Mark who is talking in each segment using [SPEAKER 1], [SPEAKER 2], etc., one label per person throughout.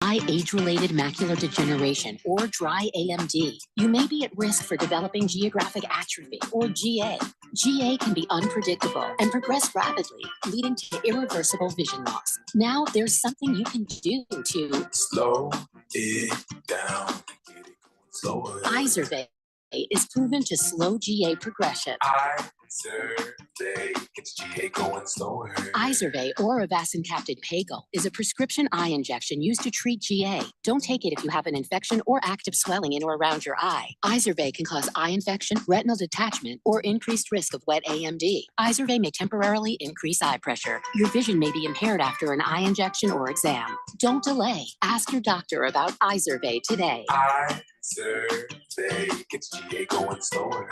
[SPEAKER 1] dry age-related macular degeneration, or dry AMD, you may be at risk for developing geographic atrophy, or GA. GA can be unpredictable and progress rapidly, leading to irreversible vision loss. Now there's something you can do to
[SPEAKER 2] slow it down. Get it going slower.
[SPEAKER 1] Izervay is proven to slow GA progression.
[SPEAKER 2] Izervay gets GA going slower.
[SPEAKER 1] Izervay or avacincaptad pegol is a prescription eye injection used to treat GA. Don't take it if you have an infection or active swelling in or around your eye. Izervay can cause eye infection, retinal detachment, or increased risk of wet AMD. Izervay may temporarily increase eye pressure. Your vision may be impaired after an eye injection or exam. Don't delay. Ask your doctor about Izervay today.
[SPEAKER 2] Izervay gets GA going slower.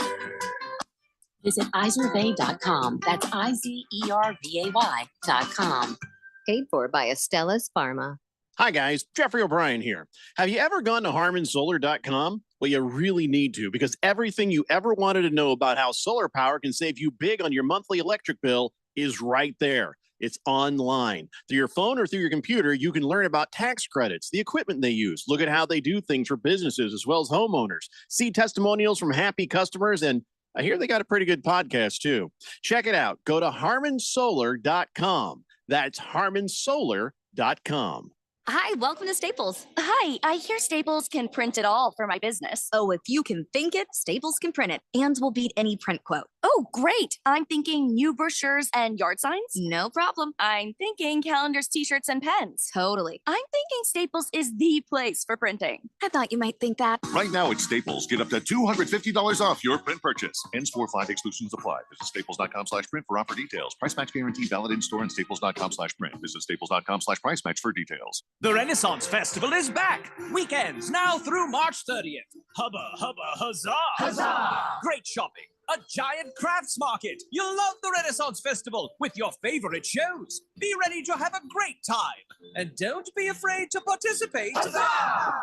[SPEAKER 1] Visit Izervay.com. That's IZERVAY.com.
[SPEAKER 3] Paid for by Astellas Pharma.
[SPEAKER 4] Hi, guys. Jeffrey O'Brien here. Have you ever gone to HarmonSolar.com? Well, you really need to, because everything you ever wanted to know about how solar power can save you big on your monthly electric bill is right there. It's online. Through your phone or through your computer, you can learn about tax credits, the equipment they use, look at how they do things for businesses as well as homeowners, see testimonials from happy customers, and I hear they got a pretty good podcast, too. Check it out. Go to HarmonSolar.com. That's HarmonSolar.com.
[SPEAKER 5] Hi, welcome to Staples. Hi, I hear Staples can print it all for my business.
[SPEAKER 6] Oh, if you can think it, Staples can print it and will beat any print quote.
[SPEAKER 5] Oh, great. I'm thinking new brochures and yard signs.
[SPEAKER 6] No problem.
[SPEAKER 5] I'm thinking calendars, t-shirts, and pens.
[SPEAKER 6] Totally.
[SPEAKER 5] I'm thinking Staples is the place for printing.
[SPEAKER 6] I thought you might think that.
[SPEAKER 7] Right now at Staples, get up to $250 off your print purchase. Ends 4/5 exclusions apply. Visit staples.com/print for offer details. Price match guarantee valid in store and staples.com/print. Visit staples.com/price match for details.
[SPEAKER 8] The Renaissance Festival is back. Weekends now through March 30th. Hubba, hubba, huzzah! Huzzah! Great shopping. A giant crafts market. You'll love the Renaissance Festival with your favorite shows. Be ready to have a great time. And don't be afraid to participate. Huzzah!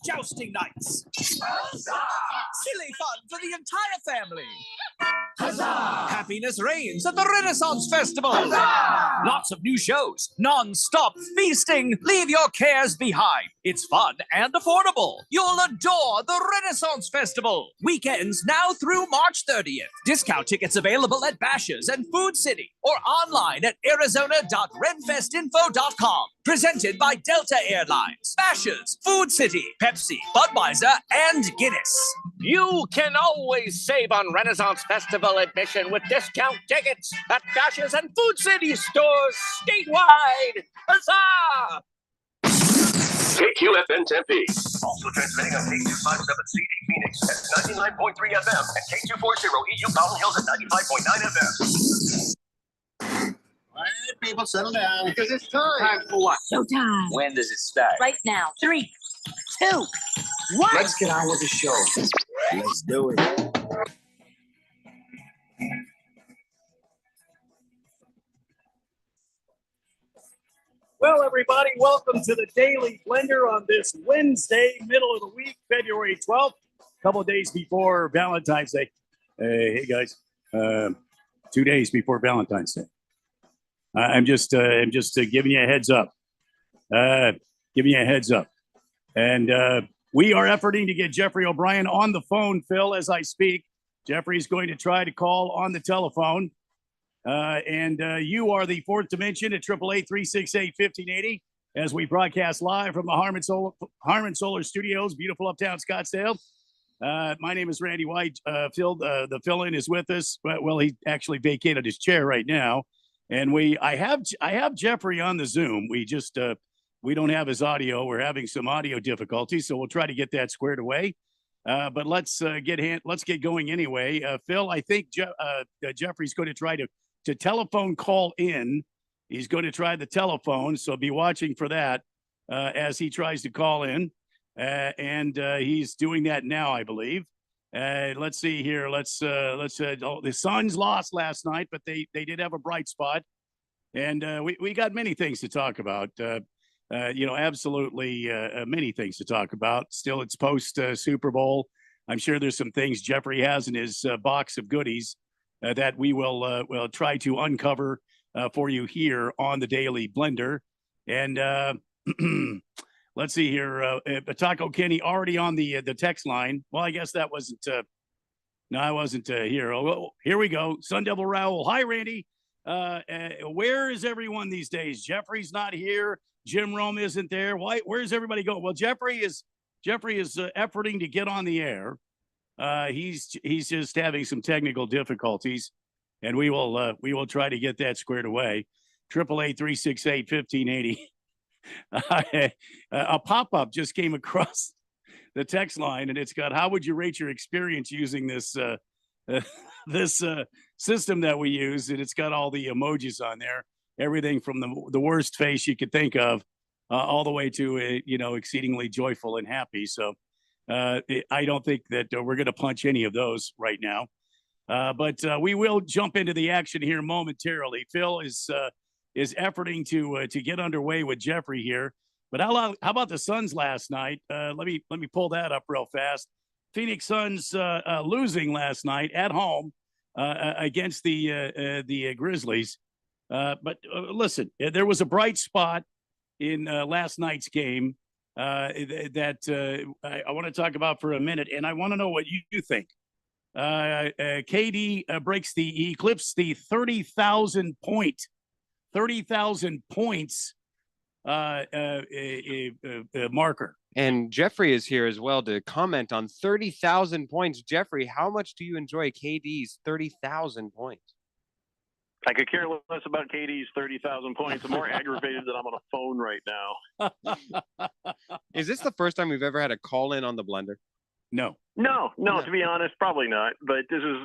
[SPEAKER 8] Jousting nights. Huzzah! Silly fun for the entire family. Huzzah! Happiness reigns at the Renaissance Festival. Huzzah! Lots of new shows. Non-stop feasting. Leave your cares behind. It's fun and affordable. You'll adore the Renaissance Festival. Weekends now through March 30th. Discount tickets available at Bashas' and Food City or online at arizona.renfestinfo.com. Presented by Delta Airlines, Bashas', Food City, Pepsi, Budweiser, and Guinness.
[SPEAKER 9] You can always save on Renaissance Festival admission with discount tickets at Bashas' and Food City stores statewide. Huzzah!
[SPEAKER 10] KQFN Tempe. Also transmitting on K257CD Phoenix at 99.3 FM and K240 EU Mountain Hills at 95.9 FM.
[SPEAKER 11] All right, people, settle down.
[SPEAKER 9] Because it's time. Time for what?
[SPEAKER 5] Showtime.
[SPEAKER 9] When does it start?
[SPEAKER 5] Right now. 3, 2, 1.
[SPEAKER 11] Let's get on with the show. Let's do it.
[SPEAKER 12] Well, everybody, welcome to the Daily Blender on this Wednesday, middle of the week, February 12th, a couple of days before Valentine's Day. Hey, guys, 2 days before Valentine's Day. I'm just giving you a heads up. And we are efforting to get Jeffrey O'Brien on the phone, Phil, as I speak. Jeffrey's going to try to call on the telephone. And you are the fourth dimension at 888-368-1580 as we broadcast live from the Harmon Solar Studios, beautiful uptown Scottsdale. My name is Randy White. Phil, the fill-in is with us. Well, he actually vacated his chair right now. And I have Jeffrey on the Zoom. We just we don't have his audio. We're having some audio difficulties, so we'll try to get that squared away. But let's get going anyway. Phil, I think Jeffrey's going to try to telephone call in. He's going to try the telephone, so be watching for that as he tries to call in. And he's doing that now, I believe. Let's see here. The Suns lost last night, but they did have a bright spot. And we got many things to talk about. Absolutely many things to talk about. Still, it's post Super Bowl. I'm sure there's some things Jeffrey has in his box of goodies that we will try to uncover for you here on the Daily Blender. And let's see here. Taco Kenny already on the text line. Well, I guess that wasn't. No, I wasn't here. Oh, here we go. Sun Devil Raoul. Hi, Randy. Where is everyone these days? Jeffrey's not here. Jim Rome isn't there. Why? Where's everybody going? Well, Jeffrey is efforting to get on the air. He's just having some technical difficulties, and we will try to get that squared away. 888-368-1580. A pop-up just came across the text line, and it's got, how would you rate your experience using this this system that we use? And it's got all the emojis on there, everything from the worst face you could think of, all the way to exceedingly joyful and happy. So I don't think that we're going to punch any of those right now, but we will jump into the action here momentarily. Phil is efforting to get underway with Jeffrey here. But how about the Suns last night? Let me pull that up real fast. Phoenix Suns losing last night at home against the Grizzlies. But listen, there was a bright spot in last night's game that I want to talk about for a minute, and I want to know what you think. KD eclipsed the 30,000 points marker.
[SPEAKER 13] And Jeffrey is here as well to comment on 30,000 points. Jeffrey, how much do you enjoy KD's 30,000 points?
[SPEAKER 14] I could care less about KD's 30,000 points. I'm more aggravated that I'm on a phone right now.
[SPEAKER 13] Is this the first time we've ever had a call in on the blender?
[SPEAKER 12] No.
[SPEAKER 14] No, to be honest, probably not. But this is,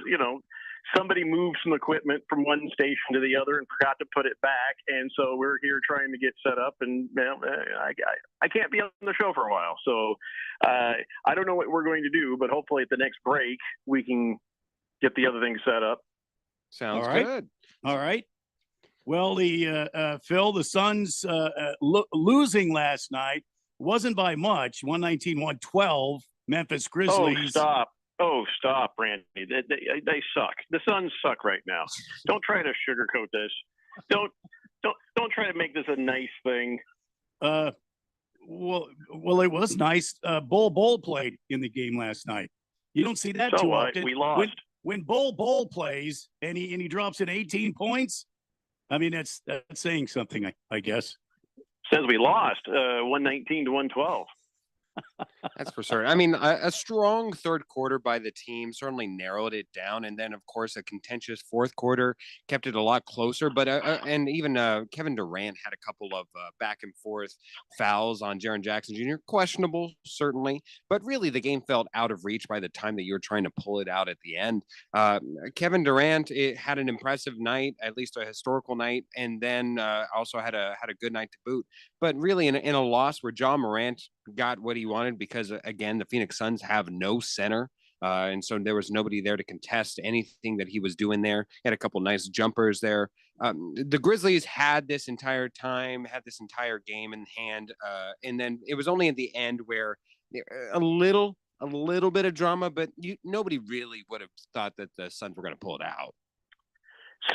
[SPEAKER 14] somebody moved some equipment from one station to the other and forgot to put it back. And so we're here trying to get set up, and I can't be on the show for a while. So I don't know what we're going to do, but hopefully at the next break, we can get the other things set up.
[SPEAKER 13] Sounds good.
[SPEAKER 12] All right. Well, Phil, the Suns losing last night wasn't by much, 119-112, Memphis Grizzlies.
[SPEAKER 14] Oh, stop, Randy. They suck. The Suns suck right now. Don't try to sugarcoat this. Don't try to make this a nice thing.
[SPEAKER 12] Well, it was nice. Bol played in the game last night. You don't see that too often.
[SPEAKER 14] We lost.
[SPEAKER 12] When Bol plays and he drops in 18 points, I mean that's saying something, I guess.
[SPEAKER 14] Says we lost 119-112.
[SPEAKER 13] That's for certain. I mean, a strong third quarter by the team certainly narrowed it down, and then of course a contentious fourth quarter kept it a lot closer. But and even Kevin Durant had a couple of back and forth fouls on Jaren Jackson Jr. Questionable, certainly, but really the game felt out of reach by the time that you were trying to pull it out at the end. Kevin Durant had an impressive night, at least a historical night, and then also had a good night to boot. But really, in a loss where Ja Morant got what he wanted, because again, the Phoenix Suns have no center. And so there was nobody there to contest anything that he was doing there. He had a couple nice jumpers there. The Grizzlies had this entire game in hand. And then it was only at the end where a little bit of drama, but nobody really would have thought that the Suns were going to pull it out.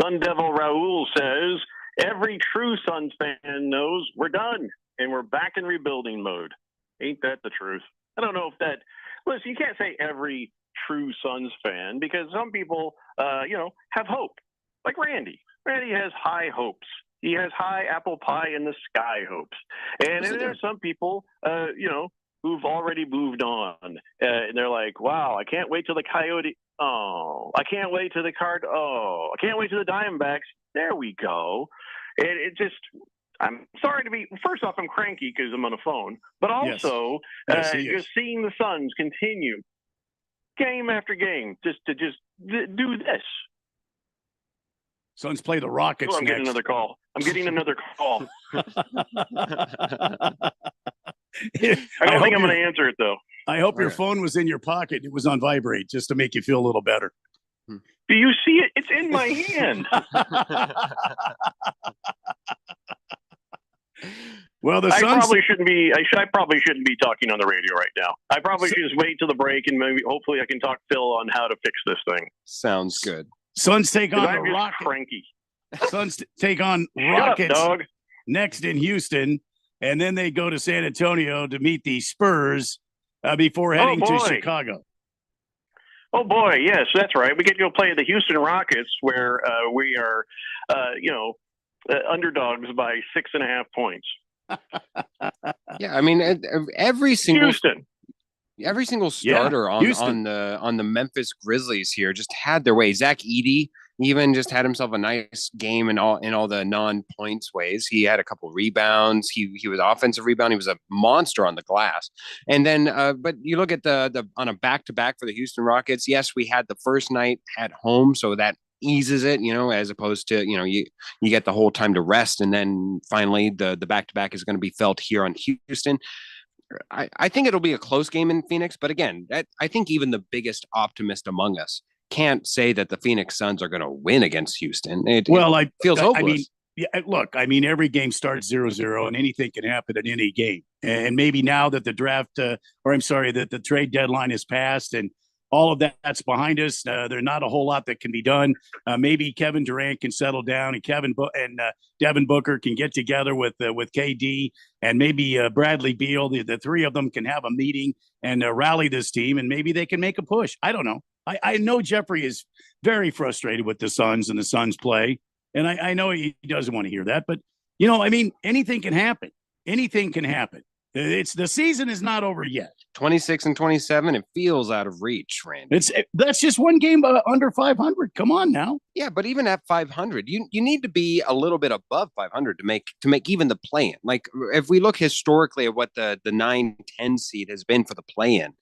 [SPEAKER 14] Sun Devil Raoul says, every true Suns fan knows we're done and we're back in rebuilding mode. Ain't that the truth? I don't know if that. Listen, you can't say every true Suns fan, because some people, have hope. Like Randy. Randy has high hopes. He has high apple pie in the sky hopes. And there's some people, who've already moved on. And they're like, wow, I can't wait till the Coyote. Oh, I can't wait till the Card. Oh, I can't wait till the Diamondbacks. There we go. And it just. I'm sorry to be. First off, I'm cranky because I'm on a phone, but also just seeing the Suns continue game after game, just do this.
[SPEAKER 12] Suns play the Rockets.
[SPEAKER 14] Oh, I'm getting another call. I don't think I'm going to answer it though.
[SPEAKER 12] I hope your phone was in your pocket. It was on vibrate just to make you feel a little better.
[SPEAKER 14] Do you see it? It's in my hand.
[SPEAKER 12] Well,
[SPEAKER 14] I probably shouldn't be talking on the radio right now. I probably should just wait till the break, and hopefully I can talk Phil on how to fix this thing.
[SPEAKER 13] Sounds good.
[SPEAKER 12] Suns take on the
[SPEAKER 14] Rockets. Cranky.
[SPEAKER 12] Suns take on Rockets
[SPEAKER 14] up, dog.
[SPEAKER 12] next in Houston, and then they go to San Antonio to meet the Spurs before heading to Chicago.
[SPEAKER 14] Oh boy, yes, that's right. We get to go play the Houston Rockets, where we are, underdogs by 6.5 points.
[SPEAKER 13] Yeah, I mean, every single
[SPEAKER 14] Houston.
[SPEAKER 13] Every single starter on the Memphis Grizzlies here just had their way. Zach Edey even just had himself a nice game in all the non-points ways. He had a couple rebounds. He was offensive rebound. He was a monster on the glass. And then, but you look at the on a back-to-back for the Houston Rockets. Yes, we had the first night at home, so that eases it, as opposed to, you get the whole time to rest, and then finally the back-to-back is going to be felt here on Houston. I think it'll be a close game in Phoenix, but again, I think even the biggest optimist among us can't say that the Phoenix Suns are going to win against Houston. It feels hopeless.
[SPEAKER 12] Every game starts 0-0 and anything can happen at any game. And maybe now that the that the trade deadline is passed and all of that's behind us, there's not a whole lot that can be done. Maybe Kevin Durant can settle down, and Devin Booker can get together with KD, and maybe Bradley Beal. The three of them can have a meeting and rally this team, and maybe they can make a push. I don't know. I know Jeffrey is very frustrated with the Suns and the Suns play, and I know he doesn't want to hear that. But anything can happen. Anything can happen. The season is not over yet.
[SPEAKER 13] 26 and 27, it feels out of reach, Randy.
[SPEAKER 12] That's just one game under 500. Come on now.
[SPEAKER 13] Yeah, but even at 500, you need to be a little bit above 500 to make even the play-in. Like, if we look historically at what the 9-10 seed has been for the play-in,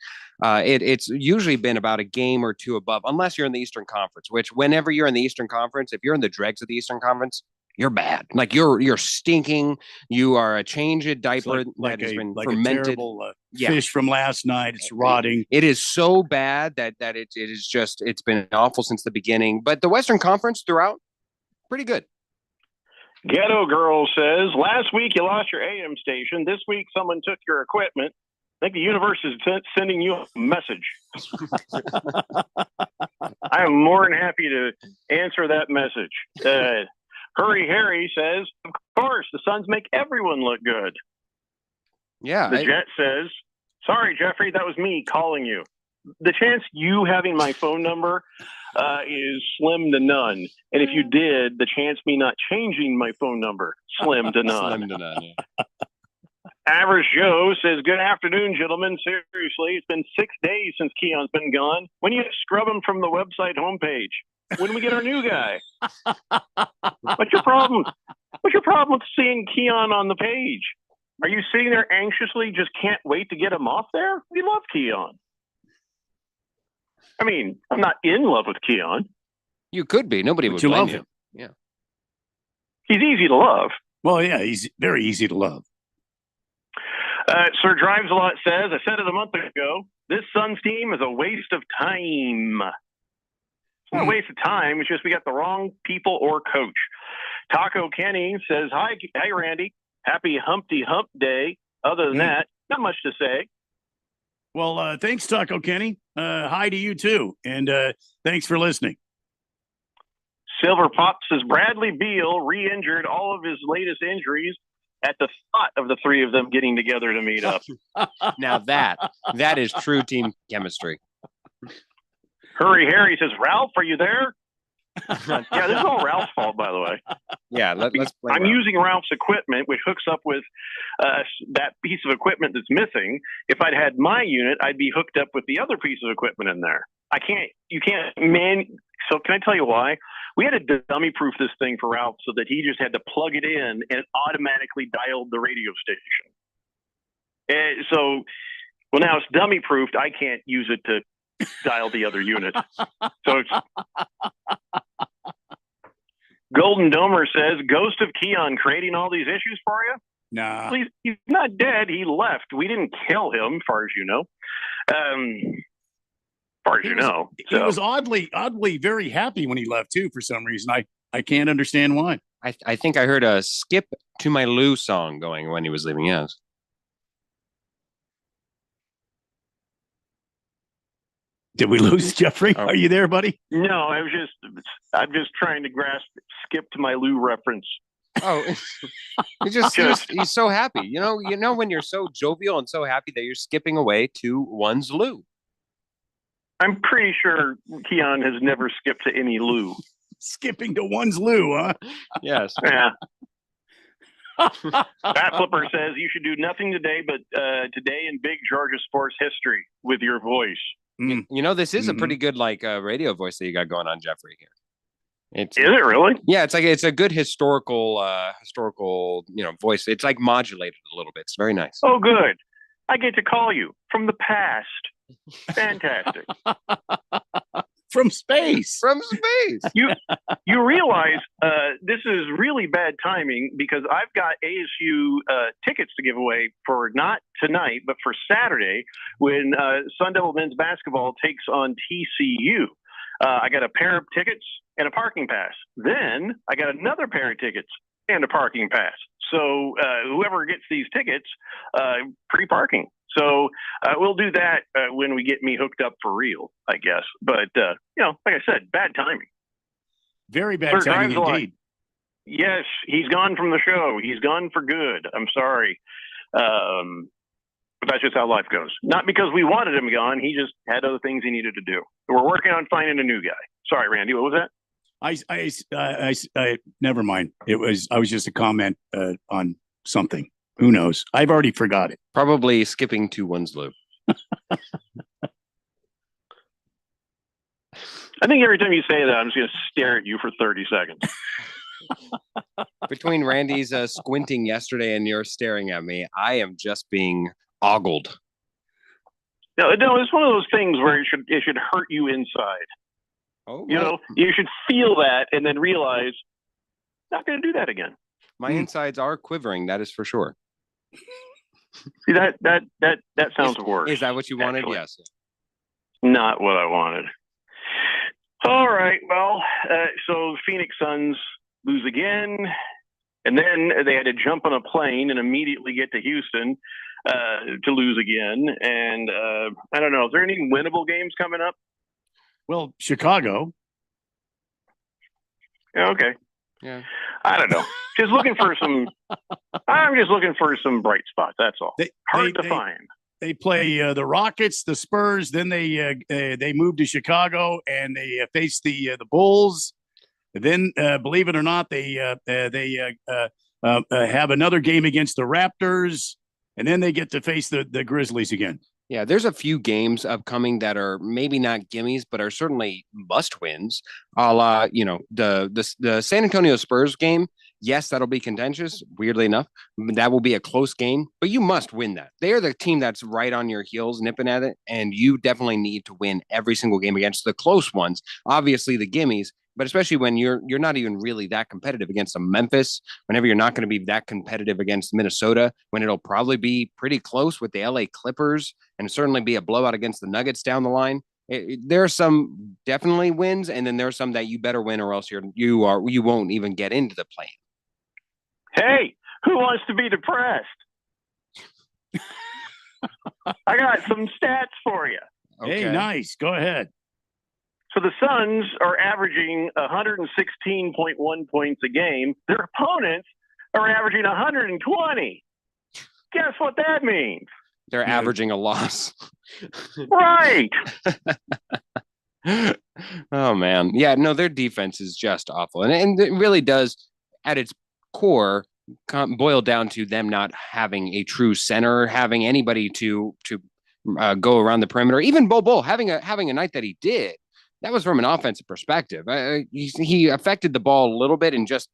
[SPEAKER 13] it's usually been about a game or two above, unless you're in the Eastern Conference, which whenever you're in the Eastern Conference, if you're in the dregs of the Eastern Conference, you're bad. Like, you're stinking. You are a change of diaper that has been fermented.
[SPEAKER 12] A terrible fish from last night. It's rotting.
[SPEAKER 13] It is so bad that it is just, it's been awful since the beginning. But the Western Conference throughout, pretty good.
[SPEAKER 14] Ghetto Girl says, last week you lost your AM station. This week someone took your equipment. I think the universe is sending you a message. I am more than happy to answer that message. Hurry Harry says, of course, the Suns make everyone look good.
[SPEAKER 13] Yeah.
[SPEAKER 14] The Jet says, sorry, Jeffrey, that was me calling you. The chance you having my phone number is slim to none. And if you did, the chance me not changing my phone number, slim to none.
[SPEAKER 13] Slim to none, yeah.
[SPEAKER 14] Average Joe says, good afternoon, gentlemen. Seriously, it's been 6 days since Keon's been gone. When you scrub him from the website homepage? When do we get our new guy? What's your problem? What's your problem with seeing Keon on the page? Are you sitting there anxiously, just can't wait to get him off there? We love Keon. I mean, I'm not in love with Keon.
[SPEAKER 13] You could be. Nobody would blame you. Yeah.
[SPEAKER 14] He's easy to love.
[SPEAKER 12] Well, yeah, he's very easy to love.
[SPEAKER 14] Sir Drives a Lot says, I said it a month ago, this Suns team is a waste of time. It's not a waste of time. It's just we got the wrong people or coach. Taco Kenny says, hi, Randy. Happy Humpty Hump Day. Other than that, not much to say.
[SPEAKER 12] Well, thanks, Taco Kenny. Hi to you, too. And thanks for listening.
[SPEAKER 14] Silver Pop says, Bradley Beal re-injured all of his latest injuries at the thought of the three of them getting together to meet up.
[SPEAKER 13] Now that is true team chemistry.
[SPEAKER 14] Hurry Harry says, Ralph, are you there? Yeah, this is all Ralph's fault, by the way.
[SPEAKER 13] Yeah, let's play
[SPEAKER 14] I'm
[SPEAKER 13] Ralph.
[SPEAKER 14] using Ralph's equipment, which hooks up with that piece of equipment that's missing. If I'd had my unit, I'd be hooked up with the other piece of equipment in there. So can I tell you why? We had to dummy-proof this thing for Ralph so that he just had to plug it in and it automatically dialed the radio station. Well, now it's dummy-proofed. I can't use it to dial the other unit. So it's Golden Domer says, Ghost of Keon creating all these issues for you?
[SPEAKER 12] Nah.
[SPEAKER 14] Well, he's not dead. He left. We didn't kill him, far as you know.
[SPEAKER 12] He was oddly very happy when he left, too, for some reason. I can't understand why.
[SPEAKER 13] I think I heard a Skip to My Lou song going when he was leaving, yes.
[SPEAKER 12] Did we lose Jeffrey?
[SPEAKER 13] Oh.
[SPEAKER 12] Are you there, buddy?
[SPEAKER 14] No, I'm just trying to grasp Skip to My Lou reference.
[SPEAKER 13] Oh, he's so happy. You know when you're so jovial and so happy that you're skipping away to one's loo.
[SPEAKER 14] I'm pretty sure Keon has never skipped to any loo.
[SPEAKER 12] Skipping to one's loo, huh?
[SPEAKER 13] Yes.
[SPEAKER 14] Yeah. Bat Flipper says you should do nothing today but today in big Georgia sports history with your voice.
[SPEAKER 13] You know, this is a pretty good radio voice that you got going on, Jeffrey, here.
[SPEAKER 14] Is it really?
[SPEAKER 13] Yeah, it's a good historical voice. It's like modulated a little bit. It's very nice.
[SPEAKER 14] Oh, good. I get to call you from the past. Fantastic.
[SPEAKER 12] From space.
[SPEAKER 14] You realize this is really bad timing because I've got ASU tickets to give away for not tonight, but for Saturday when Sun Devil men's basketball takes on TCU. I got a pair of tickets and a parking pass. Then I got another pair of tickets and a parking pass. So whoever gets these tickets, free parking. So we'll do that when we get me hooked up for real, I guess. But, like I said, bad timing.
[SPEAKER 12] Very bad timing indeed.
[SPEAKER 14] Yes, he's gone from the show. He's gone for good. I'm sorry. But that's just how life goes. Not because we wanted him gone. He just had other things he needed to do. We're working on finding a new guy. Sorry, Randy. What was that?
[SPEAKER 12] I never mind. I was just a comment on something. Who knows? I've already forgot it.
[SPEAKER 13] Probably skipping to one's loo.
[SPEAKER 14] I think every time you say that, I'm just going to stare at you for 30 seconds.
[SPEAKER 13] Between Randy's squinting yesterday and your staring at me, I am just being ogled.
[SPEAKER 14] No, it's one of those things where it should hurt you inside.
[SPEAKER 13] Oh,
[SPEAKER 14] you know, you should feel that and then realize, not going to do that again.
[SPEAKER 13] My insides are quivering. That is for sure.
[SPEAKER 14] See, that sounds worse.
[SPEAKER 13] Is that what you wanted?
[SPEAKER 14] Actually.
[SPEAKER 13] Yes.
[SPEAKER 14] Not what I wanted. All right. Well, so Phoenix Suns lose again, and then they had to jump on a plane and immediately get to Houston to lose again. And I don't know. Is there any winnable games coming up?
[SPEAKER 12] Well, Chicago.
[SPEAKER 14] Yeah, okay.
[SPEAKER 13] Yeah.
[SPEAKER 14] I don't know. I'm just looking for some bright spots. That's all. Hard to find.
[SPEAKER 12] They play the Rockets, the Spurs. Then they move to Chicago and they face the Bulls. Then, believe it or not, they have another game against the Raptors, and then they get to face the Grizzlies again.
[SPEAKER 13] Yeah, there's a few games upcoming that are maybe not gimmies, but are certainly must wins. A la, the San Antonio Spurs game. Yes, that'll be contentious. Weirdly enough, that will be a close game, but you must win that. They are the team that's right on your heels, nipping at it, and you definitely need to win every single game against the close ones. Obviously, the gimmies, but especially when you're not even really that competitive against a Memphis. Whenever you're not going to be that competitive against Minnesota, when it'll probably be pretty close with the LA Clippers, and certainly be a blowout against the Nuggets down the line. There are some definitely wins, and then there are some that you better win, or else you won't even get into the play.
[SPEAKER 14] Hey, who wants to be depressed? I got some stats for you.
[SPEAKER 12] Okay. Hey, nice. Go ahead.
[SPEAKER 14] So the Suns are averaging 116.1 points a game. Their opponents are averaging 120. Guess what that means?
[SPEAKER 13] They're averaging a loss.
[SPEAKER 14] Right.
[SPEAKER 13] Oh, man. Yeah, no, their defense is just awful. And it really does, at its core, boil down to them not having a true center, having anybody to go around the perimeter. Even Bol having a night that he did. That was from an offensive perspective. He affected the ball a little bit, and just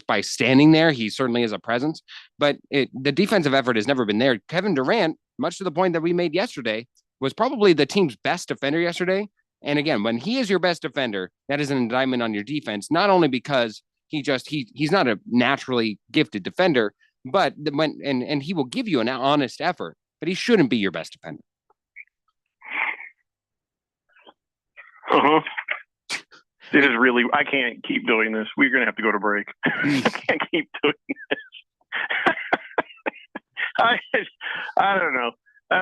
[SPEAKER 13] by standing there, he certainly is a presence. But the defensive effort has never been there. Kevin Durant, much to the point that we made yesterday, was probably the team's best defender yesterday. And again, when he is your best defender, that is an indictment on your defense, not only because he's not a naturally gifted defender, but and he will give you an honest effort, but he shouldn't be your best defender.
[SPEAKER 14] Uh-huh. This is really, I can't keep doing this. We're going to have to go to break. I can't keep doing this. I don't know.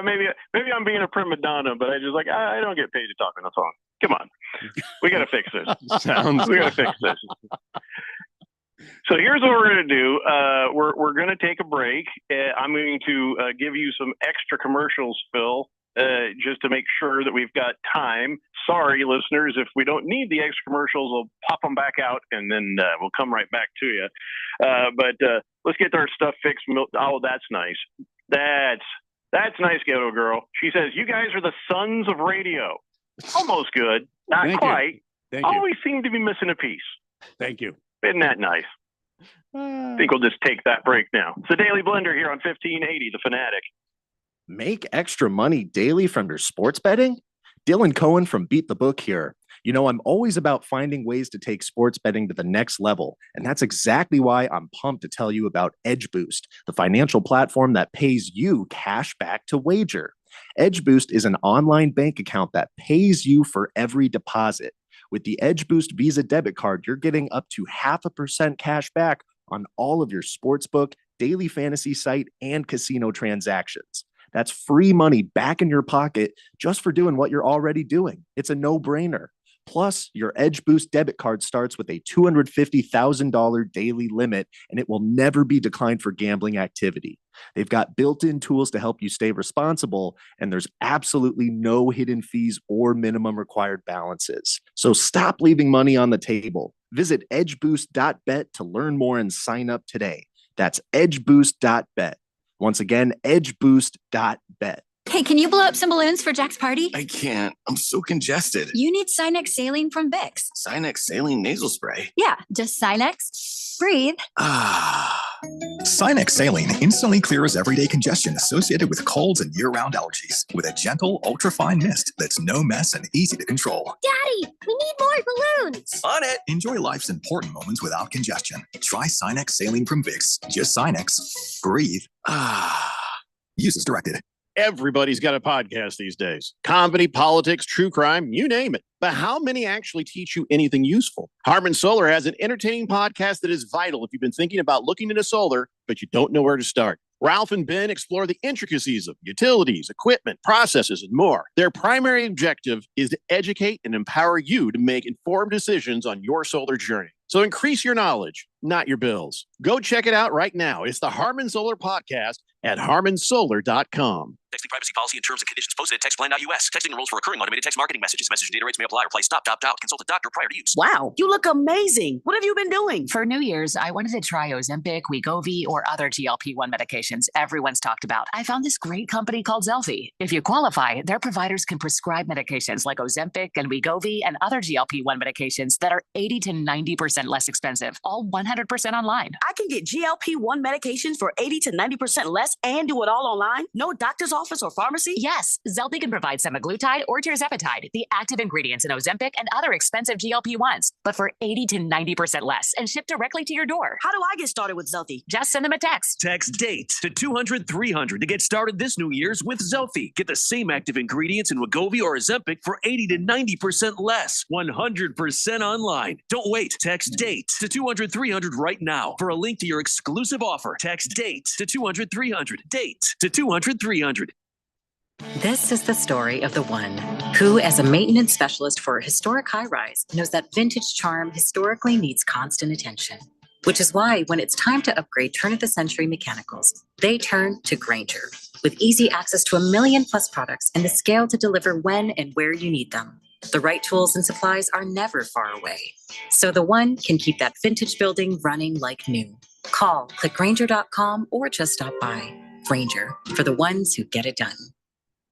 [SPEAKER 14] Maybe I'm being a prima donna, but I don't get paid to talk on the phone. Come on. We got to fix this.
[SPEAKER 13] Sounds
[SPEAKER 14] we got to fix this. So here's what we're going to do. We're going to take a break. I'm going to give you some extra commercials, Phil, just to make sure that we've got time. Sorry, listeners, if we don't need the extra commercials, we'll pop them back out and then we'll come right back to you. But let's get our stuff fixed. Oh, that's nice. That's nice, Ghetto Girl. She says, you guys are the sons of radio. Almost good. Not
[SPEAKER 12] Thank
[SPEAKER 14] quite.
[SPEAKER 12] you. Thank you.
[SPEAKER 14] Always seem to be missing a piece.
[SPEAKER 12] Thank you.
[SPEAKER 14] Isn't that nice? I think we'll just take that break now. It's the Daily Blender here on 1580, The Fanatic.
[SPEAKER 15] Make extra money daily from your sports betting? Dylan Cohen from Beat the Book here. You know, I'm always about finding ways to take sports betting to the next level. And that's exactly why I'm pumped to tell you about Edge Boost, the financial platform that pays you cash back to wager. Edge Boost is an online bank account that pays you for every deposit. With the Edge Boost Visa debit card, you're getting up to 0.5% cash back on all of your sportsbook, daily fantasy site, and casino transactions. That's free money back in your pocket just for doing what you're already doing. It's a no-brainer. Plus, your Edge Boost debit card starts with a $250,000 daily limit, and it will never be declined for gambling activity. They've got built-in tools to help you stay responsible, and there's absolutely no hidden fees or minimum required balances. So stop leaving money on the table. Visit edgeboost.bet to learn more and sign up today. That's edgeboost.bet. Once again, edgeboost.bet.
[SPEAKER 6] Hey, can you blow up some balloons for Jack's party?
[SPEAKER 2] I can't. I'm so congested.
[SPEAKER 6] You need Sinex Saline from Vicks.
[SPEAKER 2] Sinex Saline Nasal Spray.
[SPEAKER 6] Yeah, just Sinex. Breathe.
[SPEAKER 16] Sinex Saline instantly clears everyday congestion associated with colds and year-round allergies with a gentle, ultra-fine mist that's no mess and easy to control.
[SPEAKER 17] Daddy, we need more balloons.
[SPEAKER 2] On it.
[SPEAKER 16] Enjoy life's important moments without congestion. Try Sinex Saline from Vicks. Just Sinex. Breathe. Use as directed.
[SPEAKER 4] Everybody's got a podcast these days. Comedy, politics, true crime, you name it. But how many actually teach you anything useful? Harman Solar has an entertaining podcast that is vital if you've been thinking about looking into solar, but you don't know where to start. Ralph and Ben explore the intricacies of utilities, equipment, processes, and more. Their primary objective is to educate and empower you to make informed decisions on your solar journey. So increase your knowledge, not your bills. Go check it out right now. It's the Harman Solar Podcast at harmansolar.com.
[SPEAKER 10] Texting privacy policy and terms and conditions posted at textplan.us. Texting enrolls for recurring automated text marketing messages. Message data rates may apply. Reply stop, opt out. Consult a doctor prior to use.
[SPEAKER 18] Wow, you look amazing. What have you been doing? For New Year's, I wanted to try Ozempic, Wegovy, or other GLP-1 medications everyone's talked about. I found this great company called Zelfie. If you qualify, their providers can prescribe medications like Ozempic and Wegovy and other GLP-1 medications that are 80 to 90% less expensive, all 100% online. I can get GLP-1 medications for 80 to 90% less and do it all online? No doctor's office or pharmacy? Yes, Zelfie can provide semaglutide or tirzepatide, the active ingredients in Ozempic and other expensive GLP-1s, but for 80 to 90% less and shipped directly to your door. How do I get started with Zelfie? Just send them a text.
[SPEAKER 8] Text DATE to 200-300 to get started this New Year's with Zelfie. Get the same active ingredients in Wegovy or Ozempic for 80 to 90% less. 100% online. Don't wait. Text DATE to 200-300 right now for a link to your exclusive offer. Text DATE to 200-300. DATE to 200-300.
[SPEAKER 1] This is the story of the one who, as a maintenance specialist for a historic high-rise, knows that vintage charm historically needs constant attention. Which is why when it's time to upgrade turn-of-the-century mechanicals, they turn to Grainger. With easy access to 1 million+ products and the scale to deliver when and where you need them. The right tools and supplies are never far away. So the one can keep that vintage building running like new. Call, click Grainger.com, or just stop by. Grainger, for the ones who get it done.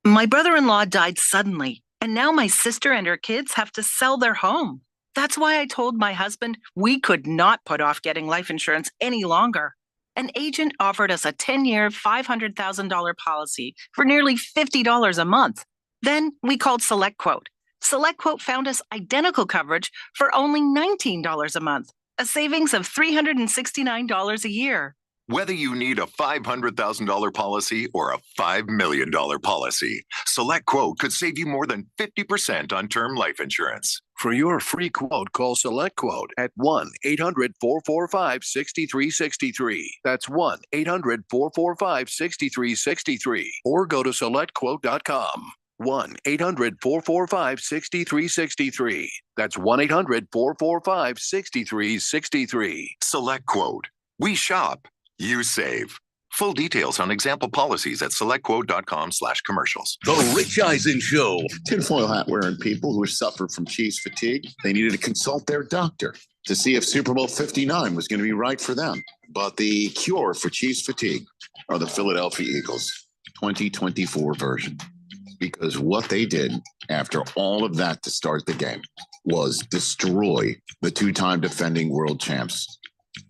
[SPEAKER 19] My brother-in-law died suddenly, and now my sister and her kids have to sell their home. That's why I told my husband we could not put off getting life insurance any longer. An agent offered us a 10-year, $500,000 policy for nearly $50 a month. Then we called SelectQuote. SelectQuote found us identical coverage for only $19 a month, a savings of $369 a year.
[SPEAKER 20] Whether you need a $500,000 policy or a $5 million policy, SelectQuote could save you more than 50% on term life insurance.
[SPEAKER 21] For your free quote, call SelectQuote at 1-800-445-6363. That's 1-800-445-6363. Or go to SelectQuote.com. 1-800-445-6363. That's 1-800-445-6363.
[SPEAKER 20] Select Quote. We shop, you save. Full details on example policies at selectquote.com/commercials.
[SPEAKER 11] The Rich Eisen Show. Tinfoil hat wearing people who suffer from cheese fatigue, they needed to consult their doctor to see if Super Bowl 59 was going to be right for them. But the cure for cheese fatigue are the Philadelphia Eagles 2024 version. Because what they did after all of that to start the game was destroy the two-time defending world champs.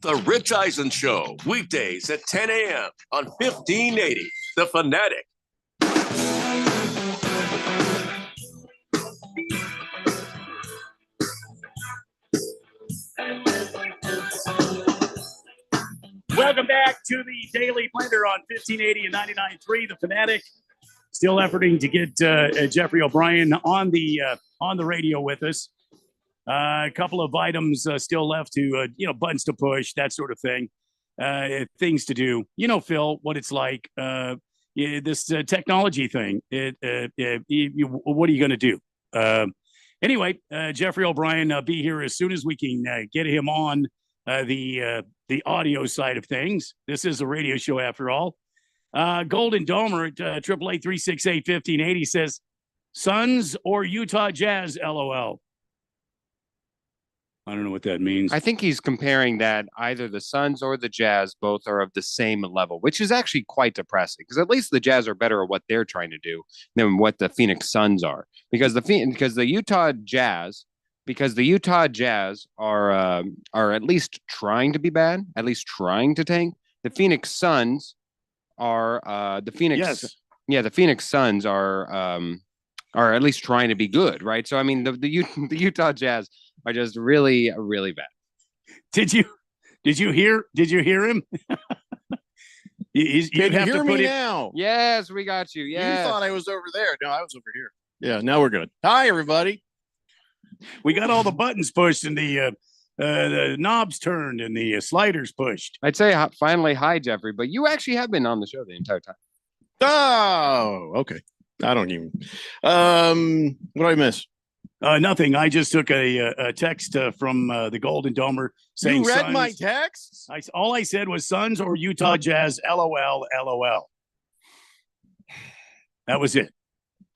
[SPEAKER 10] The Rich Eisen Show, weekdays at 10 a.m. on 1580, The Fanatic.
[SPEAKER 12] Welcome back to the Daily Blender on 1580 and 99.3, The Fanatic. Still efforting to get Jeffrey O'Brien on the radio with us. A couple of items still left to, buttons to push, that sort of thing. Things to do. You know, Phil, what it's like. This technology thing. What are you going to do? Anyway, Jeffrey O'Brien be here as soon as we can get him on the audio side of things. This is a radio show after all. Golden Domer at 888-368-1580 says, Suns or Utah Jazz, LOL. I don't know what that means.
[SPEAKER 13] I think he's comparing that either the Suns or the Jazz both are of the same level, which is actually quite depressing because at least the Jazz are better at what they're trying to do than what the Phoenix Suns are. Because the Utah Jazz are at least trying to be bad, at least trying to tank. The Phoenix Suns are the Phoenix Suns are at least trying to be good, right? So I mean the Utah Jazz are just really, really bad.
[SPEAKER 12] Did you hear him?
[SPEAKER 4] Can you hear me now?
[SPEAKER 13] Yes, we got you. Yeah.
[SPEAKER 4] You thought I was over there. No, I was over here. Yeah, now we're good. Hi, everybody.
[SPEAKER 12] We got all the buttons pushed and the knobs turned and the sliders pushed.
[SPEAKER 13] I'd say finally hi, Jeffrey, but you actually have been on the show the entire time.
[SPEAKER 4] Oh, okay. I don't even. What did I miss?
[SPEAKER 12] Nothing. I just took a text from the Golden Domer saying,
[SPEAKER 4] "You read
[SPEAKER 12] Suns.
[SPEAKER 4] my text?"
[SPEAKER 12] All I said was Suns or Utah Jazz. LOL. LOL. That was it.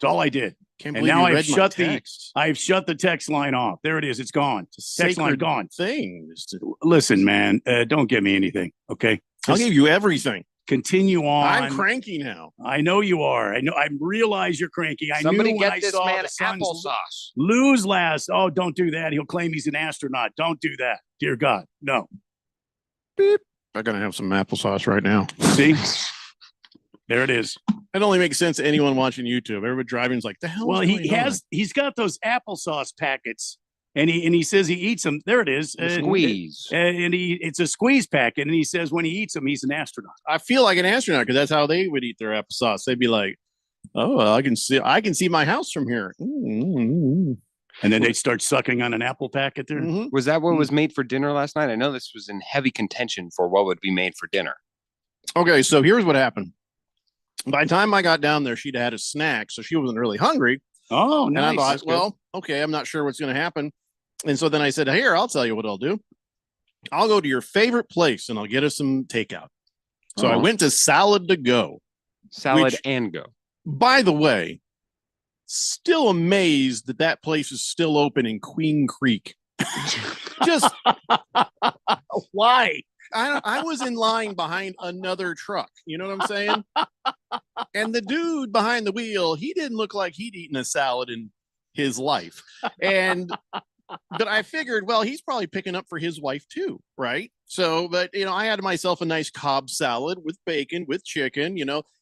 [SPEAKER 12] That's all I did.
[SPEAKER 4] Can't
[SPEAKER 12] and
[SPEAKER 4] believe
[SPEAKER 12] now
[SPEAKER 4] you
[SPEAKER 12] I've
[SPEAKER 4] read my
[SPEAKER 12] shut
[SPEAKER 4] text.
[SPEAKER 12] I've shut the text line off. There it is. It's gone.
[SPEAKER 4] It's a
[SPEAKER 12] text line
[SPEAKER 4] sacred
[SPEAKER 12] gone.
[SPEAKER 4] thing.
[SPEAKER 12] Listen, man. Don't give me anything. Okay.
[SPEAKER 4] I'll give you everything.
[SPEAKER 12] Continue on.
[SPEAKER 4] I'm cranky now.
[SPEAKER 12] I know you are. I know. I realize you're cranky.
[SPEAKER 13] Somebody
[SPEAKER 12] knew when
[SPEAKER 13] get
[SPEAKER 12] I
[SPEAKER 13] this
[SPEAKER 12] saw
[SPEAKER 13] man
[SPEAKER 12] the Suns
[SPEAKER 13] applesauce.
[SPEAKER 12] lose last. Oh, don't do that. He'll claim he's an astronaut. Don't do that. Dear God, no.
[SPEAKER 4] Beep. I'm gonna have some applesauce right now.
[SPEAKER 12] See, there it is.
[SPEAKER 4] It only makes sense to anyone watching YouTube. Everybody driving is like, the hell.
[SPEAKER 12] Well,
[SPEAKER 4] is going on?
[SPEAKER 12] he's got those applesauce packets, and he says he eats them. There it is.
[SPEAKER 13] Squeeze.
[SPEAKER 12] And it's a squeeze packet, and he says when he eats them, he's an astronaut.
[SPEAKER 4] I feel like an astronaut because that's how they would eat their applesauce. They'd be like, "Oh, I can see my house from here."
[SPEAKER 12] And then they'd start sucking on an apple packet there.
[SPEAKER 4] Mm-hmm.
[SPEAKER 13] Was that what was made for dinner last night? I know this was in heavy contention for what would be made for dinner.
[SPEAKER 4] Okay, so here's what happened. By the time I got down there, she'd had a snack, so she wasn't really hungry.
[SPEAKER 12] Oh,
[SPEAKER 4] and
[SPEAKER 12] nice.
[SPEAKER 4] I thought,
[SPEAKER 12] That's good.
[SPEAKER 4] well, okay, I'm not sure what's going to happen. And so then I said, here, I'll tell you what I'll do. I'll go to your favorite place and I'll get us some takeout. So I went to Salad to Go.
[SPEAKER 13] Salad and Go.
[SPEAKER 4] By the way, still amazed that place is still open in Queen Creek. Just
[SPEAKER 12] why?
[SPEAKER 4] I was in line behind another truck. You know what I'm saying? And the dude behind the wheel, he didn't look like he'd eaten a salad in his life. But I figured, well, he's probably picking up for his wife too, right? So, but I had myself a nice Cobb salad with bacon, with chicken,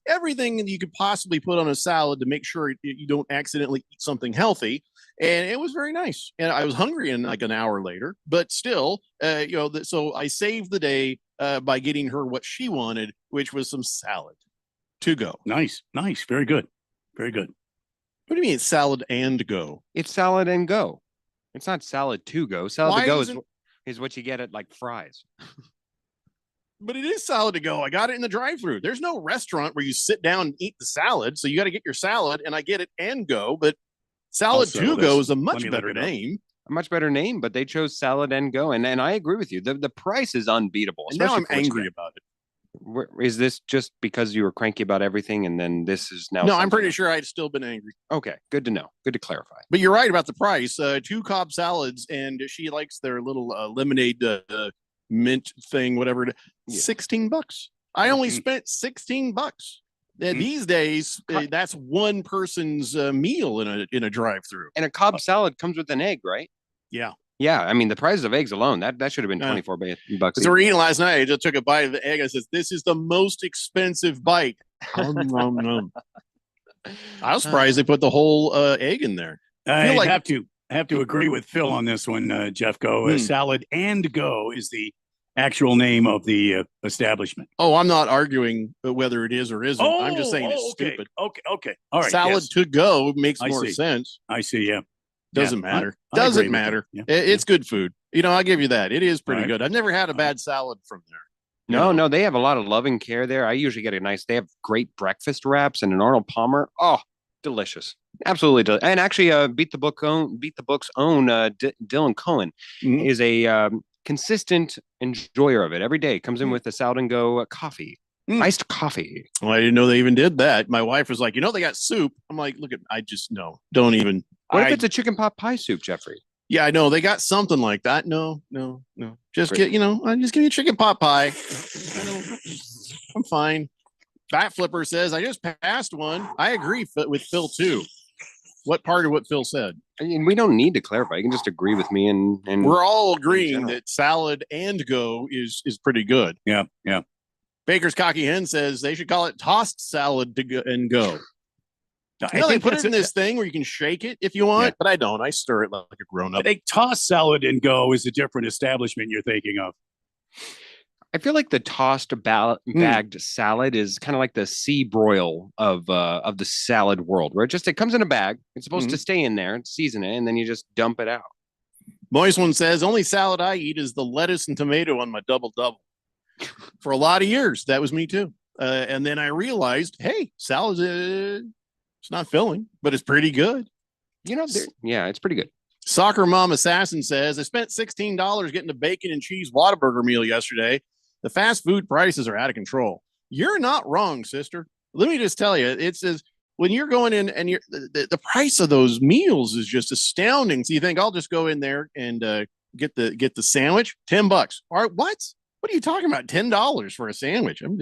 [SPEAKER 4] everything that you could possibly put on a salad to make sure you don't accidentally eat something healthy. And it was very nice. And I was hungry in like an hour later, but still, so I saved the day by getting her what she wanted, which was some salad to go.
[SPEAKER 12] Nice. Very good. Very good.
[SPEAKER 4] What do you mean it's salad and go?
[SPEAKER 13] It's salad and go. It's not salad to go. Salad
[SPEAKER 4] Why
[SPEAKER 13] to go
[SPEAKER 4] isn't-
[SPEAKER 13] is what you get at like Fry's.
[SPEAKER 4] But it is salad to go. I got it in the drive-thru. There's no restaurant where you sit down and eat the salad. So you got to get your salad, and I get it and go. But salad to go is a much better name.
[SPEAKER 13] A much better name, but they chose salad and go. And I agree with you. The price is unbeatable.
[SPEAKER 4] And now I'm
[SPEAKER 13] especially for what you
[SPEAKER 4] angry
[SPEAKER 13] get.
[SPEAKER 4] about it.
[SPEAKER 13] Is this just because you were cranky about everything and then this is now?
[SPEAKER 4] No, I'm
[SPEAKER 13] something
[SPEAKER 4] pretty
[SPEAKER 13] else?
[SPEAKER 4] sure I'd still been angry.
[SPEAKER 13] Okay, good to know. Good to clarify.
[SPEAKER 4] But you're right about the price. 2 Cobb salads, and she likes their little lemonade mint thing, whatever. $16. I only spent $16. These days, that's one person's meal in a drive-through.
[SPEAKER 13] And a Cobb salad comes with an egg, right?
[SPEAKER 4] Yeah.
[SPEAKER 13] Yeah, I mean the prices of eggs alone that should have been $24.
[SPEAKER 4] So we're eating last night. I just took a bite of the egg. I says, "This is the most expensive bite." Nom, nom. I was surprised they put the whole egg in there.
[SPEAKER 12] I
[SPEAKER 4] feel like-
[SPEAKER 12] have to agree with Phil on this one, Jeff. Go Salad and Go is the actual name of the establishment.
[SPEAKER 4] Oh, I'm not arguing whether it is or isn't. I'm just saying it's
[SPEAKER 12] okay.
[SPEAKER 4] stupid.
[SPEAKER 12] Okay. All right.
[SPEAKER 4] Salad
[SPEAKER 12] yes.
[SPEAKER 4] to go makes
[SPEAKER 12] I
[SPEAKER 4] more
[SPEAKER 12] see.
[SPEAKER 4] sense.
[SPEAKER 12] I see. Yeah.
[SPEAKER 4] Doesn't
[SPEAKER 12] Yeah,
[SPEAKER 4] matter.
[SPEAKER 12] I agree
[SPEAKER 4] Doesn't
[SPEAKER 12] with
[SPEAKER 4] matter.
[SPEAKER 12] you. Yeah.
[SPEAKER 4] It's good food. I'll give you that. It is pretty
[SPEAKER 12] All right.
[SPEAKER 4] good. I've never had a bad salad from there.
[SPEAKER 13] No, they have a lot of loving care there. I usually get they have great breakfast wraps and an Arnold Palmer. Oh, delicious. Absolutely. And actually, Beat the Book's own Dylan Cohen is a consistent enjoyer of it. Every day comes in with a salad and go coffee. Iced coffee.
[SPEAKER 4] Well, I didn't know they even did that. My wife was like, they got soup. I'm like, look, don't even.
[SPEAKER 13] What if it's a chicken pot pie soup, Jeffrey?
[SPEAKER 4] Yeah, I know they got something like that. No. Just just give me a chicken pot pie. I'm fine. Bat Flipper says I just passed one. I agree with Phil too. What part of what Phil said?
[SPEAKER 13] I mean, we don't need to clarify. You can just agree with me and
[SPEAKER 4] We're all agreeing that salad and go is pretty good.
[SPEAKER 12] Yeah.
[SPEAKER 4] Baker's Cocky Hen says they should call it tossed salad to go and go.
[SPEAKER 12] I
[SPEAKER 4] They
[SPEAKER 12] think
[SPEAKER 4] put
[SPEAKER 12] that's
[SPEAKER 4] it in this thing where you can shake it if you want, but I don't. I stir it like a grown
[SPEAKER 12] I
[SPEAKER 4] up.
[SPEAKER 12] think Toss Salad and Go is a different establishment you're thinking of.
[SPEAKER 13] I feel like the tossed bagged salad is kind of like the sea broil of the salad world, where it comes in a bag. It's supposed to stay in there and season it, and then you just dump it out.
[SPEAKER 4] Moist One says only salad I eat is the lettuce and tomato on my double. For a lot of years, that was me too. And then I realized, hey, salad it's not filling, but it's pretty good.
[SPEAKER 13] Yeah, it's pretty good.
[SPEAKER 4] Soccer Mom Assassin says I spent $16 getting a bacon and cheese Whataburger meal yesterday. The fast food prices are out of control. You're not wrong, sister. Let me just tell you, it says when you're going in and the price of those meals is just astounding. So you think I'll just go in there and get the sandwich, $10. All right, what? What are you talking about? $10 for a sandwich? I'm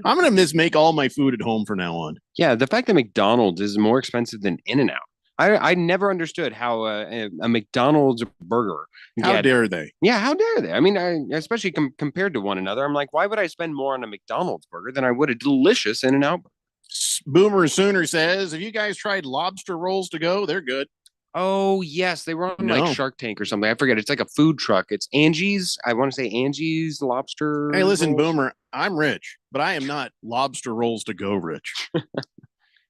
[SPEAKER 4] gonna make all my food at home from now on.
[SPEAKER 13] Yeah, the fact that McDonald's is more expensive than In-N-Out. I never understood how a McDonald's burger.
[SPEAKER 4] How dare they?
[SPEAKER 13] Yeah, how dare they? I mean, especially compared to one another. I'm like, why would I spend more on a McDonald's burger than I would a delicious In-N-Out burger?
[SPEAKER 4] Boomer Sooner says, have you guys tried lobster rolls to go? They're good.
[SPEAKER 13] Oh, yes. They were on
[SPEAKER 4] No.
[SPEAKER 13] like Shark Tank or something. I forget. It's like a food truck. It's Angie's. I want to say Angie's Lobster.
[SPEAKER 4] Hey, listen,
[SPEAKER 13] rolls.
[SPEAKER 4] Boomer, I'm rich, but I am not lobster rolls to go rich.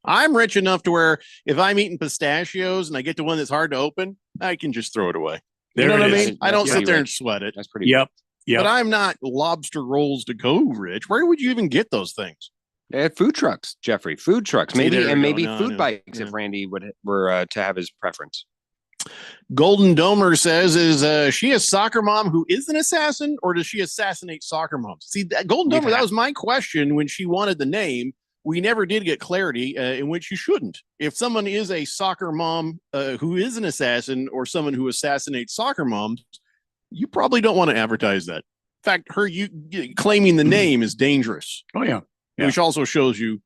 [SPEAKER 4] I'm rich enough to where if I'm eating pistachios and I get to one that's hard to open, I can just throw it away. You know what I mean? I don't sit there and sweat it.
[SPEAKER 13] That's pretty.
[SPEAKER 12] Yep.
[SPEAKER 4] But I'm not lobster rolls to go rich. Where would you even get those things?
[SPEAKER 13] They had food trucks, Jeffrey. Food trucks,
[SPEAKER 4] See,
[SPEAKER 13] maybe,
[SPEAKER 4] there
[SPEAKER 13] and
[SPEAKER 4] we go.
[SPEAKER 13] maybe
[SPEAKER 4] No,
[SPEAKER 13] food
[SPEAKER 4] no.
[SPEAKER 13] bikes
[SPEAKER 4] Yeah.
[SPEAKER 13] if Randy were to have his preference.
[SPEAKER 4] Golden Domer says, is she a soccer mom who is an assassin, or does she assassinate soccer moms? See, Golden Domer, that was my question when she wanted the name. We never did get clarity in which you shouldn't. If someone is a soccer mom who is an assassin or someone who assassinates soccer moms, you probably don't want to advertise that. In fact, claiming the name is dangerous.
[SPEAKER 12] Oh, yeah.
[SPEAKER 4] Which also shows you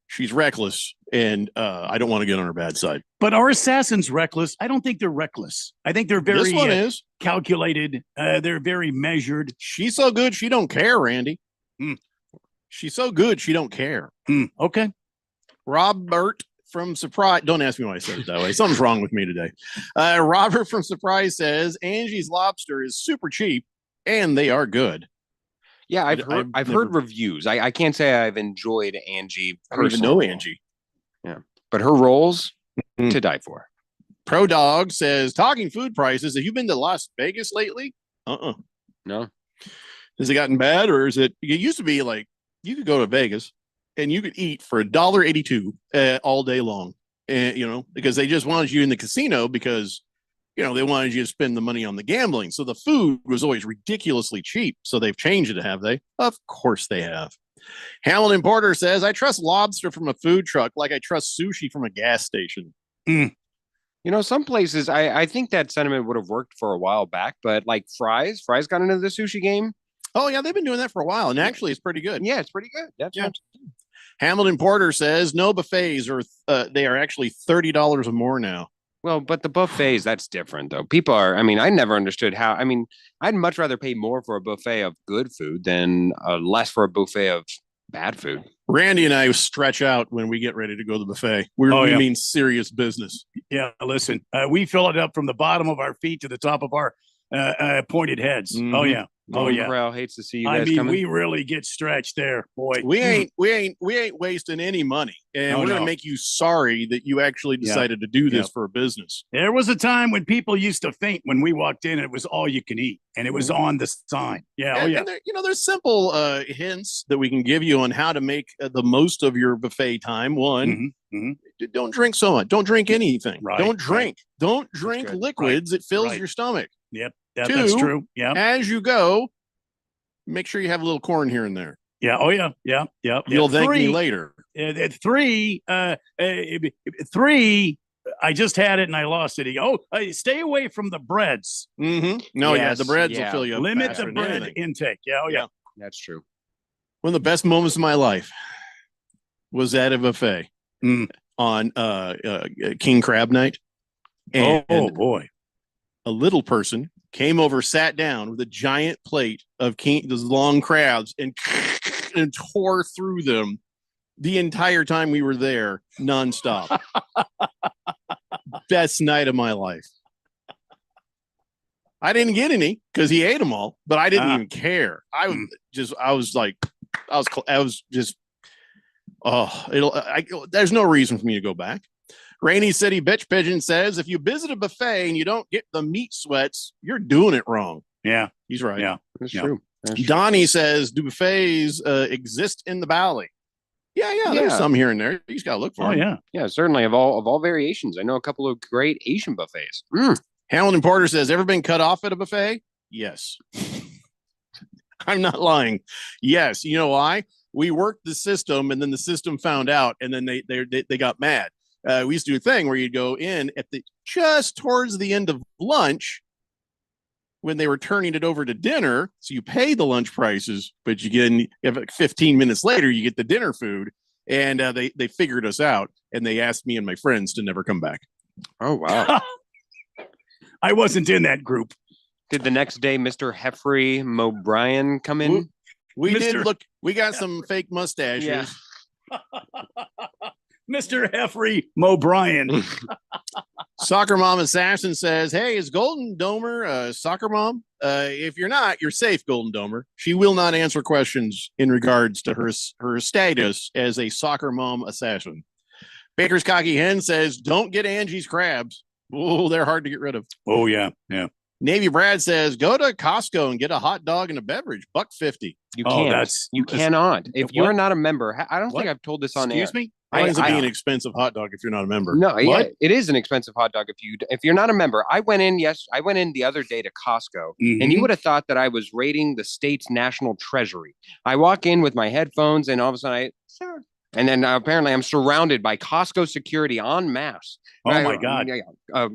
[SPEAKER 4] she's reckless, and I don't want to get on her bad side.
[SPEAKER 12] But are assassins reckless? I don't think they're reckless. I think they're very
[SPEAKER 4] This one is
[SPEAKER 12] calculated. They're very measured.
[SPEAKER 4] She's so good, she don't care, Randy. She's so good, she don't care.
[SPEAKER 12] Okay.
[SPEAKER 4] Robert from Surprise. Don't ask me why I said it that way. Something's wrong with me today. Robert from Surprise says Angie's Lobster is super cheap, and they are good.
[SPEAKER 13] Yeah, I've heard reviews. I can't say I've enjoyed Angie.
[SPEAKER 4] I don't even know Angie.
[SPEAKER 13] Yeah, but her rolls to die for.
[SPEAKER 4] Pro Dog says, talking food prices, have you been to Las Vegas lately?
[SPEAKER 13] No.
[SPEAKER 4] Has it gotten bad, or is it? It used to be like you could go to Vegas and you could eat for $1.82 all day long, and because they just wanted you in the casino because they wanted you to spend the money on the gambling. So the food was always ridiculously cheap. So they've changed it, have they? Of course they have. Hamilton Porter says, I trust lobster from a food truck like I trust sushi from a gas station.
[SPEAKER 13] Some places, I think that sentiment would have worked for a while back, but like Fry's got into the sushi game.
[SPEAKER 4] Oh, yeah, they've been doing that for a while, and actually it's pretty good.
[SPEAKER 13] Yeah, it's pretty good. That's
[SPEAKER 4] yeah. Hamilton Porter says, no buffets they are actually $30 or more now.
[SPEAKER 13] Well, but the buffets, that's different, though. People are, I never understood how. I'd much rather pay more for a buffet of good food than less for a buffet of bad food.
[SPEAKER 4] Randy and I stretch out when we get ready to go to the buffet. We mean serious business.
[SPEAKER 12] Yeah, listen, we fill it up from the bottom of our feet to the top of our pointed heads.
[SPEAKER 4] Mm-hmm.
[SPEAKER 12] Oh, yeah.
[SPEAKER 13] Golden Corral hates to see you guys coming.
[SPEAKER 12] We really get stretched there, boy.
[SPEAKER 4] We ain't wasting any money, and we're gonna make you sorry that you actually decided to do this for a business.
[SPEAKER 12] There was a time when people used to faint when we walked in, and it was all you can eat, and it was on the sign. Yeah,
[SPEAKER 4] And there, there's simple hints that we can give you on how to make the most of your buffet time. One, don't drink so much. Don't drink anything.
[SPEAKER 12] Right,
[SPEAKER 4] don't drink. Don't drink liquids. It fills your stomach.
[SPEAKER 12] Yep.
[SPEAKER 4] Two,
[SPEAKER 12] that's true. Yeah.
[SPEAKER 4] As you go, make sure you have a little corn here and there.
[SPEAKER 12] Yeah. Oh, yeah. Yeah. Yeah.
[SPEAKER 4] You'll thank me later.
[SPEAKER 12] Three. I just had it and I lost it. Stay away from the breads.
[SPEAKER 4] Mm-hmm. No, the breads will fill you up.
[SPEAKER 12] Limit the bread intake. Yeah. Oh, yeah.
[SPEAKER 13] That's true.
[SPEAKER 4] One of the best moments of my life was at a buffet on King Crab Night. And
[SPEAKER 12] oh boy.
[SPEAKER 4] A little person came over, sat down with a giant plate of those long crabs and tore through them the entire time we were there, nonstop. Best night of my life. I didn't get any because he ate them all, but I didn't even care. There's no reason for me to go back. Rainy City Bitch Pigeon says, if you visit a buffet and you don't get the meat sweats, you're doing it wrong.
[SPEAKER 12] Yeah.
[SPEAKER 4] He's right.
[SPEAKER 12] Yeah.
[SPEAKER 13] That's true.
[SPEAKER 4] Donnie says, do buffets exist in the Valley? Yeah. There's some here and there. You just got to look for them.
[SPEAKER 12] Yeah.
[SPEAKER 13] Yeah, certainly of all variations. I know a couple of great Asian buffets.
[SPEAKER 4] Hamilton Porter says, ever been cut off at a buffet? Yes. I'm not lying. Yes. You know why? We worked the system and then the system found out and then they got mad. We used to do a thing where you'd go in at just towards the end of lunch when they were turning it over to dinner. So you pay the lunch prices, but you get 15 minutes later, you get the dinner food. And they figured us out and they asked me and my friends to never come back.
[SPEAKER 13] Oh, wow.
[SPEAKER 12] I wasn't in that group.
[SPEAKER 13] Did the next day Mr. Heffrey O'Brien come in?
[SPEAKER 4] We did look. We got some fake mustaches.
[SPEAKER 13] Yeah.
[SPEAKER 12] Mr. Heffrey O'Brien.
[SPEAKER 4] Soccer Mom Assassin says, hey, is Golden Domer Soccer Mom? If you're not, you're safe, Golden Domer. She will not answer questions in regards to her status as a Soccer Mom Assassin. Baker's Cocky Hen says, don't get Angie's crabs. Oh, they're hard to get rid of.
[SPEAKER 12] Oh, yeah. Yeah.
[SPEAKER 4] Navy Brad says, go to Costco and get a hot dog and a beverage. $1.50.
[SPEAKER 13] You can't. You cannot. If you're not a member, I don't think I've told this on air.
[SPEAKER 4] Excuse me? Why does it be an expensive hot dog if you're not a member?
[SPEAKER 13] No, yeah, it is an expensive hot dog if you're not a member. I went in the other day to Costco, and you would have thought that I was raiding the state's national treasury. I walk in with my headphones, and all of a sudden, and then apparently I'm surrounded by Costco security en masse.
[SPEAKER 12] Oh my God!
[SPEAKER 4] I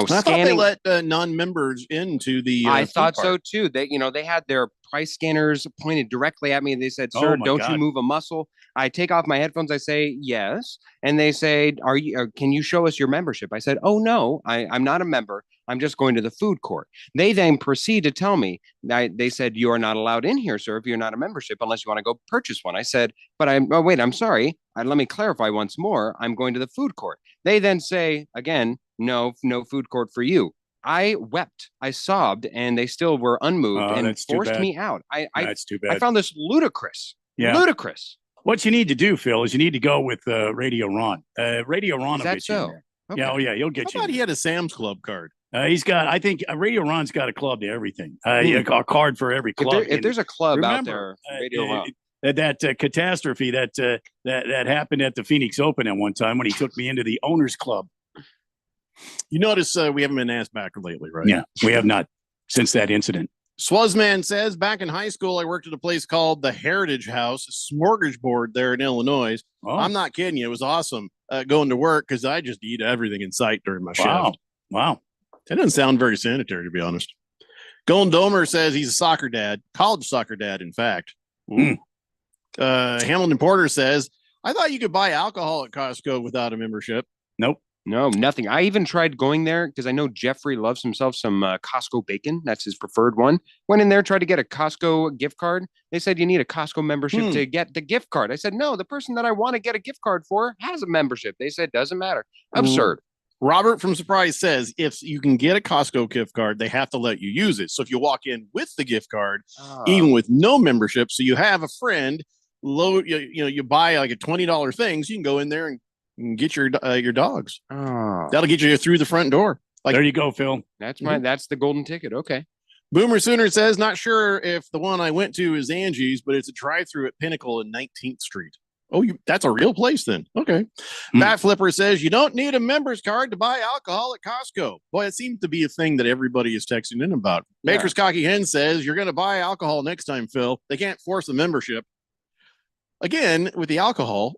[SPEAKER 4] thought they let non-members into the.
[SPEAKER 13] I thought so too. They had their price scanners pointed directly at me. They said, "Sir, don't you move a muscle." I take off my headphones. I say, "Yes," and they say, "Are you? Can you show us your membership?" I said, "Oh no, I'm not a member. I'm just going to the food court." They then proceed to tell me that they said, "You are not allowed in here, sir, if you're not a membership, unless you want to go purchase one." I said, "But I'm sorry. Let me clarify once more. I'm going to the food court." They then say again, no food court for you. I wept, I sobbed, and they still were unmoved and forced me out.
[SPEAKER 12] That's too bad.
[SPEAKER 13] I found this ludicrous.
[SPEAKER 12] Yeah.
[SPEAKER 13] Ludicrous.
[SPEAKER 12] What you need to do, Phil, is you need to go with Radio Ron. Radio Ron.
[SPEAKER 13] Is that so?
[SPEAKER 12] Okay. Yeah, oh yeah, he'll get
[SPEAKER 4] How about he had a Sam's Club card?
[SPEAKER 12] He's got, I think, Radio Ron's got a club to everything. A card for every club.
[SPEAKER 13] If there's a club out
[SPEAKER 12] Remember,
[SPEAKER 13] there, Radio Ron.
[SPEAKER 12] that catastrophe that happened at the Phoenix Open at one time when he took me into the owners club.
[SPEAKER 4] You notice we haven't been asked back lately, right?
[SPEAKER 12] Yeah, we have not since that incident.
[SPEAKER 4] Swazman says, back in high school, I worked at a place called the Heritage House, a smorgasbord there in Illinois.
[SPEAKER 12] Oh.
[SPEAKER 4] I'm not kidding you. It was awesome going to work because I just eat everything in sight during my shift.
[SPEAKER 12] Wow.
[SPEAKER 4] That doesn't sound very sanitary, to be honest. Golden Domer says he's a soccer dad, college soccer dad, in fact. Hamilton Porter says, I thought you could buy alcohol at Costco without a membership.
[SPEAKER 12] Nope.
[SPEAKER 13] No, nothing. I even tried going there because I know Jeffrey loves himself some Costco bacon. That's his preferred one. Went in there, tried to get a Costco gift card. They said you need a Costco membership to get the gift card. I said, no, the person that I want to get a gift card for has a membership. They said, doesn't matter. Absurd.
[SPEAKER 4] Robert from Surprise says if you can get a Costco gift card, they have to let you use it. So if you walk in with the gift card, even with no membership, so you have a friend, you buy like a $20 thing, so you can go in there and get your dogs. That'll get you through the front door. Like,
[SPEAKER 12] there you go, Phil.
[SPEAKER 13] That's that's the golden ticket. Okay.
[SPEAKER 4] Boomer Sooner says, not sure if the one I went to is Angie's, but it's a drive-through at Pinnacle in 19th Street. Oh, that's a real place then. Okay. Bat Flipper says, you don't need a member's card to buy alcohol at Costco. Boy, it seems to be a thing that everybody is texting in about.
[SPEAKER 13] Yeah.
[SPEAKER 4] Baker's Cocky Hen says, you're going to buy alcohol next time, Phil. They can't force a membership. Again, with the alcohol,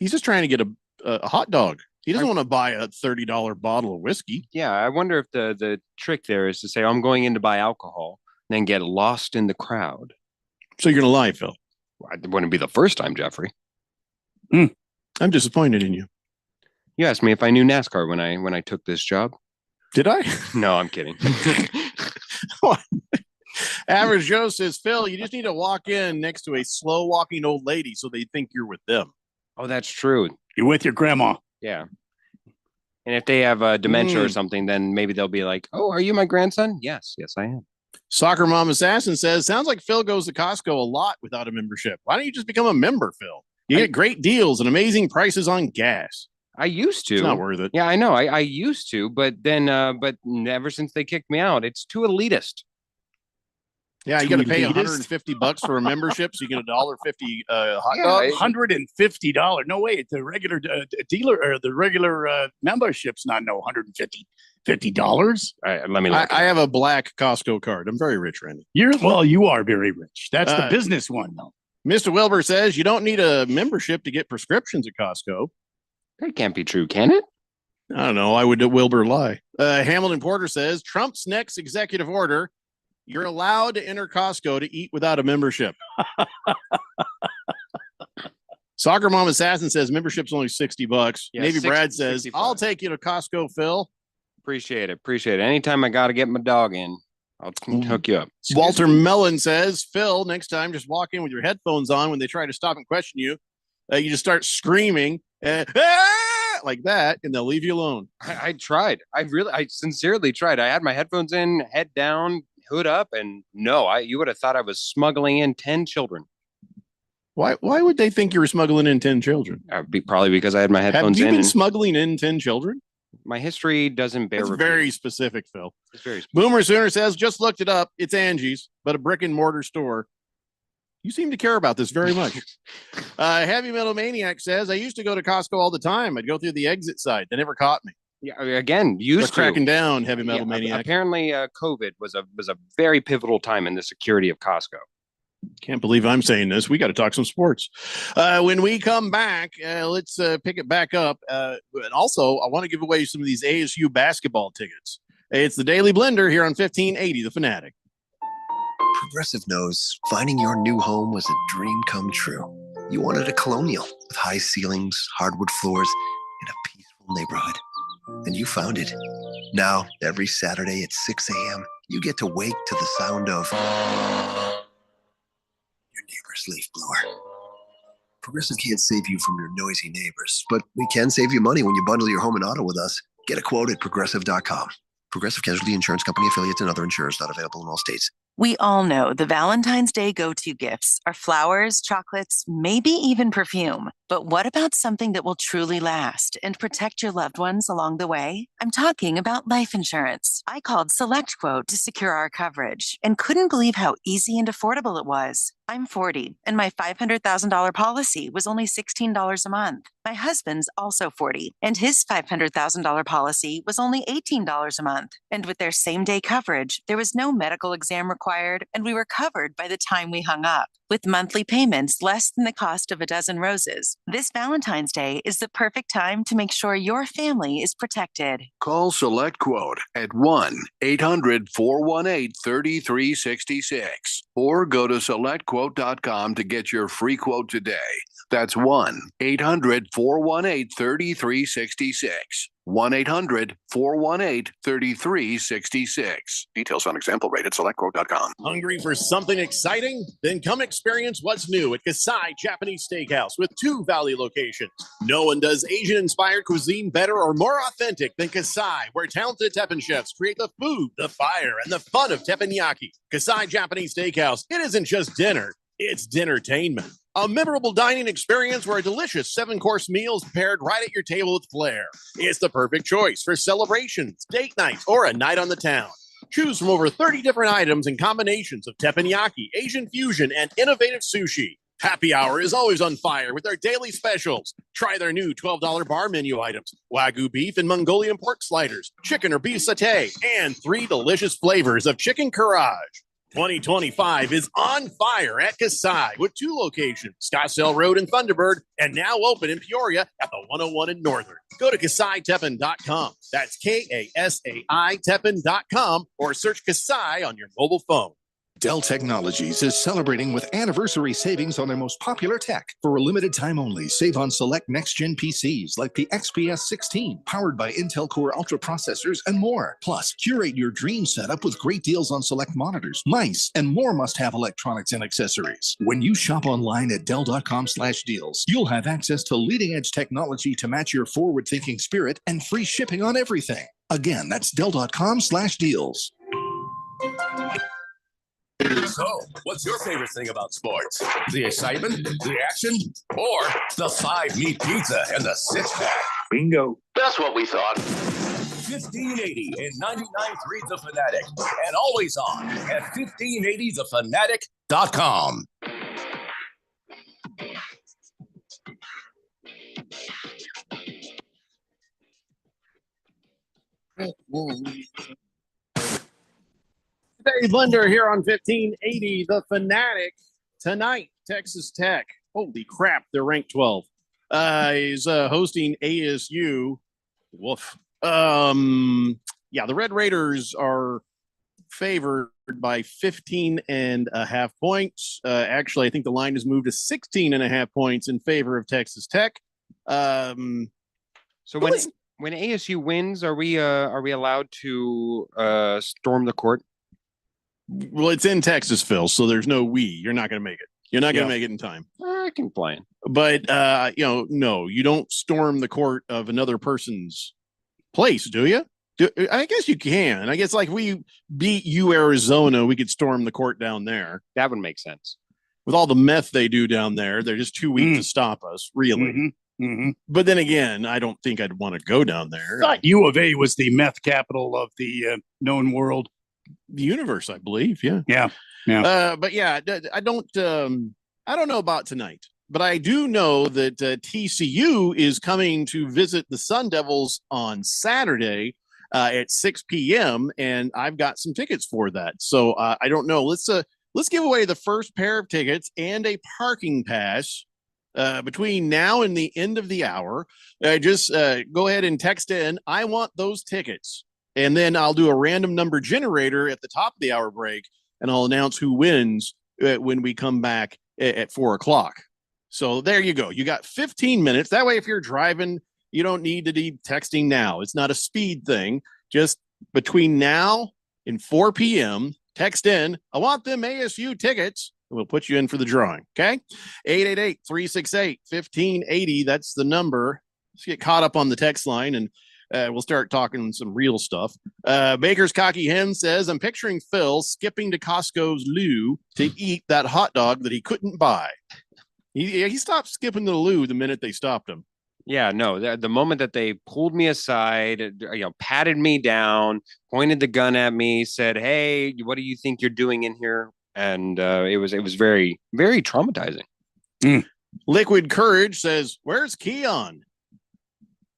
[SPEAKER 4] he's just trying to get a hot dog. He doesn't want to buy a $30 bottle of whiskey.
[SPEAKER 13] Yeah, I wonder if the trick there is to say, I'm going in to buy alcohol, then get lost in the crowd.
[SPEAKER 4] So you're going to lie, Phil?
[SPEAKER 13] It wouldn't be the first time, Jeffrey.
[SPEAKER 4] I'm disappointed in you.
[SPEAKER 13] You asked me if I knew NASCAR when I took this job.
[SPEAKER 4] Did I?
[SPEAKER 13] No, I'm kidding.
[SPEAKER 4] Average Joe says, Phil, you just need to walk in next to a slow walking old lady so they think you're with them.
[SPEAKER 13] Oh, that's true.
[SPEAKER 12] You're with your grandma.
[SPEAKER 13] Yeah. And if they have dementia or something, then maybe they'll be like, oh, are you my grandson? Yes, I am.
[SPEAKER 4] Soccer Mom Assassin says, sounds like Phil goes to Costco a lot without a membership. Why don't you just become a member, Phil? You get great deals and amazing prices on gas.
[SPEAKER 13] I used to.
[SPEAKER 4] It's not worth it.
[SPEAKER 13] Yeah, I know. I used to, but then, but ever since they kicked me out, it's too elitist.
[SPEAKER 4] Yeah, you got to pay $150 for a membership, so you get $1.50 hot dog.
[SPEAKER 12] $150. No way. It's the regular dealer or the regular membership's not $50.
[SPEAKER 13] Let me look.
[SPEAKER 4] I have a black Costco card. I'm very rich, Randy.
[SPEAKER 12] You are very rich. That's the business one, though.
[SPEAKER 4] Mr. Wilbur says you don't need a membership to get prescriptions at Costco.
[SPEAKER 13] That can't be true, can it?
[SPEAKER 4] I don't know. Why would Wilbur lie? Hamilton Porter says Trump's next executive order. You're allowed to enter Costco to eat without a membership. Soccer Mom Assassin says membership's only $60.
[SPEAKER 13] Yeah,
[SPEAKER 4] Navy
[SPEAKER 13] 60,
[SPEAKER 4] Brad says,
[SPEAKER 13] 65.
[SPEAKER 4] I'll take you to Costco, Phil.
[SPEAKER 13] Appreciate it. Anytime I got to get my dog in, I'll hook you up.
[SPEAKER 4] Walter Mellon says, Phil, next time just walk in with your headphones on when they try to stop and question you. You just start screaming like that, and they'll leave you alone.
[SPEAKER 13] I tried. I sincerely tried. I had my headphones in, head down, hood up, and no, you would have thought I was smuggling in 10 children.
[SPEAKER 4] Why would they think you were smuggling in 10 children?
[SPEAKER 13] Probably because I had my headphones in.
[SPEAKER 4] Have you been smuggling in 10 children?
[SPEAKER 13] My history doesn't bear
[SPEAKER 4] repeating. Very specific, Phil.
[SPEAKER 13] It's very specific.
[SPEAKER 4] Boomer Sooner says, just looked it up. It's Angie's, but a brick and mortar store. You seem to care about this very much. Heavy Metal Maniac says, I used to go to Costco all the time. I'd go through the exit side. They never caught me.
[SPEAKER 13] Yeah, again,
[SPEAKER 4] They're cracking down, Heavy Metal Maniac.
[SPEAKER 13] Apparently, COVID was a very pivotal time in the security of Costco.
[SPEAKER 4] Can't believe I'm saying this. We got to talk some sports. When we come back, let's pick it back up. And also, I want to give away some of these ASU basketball tickets. It's the Daily Blender here on 1580 The Fanatic.
[SPEAKER 3] Progressive knows finding your new home was a dream come true. You wanted a colonial with high ceilings, hardwood floors, and a peaceful neighborhood. And you found it. Now, every Saturday at 6 a.m., you get to wake to the sound of your neighbor's leaf blower. Progressive can't save you from your noisy neighbors, but we can save you money when you bundle your home and auto with us. Get a quote at Progressive.com. Progressive Casualty Insurance Company affiliates and other insurers not available in all states.
[SPEAKER 19] We all know the Valentine's Day go-to gifts are flowers, chocolates, maybe even perfume.
[SPEAKER 7] But what about something that will truly last and protect your loved ones along the way? I'm talking about life insurance. I called SelectQuote to secure our coverage and couldn't believe how easy and affordable it was. I'm 40, and my $500,000 policy was only $16 a month. My husband's also 40, and his $500,000 policy was only $18 a month. And with their same-day coverage, there was no medical exam required, and we were covered by the time we hung up. With monthly payments less than the cost of a dozen roses, this Valentine's Day is the perfect time to make sure your family is protected.
[SPEAKER 21] Call Select Quote at 1-800-418-3366 or go to selectquote.com to get your free quote today. That's 1-800-418-3366. 1-800-418-3366. Details on example rate at selectquote.com.
[SPEAKER 4] Hungry for something exciting? Then come experience what's new at Kasai Japanese Steakhouse with 2 Valley locations. No one does Asian-inspired cuisine better or more authentic than Kasai, where talented Teppanyaki chefs create the food, the fire, and the fun of teppanyaki. Kasai Japanese Steakhouse, it isn't just dinner, it's dinnertainment. A memorable dining experience where a delicious 7-course meal is prepared right at your table with flair. It's the perfect choice for celebrations, date nights, or a night on the town. Choose from over 30 different items and combinations of teppanyaki, Asian fusion, and innovative sushi. Happy hour is always on fire with their daily specials. Try their new $12 bar menu items, Wagyu beef and Mongolian pork sliders, chicken or beef satay, and 3 delicious flavors of chicken karaage. 2025 is on fire at Kasai with 2 locations, Scottsdale Road and Thunderbird, and now open in Peoria at the 101 in Northern. Go to KasaiTeppen.com. That's KASAI Teppen.com or search Kasai on your mobile phone.
[SPEAKER 16] Dell Technologies is celebrating with anniversary savings on their most popular tech. For a limited time only, save on select next-gen PCs like the XPS 16, powered by Intel Core Ultra processors and more. Plus, curate your dream setup with great deals on select monitors, mice, and more must-have electronics and accessories. When you shop online at Dell.com/deals, you'll have access to leading-edge technology to match your forward-thinking spirit and free shipping on everything. Again, that's Dell.com/deals.
[SPEAKER 22] So, what's your favorite thing about sports? The excitement, the action, or the 5-meat pizza and the six-pack?
[SPEAKER 21] Bingo.
[SPEAKER 22] That's what we thought. 1580 and 99.3 The Fanatic, and always on at 1580thefanatic.com.
[SPEAKER 4] Dave Linder here on 1580 The Fanatic. Tonight, Texas Tech, holy crap, they're ranked 12, is hosting ASU. Woof. Yeah, the Red Raiders are favored by 15.5 points. Actually, I think the line has moved to 16.5 points in favor of Texas Tech.
[SPEAKER 13] So when ASU wins, are we allowed to storm the court?
[SPEAKER 4] Well, it's in Texas, Phil, so there's no we. You're not going to make it. You're not going to make it in time.
[SPEAKER 13] I can plan.
[SPEAKER 4] But, no, you don't storm the court of another person's place, do you? I guess you can. I guess like we beat Arizona, we could storm the court down there.
[SPEAKER 13] That would make sense.
[SPEAKER 4] With all the meth they do down there, they're just too weak to stop us, really. But then again, I don't think I'd want to go down there.
[SPEAKER 12] I thought U of A was the meth capital of the known world.
[SPEAKER 4] The universe, I believe. Yeah. But yeah, I don't know about tonight, but I do know that TCU is coming to visit the Sun Devils on Saturday at 6 p.m. and I've got some tickets for that. So I don't know. Let's give away the first pair of tickets and a parking pass between now and the end of the hour. Just go ahead and text in, I want those tickets. And then I'll do a random number generator at the top of the hour break, and I'll announce who wins when we come back at 4 o'clock. So there you go. You got 15 minutes. That way, if you're driving, you don't need to be texting now. It's not a speed thing. Just between now and 4 p.m., text in, I want them ASU tickets, and we'll put you in for the drawing. Okay? 888-368-1580. That's the number. Let's get caught up on the text line, and we'll start talking some real stuff. Baker's Cocky Hen says, I'm picturing Phil skipping to Costco's Lou to eat that hot dog that he couldn't buy. He stopped skipping the loo the minute they stopped him.
[SPEAKER 13] Yeah, no, the moment that they pulled me aside, patted me down, pointed the gun at me, said, "Hey, what do you think you're doing in here?" And it was very, very traumatizing.
[SPEAKER 4] Liquid Courage says, "Where's Keon?"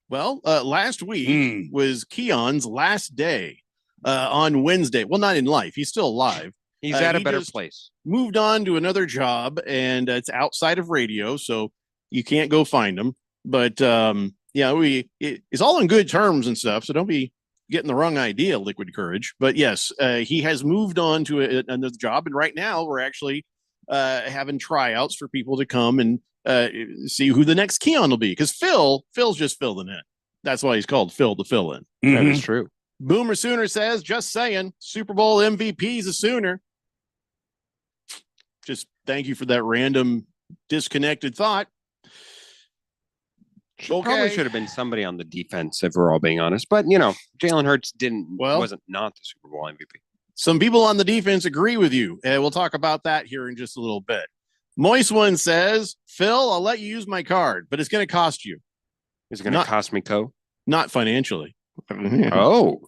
[SPEAKER 4] Well, last week was Keon's last day on Wednesday. Well, not in life. He's still alive.
[SPEAKER 13] He's at a better place.
[SPEAKER 4] Moved on to another job, and it's outside of radio, so you can't go find him. But it's all in good terms and stuff. So don't be getting the wrong idea, Liquid Courage. But yes, he has moved on to another job, and right now we're actually having tryouts for people to come and see who the next Keon will be. Because Phil's just filling in. That's why he's called Phil the fill-in.
[SPEAKER 13] That is true.
[SPEAKER 4] Boomer Sooner says, "Just saying, Super Bowl MVP is a Sooner." Just thank you for that random disconnected thought.
[SPEAKER 13] Probably should have been somebody on the defense, if we're all being honest. But Jalen Hurts wasn't not the Super Bowl MVP.
[SPEAKER 4] Some people on the defense agree with you. We'll talk about that here in just a little bit. Moist One says, "Phil, I'll let you use my card, but it's going to cost you."
[SPEAKER 13] Is it going to cost me,
[SPEAKER 4] Not financially.
[SPEAKER 13] Oh.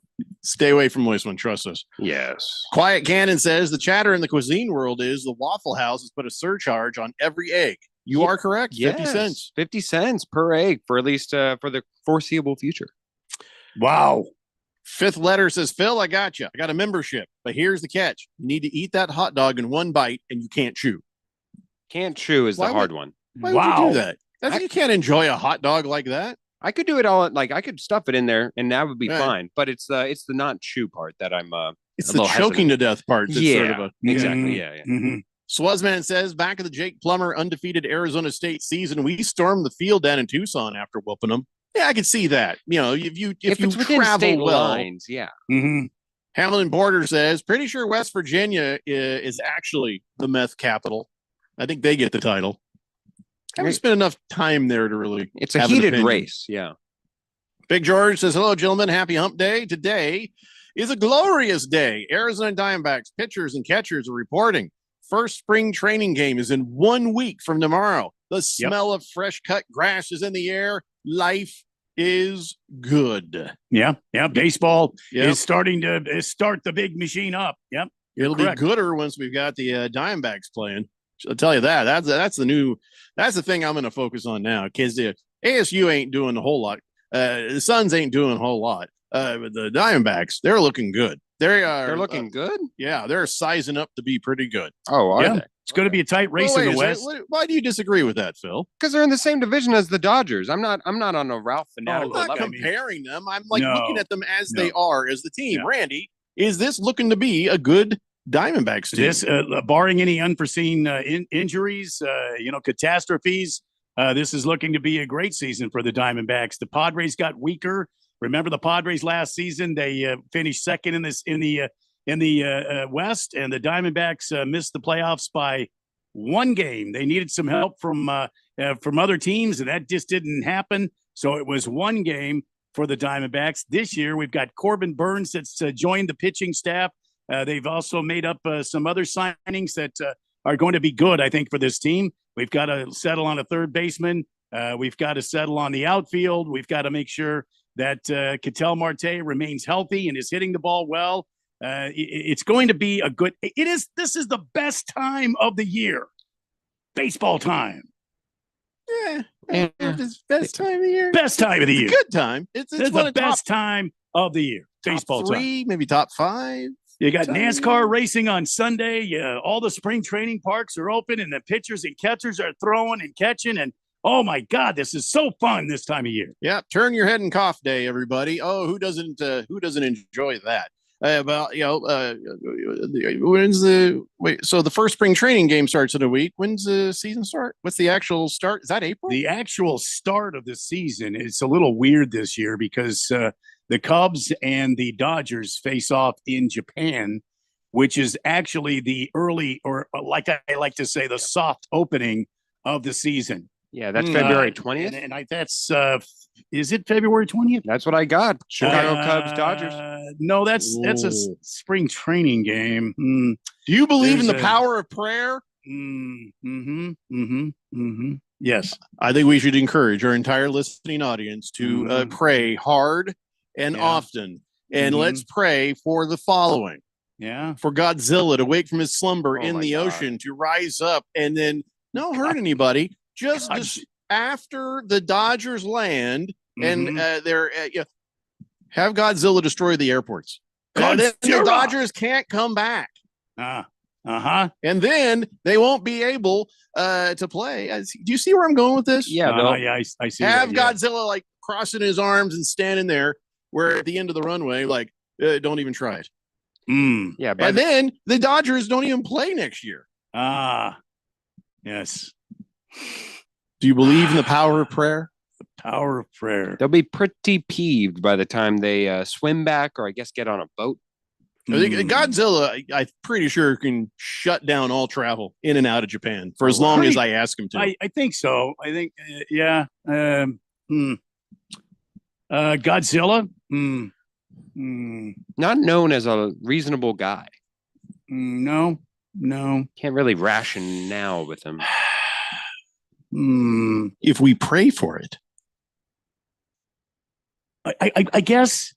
[SPEAKER 4] Stay away from Moist One. Trust us.
[SPEAKER 13] Yes.
[SPEAKER 4] Quiet Cannon says, "The chatter in the cuisine world is the Waffle House has put a surcharge on every egg." You are correct. 50 cents.
[SPEAKER 13] 50 cents per egg for at least for the foreseeable future.
[SPEAKER 4] Wow. Fifth letter says, "Phil, I got you. I got a membership. But here's the catch. You need to eat that hot dog in one bite, and you can't chew."
[SPEAKER 13] Can't chew is the hard one.
[SPEAKER 4] Why would you do that? You can't enjoy a hot dog like that.
[SPEAKER 13] I could do it all. Like I could stuff it in there, and that would be fine. But it's the not chew part that I'm.
[SPEAKER 4] It's the choking to death part. That's sort of
[SPEAKER 13] exactly. Yeah.
[SPEAKER 4] Swazman says, "Back of the Jake Plummer undefeated Arizona State season, we stormed the field down in Tucson after whooping them." Yeah, I can see that. If you
[SPEAKER 13] it's within
[SPEAKER 4] travel
[SPEAKER 13] state
[SPEAKER 4] well,
[SPEAKER 13] lines, yeah.
[SPEAKER 4] Hamilton Porter says, "Pretty sure West Virginia is actually the meth capital. I think they get the title." Haven't spent enough time there to really.
[SPEAKER 13] It's a heated race. Yeah.
[SPEAKER 4] Big George says, "Hello, gentlemen. Happy hump day. Today is a glorious day. Arizona Diamondbacks pitchers and catchers are reporting. First spring training game is in 1 week from tomorrow. The smell of fresh cut grass is in the air. Life is good."
[SPEAKER 12] Yeah. Baseball is starting to start the big machine up. Yep.
[SPEAKER 4] It'll be gooder once we've got the Diamondbacks playing. I'll tell you that. That's the thing I'm going to focus on now, because the ASU ain't doing a whole lot. The Suns ain't doing a whole lot. But the Diamondbacks, they're looking good.
[SPEAKER 13] They're looking good.
[SPEAKER 4] Yeah, they're sizing up to be pretty good.
[SPEAKER 13] Oh, are they?
[SPEAKER 12] It's going to be a tight race in the West.
[SPEAKER 4] Why do you disagree with that, Phil?
[SPEAKER 13] Because they're in the same division as the Dodgers. I'm not on a Ralph fanatical
[SPEAKER 4] I'm not
[SPEAKER 13] level.
[SPEAKER 4] comparing them. I'm looking at them as they are as the team. Randy, is this looking to be a good Diamondbacks team?
[SPEAKER 12] This, barring any unforeseen injuries, catastrophes, this is looking to be a great season for the Diamondbacks. The Padres got weaker. Remember the Padres last season? They finished second in the West, and the Diamondbacks missed the playoffs by one game. They needed some help from other teams, and that just didn't happen. So it was one game for the Diamondbacks. This year, we've got Corbin Burns that's joined the pitching staff. They've also made up some other signings that are going to be good, I think, for this team. We've got to settle on a third baseman. We've got to settle on the outfield. We've got to make sure that Ketel Marte remains healthy and is hitting the ball well. It's going to be a good. This is the best time of the year, baseball time.
[SPEAKER 4] Yeah, it's best time of the year.
[SPEAKER 12] Best time of the year.
[SPEAKER 4] Good time. It's
[SPEAKER 12] the best time of the year. Baseball
[SPEAKER 4] top 3,
[SPEAKER 12] time.
[SPEAKER 4] Maybe top 5.
[SPEAKER 12] You got NASCAR racing on Sunday. All the spring training parks are open, and the pitchers and catchers are throwing and catching. And oh my God, this is so fun this time of year.
[SPEAKER 4] Yeah, turn your head and cough day, everybody. Oh, who doesn't enjoy that? When's so the first spring training game starts in a week. When's the season start? What's the actual start? Is that April?
[SPEAKER 12] The actual start of the season, it's a little weird this year because the Cubs and the Dodgers face off in Japan, which is actually the early, or like I like to say, the soft opening of the season.
[SPEAKER 13] Yeah, that's February 20th.
[SPEAKER 12] And that's is it February 20th?
[SPEAKER 13] That's what I got. Chicago Cubs, Dodgers.
[SPEAKER 12] No, that's a spring training game.
[SPEAKER 4] Do you believe in the power of prayer?
[SPEAKER 12] Yes.
[SPEAKER 4] I think we should encourage our entire listening audience to pray hard and often. And let's pray for the following.
[SPEAKER 12] Yeah.
[SPEAKER 4] For Godzilla to wake from his slumber in the ocean, to rise up and then not hurt anybody, just after the Dodgers land and they're have Godzilla destroy the airports. And then the Dodgers can't come back. And then they won't be able to play. Do you see where I'm going with this?
[SPEAKER 12] Yeah, I see.
[SPEAKER 4] Have Godzilla like crossing his arms and standing there where at the end of the runway, like, don't even try it.
[SPEAKER 13] Yeah.
[SPEAKER 4] And then the Dodgers don't even play next year.
[SPEAKER 12] Yes.
[SPEAKER 4] Do you believe in the power of prayer?
[SPEAKER 12] The power of prayer.
[SPEAKER 13] They'll be pretty peeved by the time they swim back or I guess get on a boat.
[SPEAKER 4] I think Godzilla, I'm pretty sure, can shut down all travel in and out of Japan for as long as I ask him to.
[SPEAKER 12] I think so. I think, Godzilla?
[SPEAKER 13] Not known as a reasonable guy.
[SPEAKER 12] No.
[SPEAKER 13] Can't really ration now with him.
[SPEAKER 4] If we pray for it.
[SPEAKER 12] I guess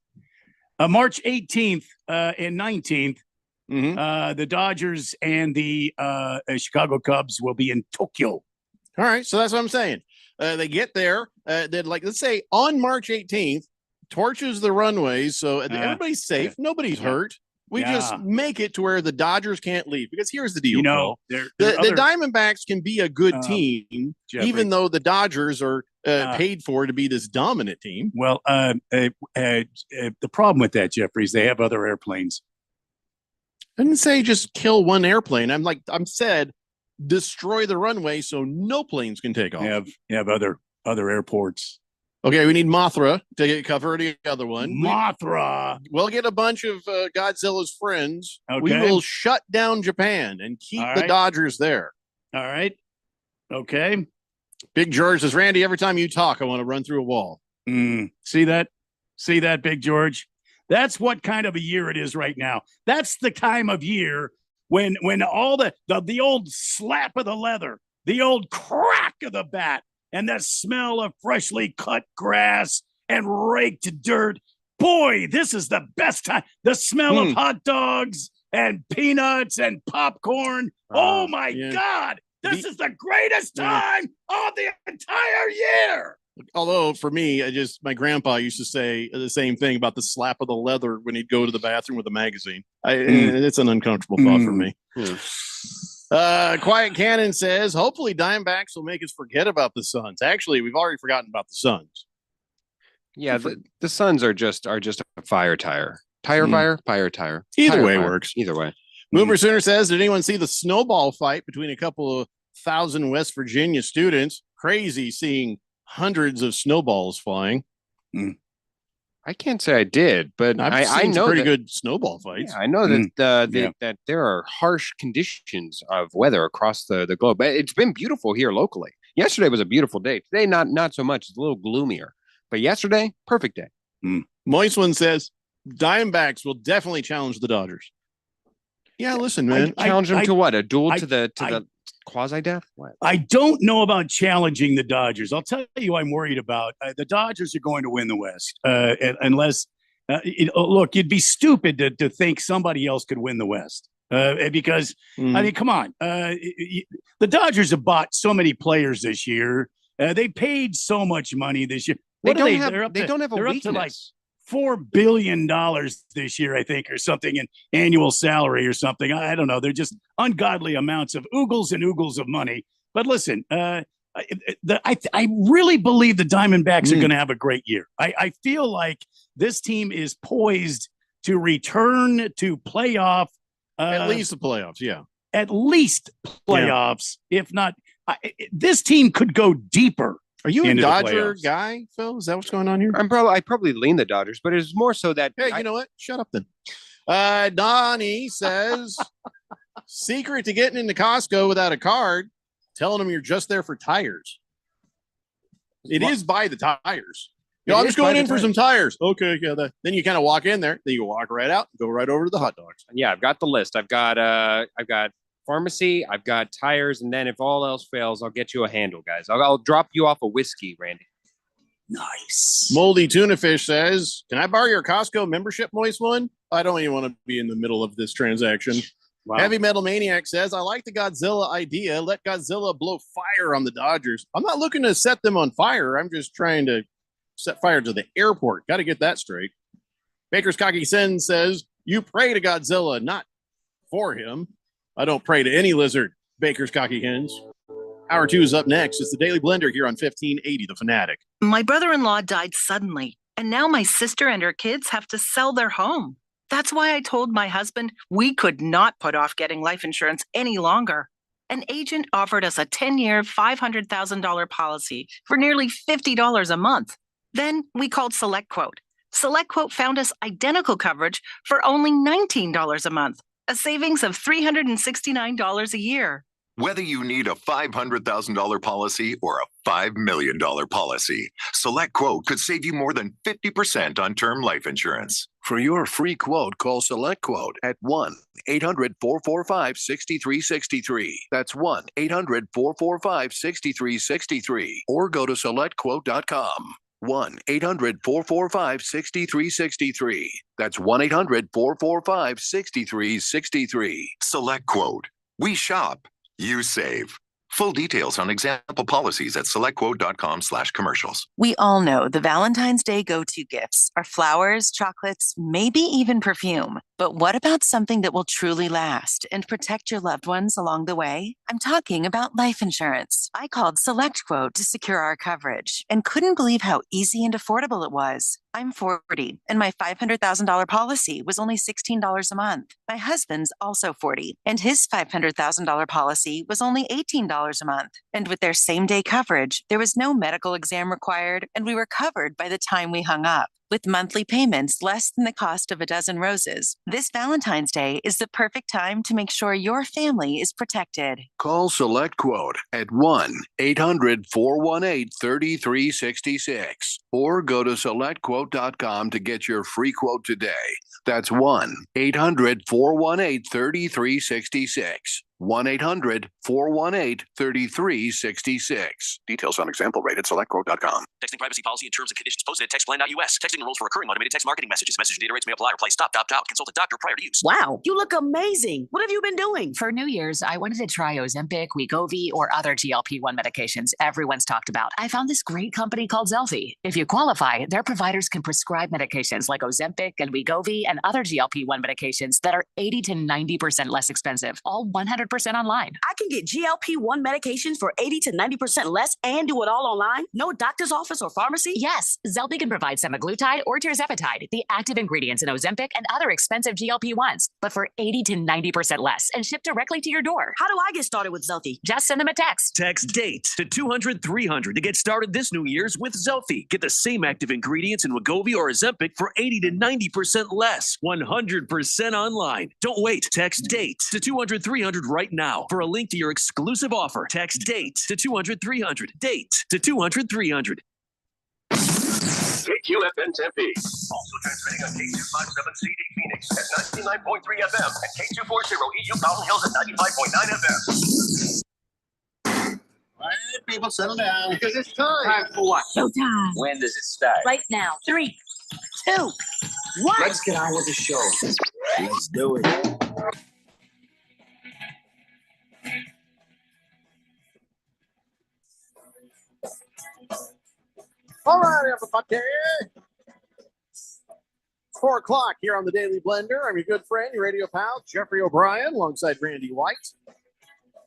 [SPEAKER 12] March 18th and 19th, the Dodgers and the Chicago Cubs will be in Tokyo.
[SPEAKER 4] All right. So that's what I'm saying. They get there. Then, like, let's say on March 18th, torches the runways. So everybody's safe. Nobody's hurt. We just make it to where the Dodgers can't leave. Because here's the deal,
[SPEAKER 12] the
[SPEAKER 4] Diamondbacks can be a good team,
[SPEAKER 12] Jeffrey,
[SPEAKER 4] even though the Dodgers are paid for to be this dominant team.
[SPEAKER 12] Well, the problem with that, Jeffrey, is they have other airplanes.
[SPEAKER 4] I didn't say just kill one airplane. I'm said destroy the runway so no planes can take off.
[SPEAKER 12] Have other airports.
[SPEAKER 4] Okay, we need Mothra to cover the other one.
[SPEAKER 12] Mothra.
[SPEAKER 4] We'll get a bunch of Godzilla's friends.
[SPEAKER 12] Okay.
[SPEAKER 4] We will shut down Japan and keep the Dodgers there.
[SPEAKER 12] All right. Okay.
[SPEAKER 4] Big George says, Randy, every time you talk, I want to run through a wall.
[SPEAKER 12] See that? See that, Big George? That's what kind of a year it is right now. That's the time of year when all the old slap of the leather, the old crack of the bat, and the smell of freshly cut grass and raked dirt. Boy, this is the best time. The smell of hot dogs and peanuts and popcorn. Oh, my God. This is the greatest time of the entire year.
[SPEAKER 4] Although, for me, my grandpa used to say the same thing about the slap of the leather when he'd go to the bathroom with a magazine. It's an uncomfortable thought for me. Quiet Cannon says, hopefully Diamondbacks will make us forget about the Suns. Actually, we've already forgotten about the Suns.
[SPEAKER 13] Yeah, the Suns are just a fire tire. Fire tire.
[SPEAKER 4] Either way works.
[SPEAKER 13] Either way.
[SPEAKER 4] Boomer Sooner says, did anyone see the snowball fight between a couple of thousand West Virginia students? Crazy seeing hundreds of snowballs flying.
[SPEAKER 13] I can't say I did, but I know
[SPEAKER 4] pretty good snowball fights.
[SPEAKER 13] Yeah, I know that that there are harsh conditions of weather across the globe. But it's been beautiful here locally. Yesterday was a beautiful day. Today, not so much. It's a little gloomier. But yesterday, perfect day.
[SPEAKER 4] Moist One says, Diamondbacks will definitely challenge the Dodgers. Yeah, listen, man.
[SPEAKER 13] Challenge them to what? A duel to the quasi-death? What?
[SPEAKER 12] I don't know about challenging the Dodgers. I'll tell you I'm worried about. The Dodgers are going to win the West unless look, you'd be stupid to think somebody else could win the West because, I mean, come on. The Dodgers have bought so many players this year. They paid so much money this year.
[SPEAKER 13] They don't have a weakness.
[SPEAKER 12] Up to like $4 billion this year, I think, or something in annual salary or something. I don't know. They're just ungodly amounts of oogles and oogles of money. But listen, I really believe the Diamondbacks are going to have a great year. I feel like this team is poised to return to playoff.
[SPEAKER 4] At least the playoffs, yeah.
[SPEAKER 12] At least playoffs, if not. This team could go deeper.
[SPEAKER 4] Are you a Dodger guy, Phil? Is that what's going on here?
[SPEAKER 13] I probably lean the Dodgers, but it's more so that.
[SPEAKER 4] Hey, you know what? Shut up then. Donnie says, secret to getting into Costco without a card, telling them you're just there for tires. It is by the tires. I'm just going in for some tires. Okay, yeah. Then you kind of walk in there. Then you walk right out and go right over to the hot dogs.
[SPEAKER 13] Yeah, I've got the list. I've got pharmacy, I've got tires, and then if all else fails, I'll get you a handle, guys. I'll drop you off a whiskey, Randy.
[SPEAKER 12] Nice.
[SPEAKER 4] Moldy Tuna Fish says, can I borrow your Costco membership, Moist One? I don't even want to be in the middle of this transaction.
[SPEAKER 12] Wow.
[SPEAKER 4] Heavy Metal Maniac says, I like the Godzilla idea. Let Godzilla blow fire on the Dodgers. I'm not looking to set them on fire. I'm just trying to set fire to the airport. Got to get that straight. Baker's Cocky Sen says, you pray to Godzilla, not for him. I don't pray to any lizard. Baker's Cocky Hens. Hour 2 is up next. It's the Daily Blender here on 1580 The Fanatic.
[SPEAKER 19] My brother-in-law died suddenly, and now my sister and her kids have to sell their home. That's why I told my husband we could not put off getting life insurance any longer. An agent offered us a 10-year, $500,000 policy for nearly $50 a month. Then we called SelectQuote. SelectQuote found us identical coverage for only $19 a month, a savings of $369 a year.
[SPEAKER 20] Whether you need a $500,000 policy or a $5 million policy, SelectQuote could save you more than 50% on term life insurance.
[SPEAKER 21] For your free quote, call SelectQuote at 1-800-445-6363. That's 1-800-445-6363. Or go to SelectQuote.com. 1-800-445-6363. That's 1-800-445-6363.
[SPEAKER 20] SelectQuote. We shop. You save. Full details on example policies at selectquote.com/commercials.
[SPEAKER 7] We all know the Valentine's Day go-to gifts are flowers, chocolates, maybe even perfume. But what about something that will truly last and protect your loved ones along the way? I'm talking about life insurance. I called SelectQuote to secure our coverage and couldn't believe how easy and affordable it was. I'm 40, and my $500,000 policy was only $16 a month. My husband's also 40, and his $500,000 policy was only $18 a month. And with their same-day coverage, there was no medical exam required, and we were covered by the time we hung up. With monthly payments less than the cost of a dozen roses, this Valentine's Day is the perfect time to make sure your family is protected.
[SPEAKER 21] Call SelectQuote at 1-800-418-3366 or go to SelectQuote.com to get your free quote today. That's 1-800-418-3366. 1-800-418-3366. Details on example rate at SelectQuote.com.
[SPEAKER 8] Texting privacy policy and terms and conditions posted at textplan.us. Texting and rules for recurring automated text marketing messages. Message data rates may apply. Reply stop, opt out. Consult a doctor prior to use.
[SPEAKER 18] Wow, you look amazing. What have you been doing? For New Year's, I wanted to try Ozempic, Wegovy, or other GLP-1 medications everyone's talked about. I found this great company called Zelfie. If you qualify, their providers can prescribe medications like Ozempic and Wegovy and other GLP-1 medications that are 80 to 90% less expensive, all 100% online.
[SPEAKER 5] I can get GLP-1 medications for 80 to 90% less and do it all online? No doctor's office or pharmacy?
[SPEAKER 18] Yes, Zelfie can provide semaglutide or tirzepatide, the active ingredients in Ozempic and other expensive GLP-1s, but for 80 to 90% less and shipped directly to your door.
[SPEAKER 5] How do I get started with Zelfie?
[SPEAKER 18] Just send them a text.
[SPEAKER 8] Text DATE to 200-300 to get started this New Year's with Zelfie. Get the same active ingredients in Wegovy or Ozempic for 80 to 90% less. 100% online. Don't wait. Text DATE to 200-300 right now for a link to your exclusive offer. Text DATE to 200-300. DATE to 200-300.
[SPEAKER 10] KQFN Tempe. Also transmitting on K257CD Phoenix at 99.3 FM and K240 EU Mountain Hills at 95.9 FM.
[SPEAKER 9] All right, people, settle down.
[SPEAKER 10] Because it's time.
[SPEAKER 9] Time for what?
[SPEAKER 5] Showtime.
[SPEAKER 9] When does it start?
[SPEAKER 5] Right now. 3, 2, 1.
[SPEAKER 9] Let's get on with the show. Let's do it.
[SPEAKER 4] All right, everybody. 4 o'clock here on the Daily Blender. I'm your good friend, your radio pal, Jeffrey O'Brien, alongside Randy White.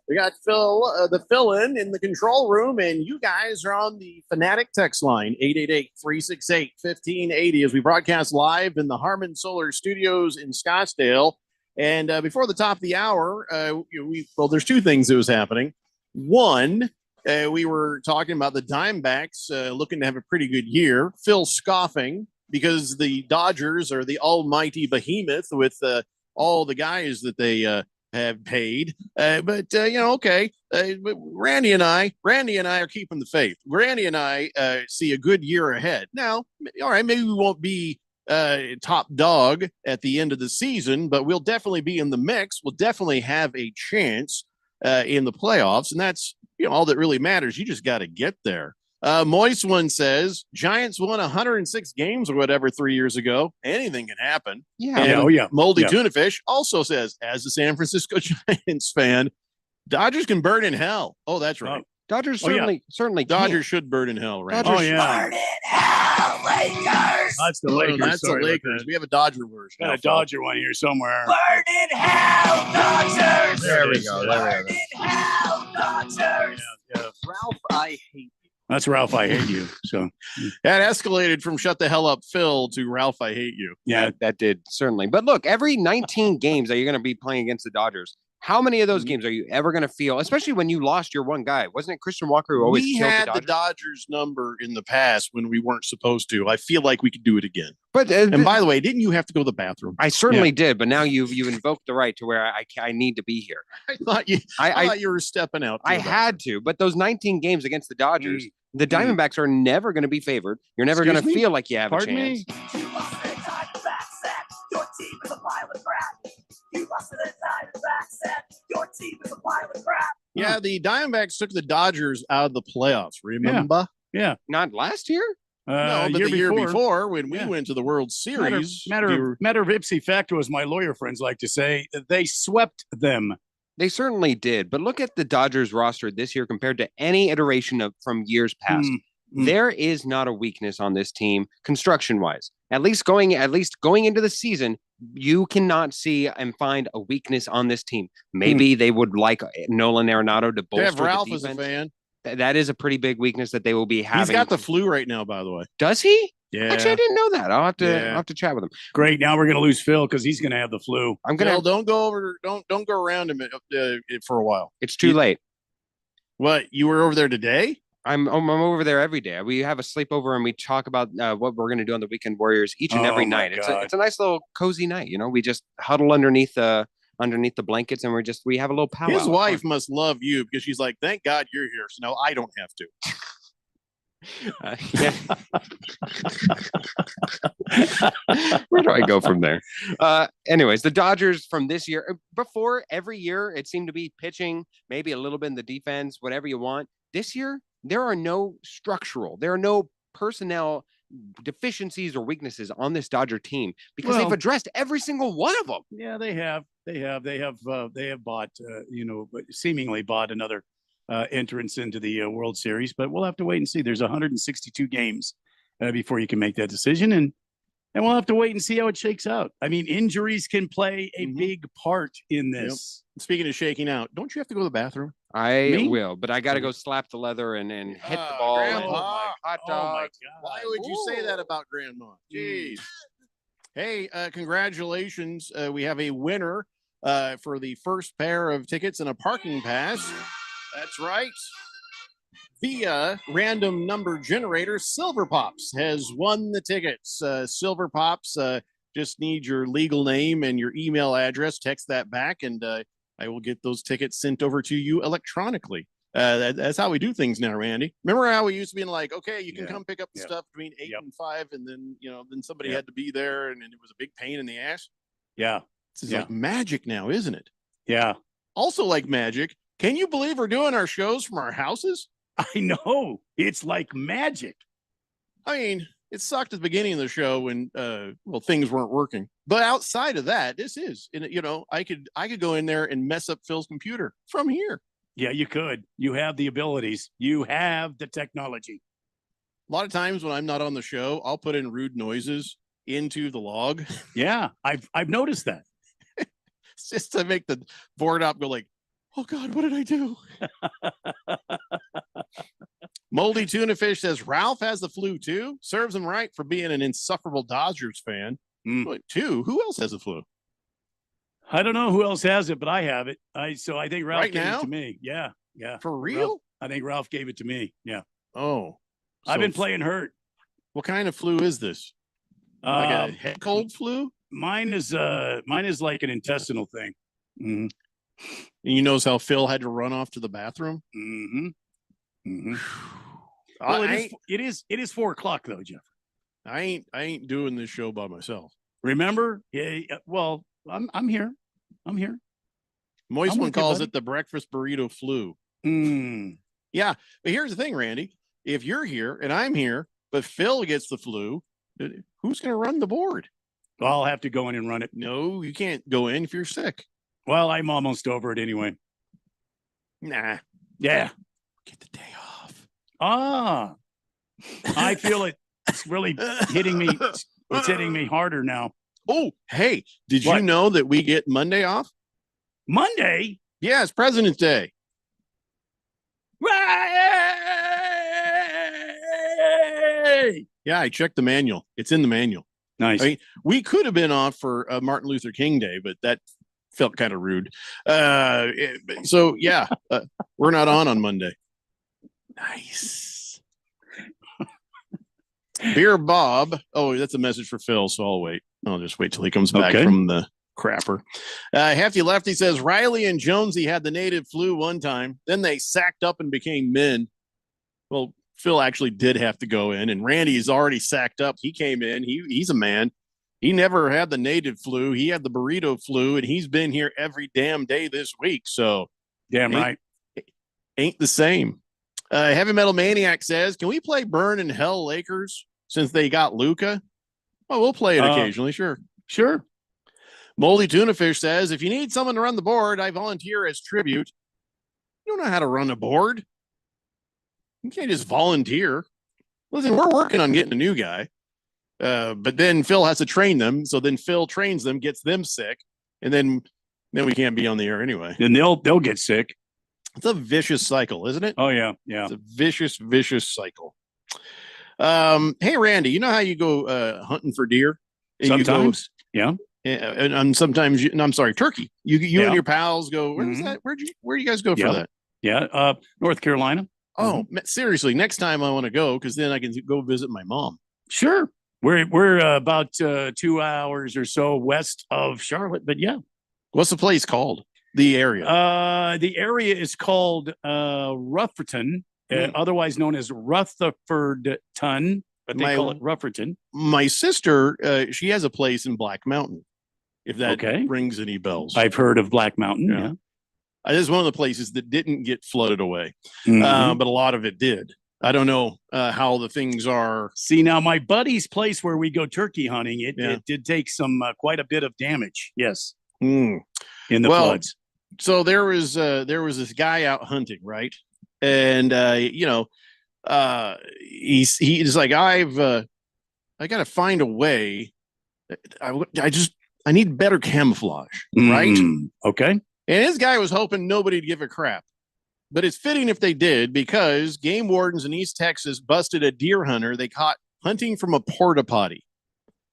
[SPEAKER 4] We got Phil, the fill-in the control room, and you guys are on the Fanatic text line, 888-368-1580, as we broadcast live in the Harman Solar Studios in Scottsdale. And before the top of the hour, there's two things that was happening. One, we were talking about the Diamondbacks looking to have a pretty good year. Phil scoffing because the Dodgers are the almighty behemoth with all the guys that they have paid. But okay. Randy and I are keeping the faith. Randy and I see a good year ahead. Now, all right, maybe we won't be top dog at the end of the season, but we'll definitely be in the mix. We'll definitely have a chance in the playoffs, and that's all that really matters. You just got to get there. Moist One says Giants won 106 games or whatever 3 years ago. Anything can happen.
[SPEAKER 13] Yeah.
[SPEAKER 4] And Moldy Tuna Fish also says, as a San Francisco Giants fan, Dodgers can burn in hell. Oh, that's right.
[SPEAKER 13] Dodgers certainly
[SPEAKER 4] Dodgers should burn in hell, right?
[SPEAKER 12] Burn in hell, Lakers. That's the Lakers.
[SPEAKER 4] That's the Lakers. We have a Dodger version.
[SPEAKER 12] Got a Dodger one here somewhere.
[SPEAKER 8] Burn in hell, Dodgers!
[SPEAKER 9] There we go.
[SPEAKER 8] Burn in hell, Dodgers!
[SPEAKER 9] Ralph, I hate you.
[SPEAKER 12] That's Ralph, I hate you. So
[SPEAKER 4] that escalated from shut the hell up, Phil, to Ralph, I hate you.
[SPEAKER 13] Yeah, that did certainly. But look, every 19 games that you're going to be playing against the Dodgers, how many of those games are you ever going to feel, especially when you lost your one guy? Wasn't it Christian Walker who always killed
[SPEAKER 4] the Dodgers number in the past when we weren't supposed to. I feel like we could do it again.
[SPEAKER 13] But
[SPEAKER 4] and by the way, didn't you have to go to the bathroom?
[SPEAKER 13] I certainly did, but now you've invoked the right to where I need to be here.
[SPEAKER 4] I thought you were stepping out.
[SPEAKER 13] I had to, but those 19 games against the Dodgers, the Diamondbacks are never going to be favored. You're never going to feel like you have a chance.
[SPEAKER 8] Your team is a pile of crap. You lost to the Diamondbacks, and your team is a pile of crap.
[SPEAKER 4] Yeah, the Diamondbacks took the Dodgers out of the playoffs. Remember?
[SPEAKER 12] Yeah.
[SPEAKER 13] Not last year?
[SPEAKER 4] No, but the year before when we went to the World Series.
[SPEAKER 12] Matter of ipsy facto, as my lawyer friends like to say, they swept them.
[SPEAKER 13] They certainly did. But look at the Dodgers roster this year compared to any iteration from years past. There is not a weakness on this team construction-wise. At least going into the season, you cannot see and find a weakness on this team. Maybe they would like Nolan Arenado to bolster
[SPEAKER 4] Ralph
[SPEAKER 13] the
[SPEAKER 4] as a fan.
[SPEAKER 13] That is a pretty big weakness that they will be having.
[SPEAKER 4] He's got the flu right now, by the way.
[SPEAKER 13] Does he?
[SPEAKER 4] Yeah.
[SPEAKER 13] Actually, I didn't know that. I'll have to chat with him.
[SPEAKER 12] Great. Now we're going to lose Phil because he's going to have the flu.
[SPEAKER 4] Phil, don't go around him for a while.
[SPEAKER 13] It's too late.
[SPEAKER 4] What? You were over there today?
[SPEAKER 13] I'm over there every day. We have a sleepover and we talk about what we're going to do on the Weekend Warriors each and every night. It's a nice little cozy night. We just huddle underneath the blankets and we have a little powwow.
[SPEAKER 4] His wife must love you because she's like, thank God you're here. So no, I don't have to.
[SPEAKER 13] Where do I go from there? Anyways, the Dodgers from this year, before every year, it seemed to be pitching, maybe a little bit in the defense, whatever you want. This year, there are no personnel deficiencies or weaknesses on this Dodger team because they've addressed every single one of them.
[SPEAKER 12] Yeah, they have bought, seemingly bought another entrance into the World Series, but we'll have to wait and see. There's 162 games before you can make that decision, and we'll have to wait and see how it shakes out. I mean, injuries can play a big part in this.
[SPEAKER 4] Yep. Speaking of shaking out, don't you have to go to the bathroom?
[SPEAKER 13] I will, but I got to go slap the leather and hit the ball.
[SPEAKER 4] Grandpa.
[SPEAKER 13] Hot dog.
[SPEAKER 4] Why would you say that about Grandma? Jeez. Hey, congratulations. We have a winner for the first pair of tickets and a parking pass. That's right. Via random number generator, Silver Pops has won the tickets. Silver Pops, just need your legal name and your email address. Text that back, and I will get those tickets sent over to you electronically. That's how we do things now, Randy. Remember how we used to be like, okay, you can come pick up the stuff between 8 and 5, and then then somebody had to be there, and it was a big pain in the ass.
[SPEAKER 12] Yeah,
[SPEAKER 4] this is like magic now, isn't it?
[SPEAKER 12] Yeah.
[SPEAKER 4] Also, like magic. Can you believe we're doing our shows from our houses?
[SPEAKER 12] I know. It's like magic.
[SPEAKER 4] I mean, it sucked at the beginning of the show when things weren't working. But outside of that, this is, I could go in there and mess up Phil's computer from here.
[SPEAKER 12] Yeah, you could. You have the abilities. You have the technology.
[SPEAKER 4] A lot of times when I'm not on the show, I'll put in rude noises into the log.
[SPEAKER 12] Yeah, I've noticed that.
[SPEAKER 4] It's just to make the board op go like, oh God, what did I do? Moldy Tuna Fish says Ralph has the flu too. Serves him right for being an insufferable Dodgers fan. Wait, who else has the flu?
[SPEAKER 12] I don't know who else has it, but I have it. So I think Ralph
[SPEAKER 4] right
[SPEAKER 12] gave
[SPEAKER 4] now?
[SPEAKER 12] it to me. Yeah.
[SPEAKER 4] For real?
[SPEAKER 12] I think Ralph gave it to me. Yeah.
[SPEAKER 4] Oh.
[SPEAKER 12] I've been playing hurt.
[SPEAKER 4] What kind of flu is this? Like a head cold flu?
[SPEAKER 12] Mine is like an intestinal thing.
[SPEAKER 4] Mm-hmm. And you notice how Phil had to run off to the bathroom?
[SPEAKER 12] Mm-hmm. Mm-hmm. Well, it is 4:00 though, Jeff.
[SPEAKER 4] I ain't doing this show by myself.
[SPEAKER 12] Remember? Yeah. Well, I'm here. I'm here.
[SPEAKER 4] Moist
[SPEAKER 12] I'm
[SPEAKER 4] one
[SPEAKER 12] with you,
[SPEAKER 4] calls
[SPEAKER 12] buddy.
[SPEAKER 4] it the breakfast burrito flu.
[SPEAKER 12] Mm.
[SPEAKER 4] Yeah, but here's the thing, Randy. If you're here and I'm here, but Phil gets the flu, who's going to run the board?
[SPEAKER 12] I'll have to go in and run it.
[SPEAKER 4] No, you can't go in if you're sick.
[SPEAKER 12] Well, I'm almost over it anyway.
[SPEAKER 4] Nah.
[SPEAKER 12] Yeah.
[SPEAKER 4] Get the day off.
[SPEAKER 12] Ah. I feel it. It's really hitting me. It's hitting me harder now.
[SPEAKER 4] Oh, hey, did
[SPEAKER 12] What?
[SPEAKER 4] you know that we get Monday off?
[SPEAKER 12] Monday?
[SPEAKER 4] Yeah, it's President's Day.
[SPEAKER 12] Hey!
[SPEAKER 4] Yeah, I checked the manual. It's in the manual.
[SPEAKER 12] Nice.
[SPEAKER 4] I mean, we could have been off for Martin Luther King Day, but that felt kind of rude. So, yeah, we're not on Monday. Nice. Beer Bob. Oh, that's a message for Phil, so I'll wait. I'll just wait till he comes back
[SPEAKER 12] Okay.
[SPEAKER 4] from the crapper. Hefty Lefty says Riley and Jonesy had the native flu one time. Then they sacked up and became men. Well, Phil actually did have to go in, and Randy's already sacked up. He came in. He's a man. He never had the native flu. He had the burrito flu, and he's been here every damn day this week. So,
[SPEAKER 12] damn right.
[SPEAKER 4] Ain't the same. Heavy Metal Maniac says, can we play Burn in Hell Lakers since they got Luca? Oh, we'll play it occasionally. Sure.
[SPEAKER 12] Sure.
[SPEAKER 4] Moldy Tuna Fish says, if you need someone to run the board, I volunteer as tribute. You don't know how to run a board. You can't just volunteer. Listen, we're working on getting a new guy. But then Phil has to train them. So then Phil trains them, gets them sick, and then we can't be on the air anyway.
[SPEAKER 12] Then they'll get sick.
[SPEAKER 4] It's a vicious cycle, isn't it?
[SPEAKER 12] Oh, yeah. Yeah.
[SPEAKER 4] It's a vicious cycle. Hey, Randy, you know how you go hunting for deer? And
[SPEAKER 12] Sometimes.
[SPEAKER 4] You go, and sometimes I'm sorry, turkey. You
[SPEAKER 12] Yeah.
[SPEAKER 4] and your pals go, where's that? Where do you guys go for
[SPEAKER 12] Yeah.
[SPEAKER 4] that?
[SPEAKER 12] Yeah. North Carolina.
[SPEAKER 4] Oh, seriously, next time I want to go because then I can go visit my mom.
[SPEAKER 12] Sure. We're about 2 hours or so west of Charlotte, but yeah.
[SPEAKER 4] What's the place called? The area.
[SPEAKER 12] The area is called Rufferton, otherwise known as Rutherfordton, but they call it Rufferton.
[SPEAKER 4] My sister, she has a place in Black Mountain. If that
[SPEAKER 12] Okay.
[SPEAKER 4] rings any bells.
[SPEAKER 12] I've heard of Black Mountain. Yeah.
[SPEAKER 4] This is one of the places that didn't get flooded away,
[SPEAKER 12] Mhm.
[SPEAKER 4] but a lot of it did. I don't know how the things are.
[SPEAKER 12] See, now my buddy's place where we go turkey hunting, it
[SPEAKER 4] Yeah.
[SPEAKER 12] did take some quite a bit of damage. Yes.
[SPEAKER 4] Mm.
[SPEAKER 12] In the floods.
[SPEAKER 4] So there was this guy out hunting, right? And he's like, I got to find a way. I need better camouflage, right?
[SPEAKER 12] Okay.
[SPEAKER 4] And this guy was hoping nobody'd give a crap. But it's fitting if they did, because game wardens in East Texas busted a deer hunter they caught hunting from a porta potty.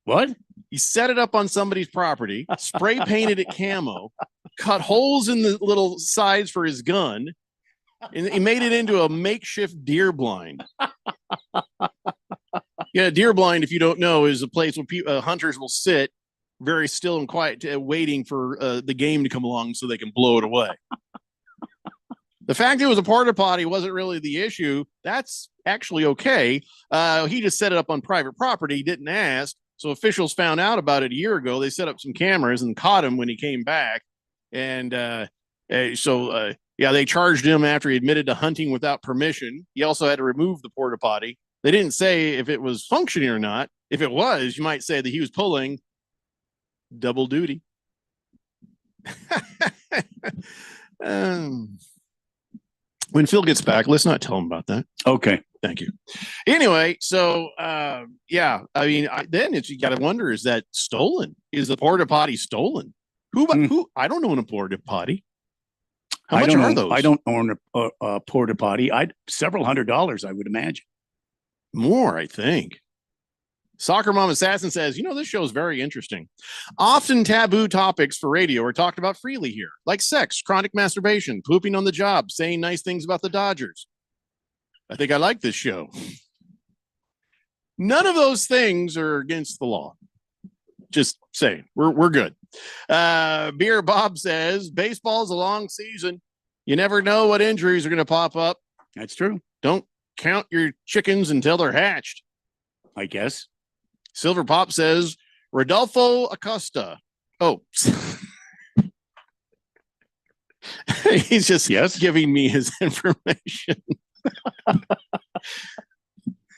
[SPEAKER 12] What?
[SPEAKER 4] He set it up on somebody's property, spray painted it camo, cut holes in the little sides for his gun, and he made it into a makeshift deer blind. Yeah, deer blind, if you don't know, is a place where hunters will sit very still and quiet, waiting for the game to come along so they can blow it away. The fact it was a porta potty wasn't really the issue. That's actually okay. He just set it up on private property, didn't ask. So officials found out about it a year ago. They set up some cameras and caught him when he came back. And they charged him after he admitted to hunting without permission. He also had to remove the porta potty. They didn't say if it was functioning or not. If it was, you might say that he was pulling double duty. When Phil gets back, let's not tell him about that.
[SPEAKER 12] Okay.
[SPEAKER 4] Thank you. Anyway, so then you got to wonder, is that stolen? Is the porta potty stolen? Who? I don't own a porta potty. How much are those?
[SPEAKER 12] I don't own a porta potty. Several $100s, I would imagine.
[SPEAKER 4] More, I think. Soccer Mom Assassin says, this show is very interesting. Often taboo topics for radio are talked about freely here, like sex, chronic masturbation, pooping on the job, saying nice things about the Dodgers. I think I like this show. None of those things are against the law. Just saying, we're good. Beer Bob says, baseball's a long season. You never know what injuries are going to pop up.
[SPEAKER 12] That's true.
[SPEAKER 4] Don't count your chickens until they're hatched.
[SPEAKER 12] I guess.
[SPEAKER 4] Silver Pop says Rodolfo Acosta. Oh, he's just giving me his information.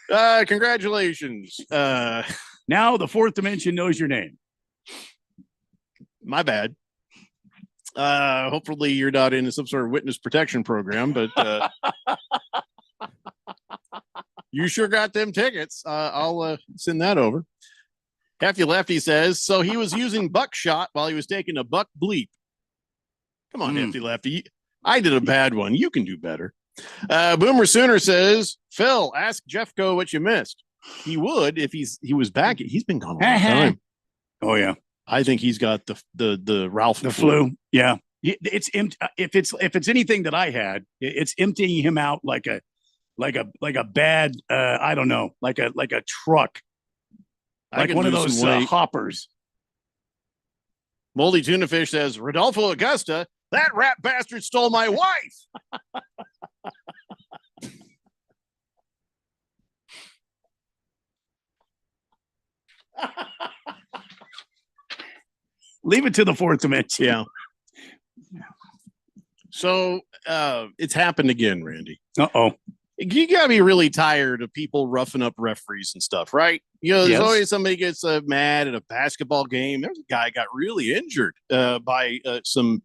[SPEAKER 4] Congratulations.
[SPEAKER 12] Now the fourth dimension knows your name.
[SPEAKER 4] My bad. Hopefully you're not in some sort of witness protection program, but you sure got them tickets. I'll send that over. Hefty Lefty says, so he was using buckshot while he was taking a buck bleep. Come on, Hefty Lefty. I did a bad one. You can do better. Boomer Sooner says, Phil, ask Jeffco what you missed. He would if he was back. He's been gone a long time.
[SPEAKER 12] Oh, yeah.
[SPEAKER 4] I think he's got the Ralph
[SPEAKER 12] flu. Yeah. It's if it's anything that I had, it's emptying him out like a bad I don't know, like a truck. Like one of those hoppers.
[SPEAKER 4] Moldy Tuna Fish says, Rodolfo Augusta, that rat bastard stole my wife.
[SPEAKER 12] Leave it to the fourth dimension.
[SPEAKER 4] Yeah. So it's happened again, Randy.
[SPEAKER 12] Uh-oh.
[SPEAKER 4] You gotta be really tired of people roughing up referees and stuff, right? You know, there's always somebody gets mad at a basketball game. There's a guy got really injured by some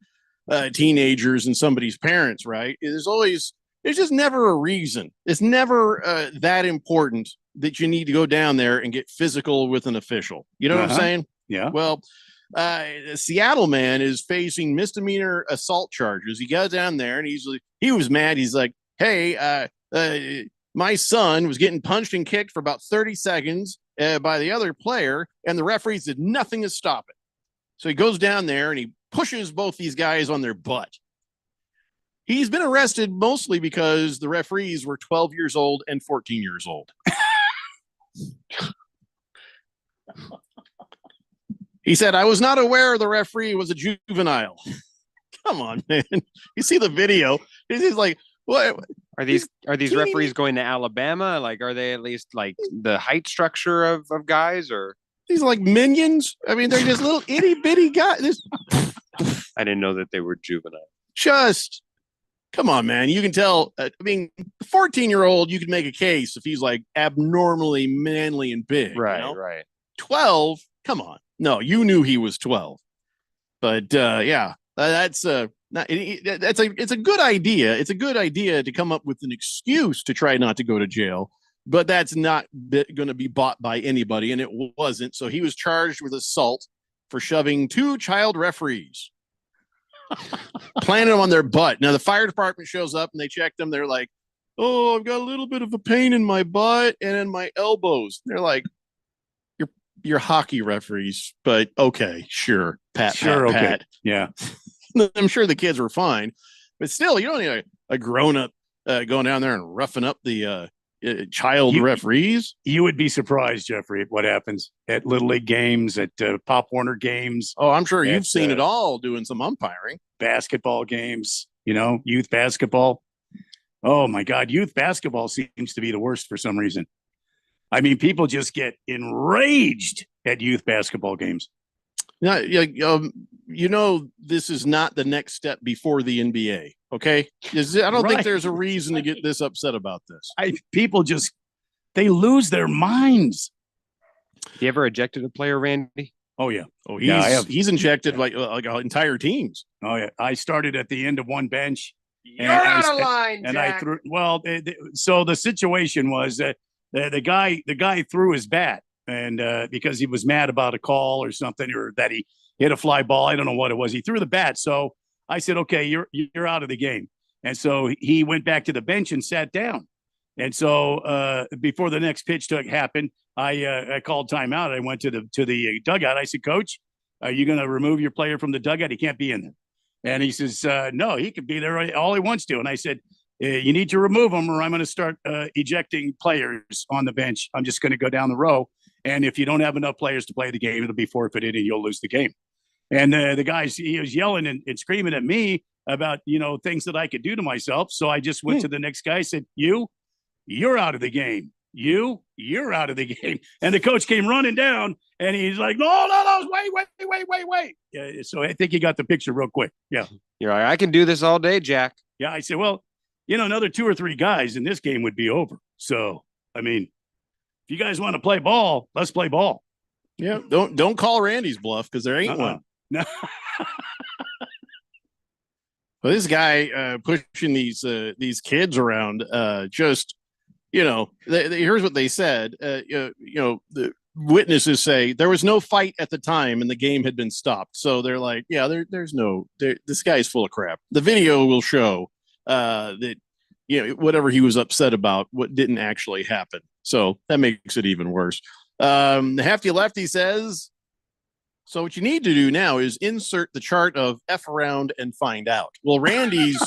[SPEAKER 4] teenagers and somebody's parents, right? There's just never a reason. It's never that important that you need to go down there and get physical with an official. You know what I'm saying?
[SPEAKER 12] Yeah.
[SPEAKER 4] Well, the Seattle man is facing misdemeanor assault charges. He got down there and he was mad. He's like, hey, my son was getting punched and kicked for about 30 seconds by the other player, and the referees did nothing to stop it. So he goes down there and he pushes both these guys on their butt. He's been arrested mostly because the referees were 12 years old and 14 years old. He said, I was not aware the referee was a juvenile. Come on, man. You see the video. He's like, what?
[SPEAKER 13] Are these referees going to Alabama? Like, are they at least like the height structure of guys, or
[SPEAKER 4] these like minions? I mean, they're just little itty bitty guys.
[SPEAKER 13] I didn't know that they were juvenile.
[SPEAKER 4] Just come on, man. You can tell. I mean, 14-year-old, you can make a case if he's like abnormally manly and big.
[SPEAKER 13] Right,
[SPEAKER 4] you know?
[SPEAKER 13] right.
[SPEAKER 4] 12. Come on. No, you knew he was 12. But yeah, it's a good idea. It's a good idea to come up with an excuse to try not to go to jail, but that's not going to be bought by anybody, and it wasn't. So he was charged with assault for shoving 2 child referees, planting them on their butt. Now the fire department shows up and they check them. They're like, "Oh, I've got a little bit of a pain in my butt and in my elbows." They're like, "You're hockey referees, but okay, sure, pat."
[SPEAKER 12] Yeah.
[SPEAKER 4] I'm sure the kids were fine, but still, you don't need a grown up going down there and roughing up the child referees.
[SPEAKER 12] You would be surprised, Jeffrey, at what happens at Little League games, at Pop Warner games.
[SPEAKER 4] Oh, I'm sure you've seen it all doing some umpiring.
[SPEAKER 12] Basketball games, youth basketball. Oh my God, youth basketball seems to be the worst for some reason. I mean, people just get enraged at youth basketball games.
[SPEAKER 4] Yeah, this is not the next step before the NBA. Okay, I don't think there's a reason to get this upset about this.
[SPEAKER 12] People they lose their minds.
[SPEAKER 13] You ever ejected a player, Randy?
[SPEAKER 12] Oh yeah.
[SPEAKER 4] Oh, he's injected like entire teams.
[SPEAKER 12] Oh yeah. I started at the end of one bench.
[SPEAKER 13] You're out of line,
[SPEAKER 12] and
[SPEAKER 13] Jack.
[SPEAKER 12] I threw. Well, so the situation was that the guy threw his bat. And because he was mad about a call or something, or that he hit a fly ball, I don't know what it was. He threw the bat. So I said, "Okay, you're out of the game." And so he went back to the bench and sat down. And so before the next pitch happened, I called timeout. I went to the dugout. I said, "Coach, are you going to remove your player from the dugout? He can't be in there." And he says, "No, he can be there all he wants to." And I said, "You need to remove him, or I'm going to start ejecting players on the bench. I'm just going to go down the row. And if you don't have enough players to play the game, it'll be forfeited and you'll lose the game." And the guys, he was yelling and screaming at me about, things that I could do to myself. So I just went to the next guy, said, you're out of the game. you're out of the game. And the coach came running down, and he's like, no, wait. Yeah, so I think he got the picture real quick. Yeah.
[SPEAKER 13] You're like, I can do this all day, Jack.
[SPEAKER 12] Yeah, I said, well, another 2 or 3 guys, and this game would be over. So, I mean, if you guys want to play ball, let's play ball.
[SPEAKER 4] Yeah, don't call Randy's bluff because there ain't one.
[SPEAKER 12] No.
[SPEAKER 4] Well, this guy pushing these kids around, just here's what they said. The witnesses say there was no fight at the time and the game had been stopped. So they're like, yeah, this guy's full of crap. The video will show that whatever he was upset about, what didn't actually happen. So that makes it even worse. The Hefty Lefty says, so what you need to do now is insert the chart of F around and find out. Well, Randy's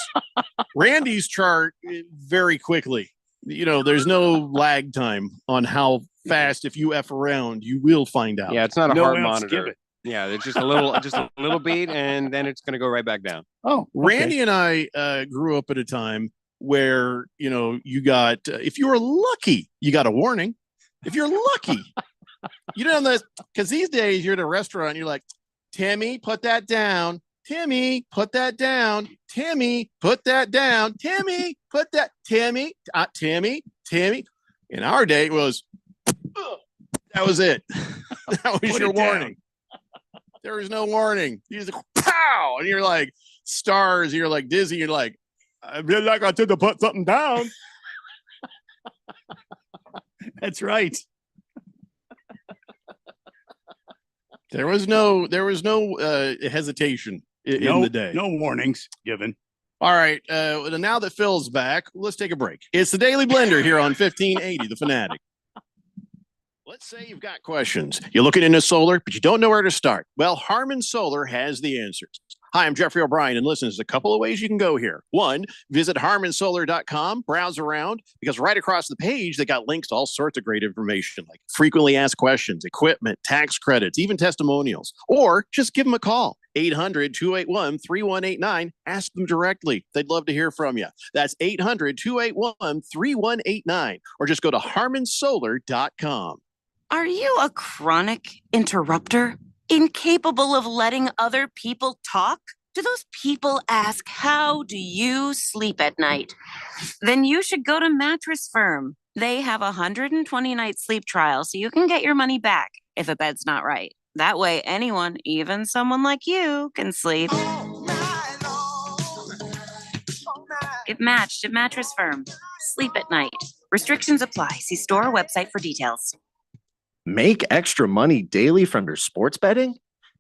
[SPEAKER 4] chart very quickly. There's no lag time on how fast, if you F around, you will find out.
[SPEAKER 13] Yeah, it's not a heart monitor. Yeah, it's just a little beat, and then it's going to go right back down.
[SPEAKER 12] Oh, okay.
[SPEAKER 4] Randy and I grew up at a time where, you got, if you were lucky, you got a warning. If you're lucky, because these days you're at a restaurant, and you're like, Timmy, put that down. Timmy, put that down. Timmy, put that down. Timmy, put that. Timmy. In our day, it was, that was it. That was your warning. There was no warning. You just pow, and you're like stars. You're like dizzy. You're like, I really like I took to put something down.
[SPEAKER 12] That's right.
[SPEAKER 4] There was no hesitation in the day.
[SPEAKER 12] No warnings given.
[SPEAKER 4] All right. Now that Phil's back, let's take a break. It's the Daily Blender here on 1580, The Fanatic. Let's say you've got questions. You're looking into solar, but you don't know where to start. Well, Harman Solar has the answers. Hi, I'm Jeffrey O'Brien, and listen, there's a couple of ways you can go here. One, visit harmansolar.com, browse around, because right across the page, they got links to all sorts of great information, like frequently asked questions, equipment, tax credits, even testimonials. Or just give them a call, 800-281-3189. Ask them directly. They'd love to hear from you. That's 800-281-3189. Or just go to harmansolar.com.
[SPEAKER 5] Are you a chronic interrupter? Incapable of letting other people talk? Do those people ask, how do you sleep at night? Then you should go to Mattress Firm. They have a 120-night sleep trial, so you can get your money back if a bed's not right. That way, anyone, even someone like you, can sleep. Get matched at Mattress Firm. Sleep at night. Restrictions apply. See store or website for details.
[SPEAKER 14] Make extra money daily from your sports betting?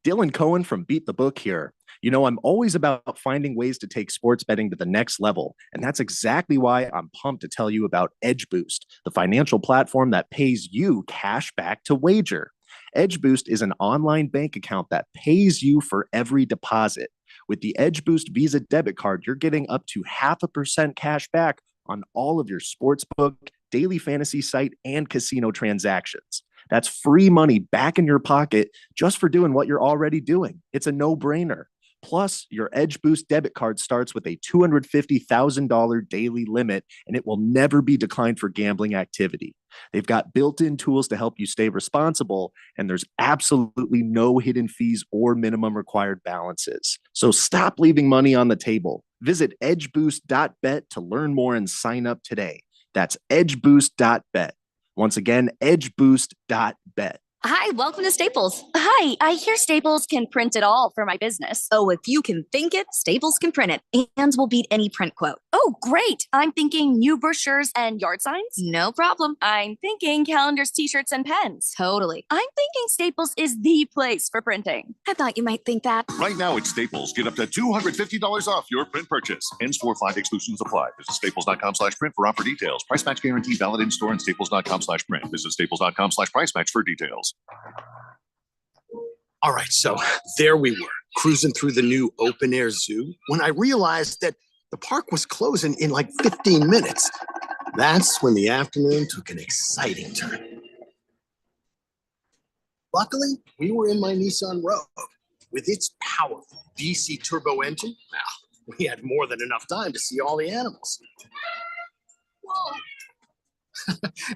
[SPEAKER 14] Dylan Cohen from Beat the Book here. I'm always about finding ways to take sports betting to the next level, and that's exactly why I'm pumped to tell you about Edge Boost, the financial platform that pays you cash back to wager. Edge Boost is an online bank account that pays you for every deposit. With the Edge Boost Visa debit card, you're getting up to 0.5% cash back on all of your sportsbook, daily fantasy site, and casino transactions. That's free money back in your pocket just for doing what you're already doing. It's a no-brainer. Plus, your Edge Boost debit card starts with a $250,000 daily limit, and it will never be declined for gambling activity. They've got built-in tools to help you stay responsible, and there's absolutely no hidden fees or minimum required balances. So stop leaving money on the table. Visit edgeboost.bet to learn more and sign up today. That's edgeboost.bet. Once again, edgeboost.bet.
[SPEAKER 6] Hi, welcome to Staples. Hi, I hear Staples can print it all for my business. Oh, if you can think it, Staples can print it and will beat any print quote. Oh, great. I'm thinking new brochures and yard signs. No problem. I'm thinking calendars, t-shirts, and pens. Totally. I'm thinking Staples is the place for printing. I thought you might think that.
[SPEAKER 11] Right now at Staples, get up to $250 off your print purchase. Ends 4/5 exclusions apply. Visit staples.com/print for offer details. Price match guarantee valid in store and staples.com/print. Visit staples.com/price match for details.
[SPEAKER 15] All right, so there we were, cruising through the new open air zoo when I realized that the park was closing in like 15 minutes. That's when the afternoon took an exciting turn. Luckily, we were in my Nissan Rogue. With its powerful DC turbo engine, well, we had more than enough time to see all the animals. Whoa.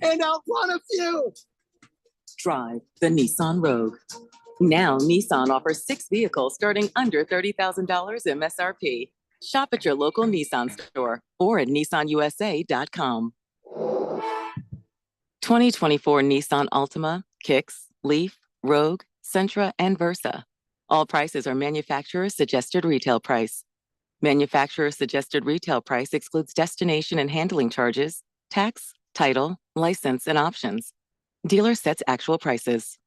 [SPEAKER 15] and outrun a few.
[SPEAKER 2] Drive the Nissan Rogue. Now, Nissan offers 6 vehicles starting under $30,000 MSRP. Shop at your local Nissan store or at nissanusa.com. 2024 Nissan Altima, Kicks, Leaf, Rogue, Sentra, and Versa. All prices are manufacturer's suggested retail price. Manufacturer's suggested retail price excludes destination and handling charges, tax, title, license, and options. Dealer sets actual prices.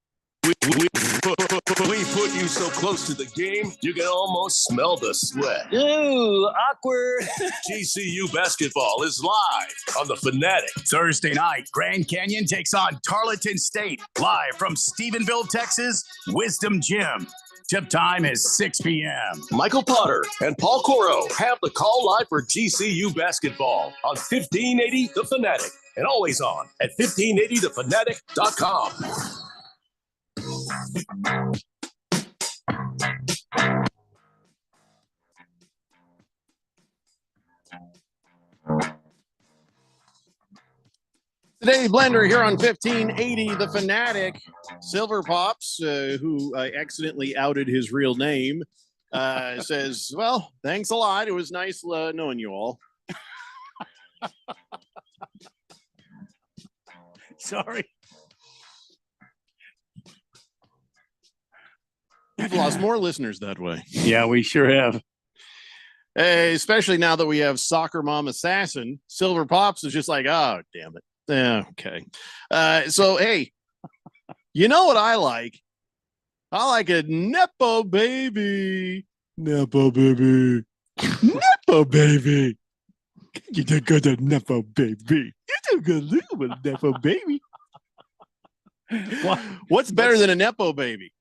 [SPEAKER 22] We put you so close to the game, you can almost smell the sweat.
[SPEAKER 8] Ooh, awkward.
[SPEAKER 22] GCU basketball is live on the Fanatic.
[SPEAKER 12] Thursday night, Grand Canyon takes on Tarleton State. Live from Stephenville, Texas, Wisdom Gym. Tip time is 6 p.m.
[SPEAKER 22] Michael Potter and Paul Coro have the call live for GCU basketball on 1580 The Fanatic and always on at 1580thefanatic.com.
[SPEAKER 4] Today, Blender here on 1580 The Fanatic. Silver Pops, who accidentally outed his real name, says, well, thanks a lot. It was nice knowing you all.
[SPEAKER 12] Sorry.
[SPEAKER 4] We've lost more listeners that way.
[SPEAKER 12] Yeah, we sure have.
[SPEAKER 4] Especially now that we have Soccer Mom Assassin. Silver Pops is just like, oh, damn it. Yeah, okay. So, hey, you know what I like? I like a Nepo baby. Nepo baby. Nepo baby. You did good at Nepo baby. You did good with Nepo baby. What's better than a Nepo baby?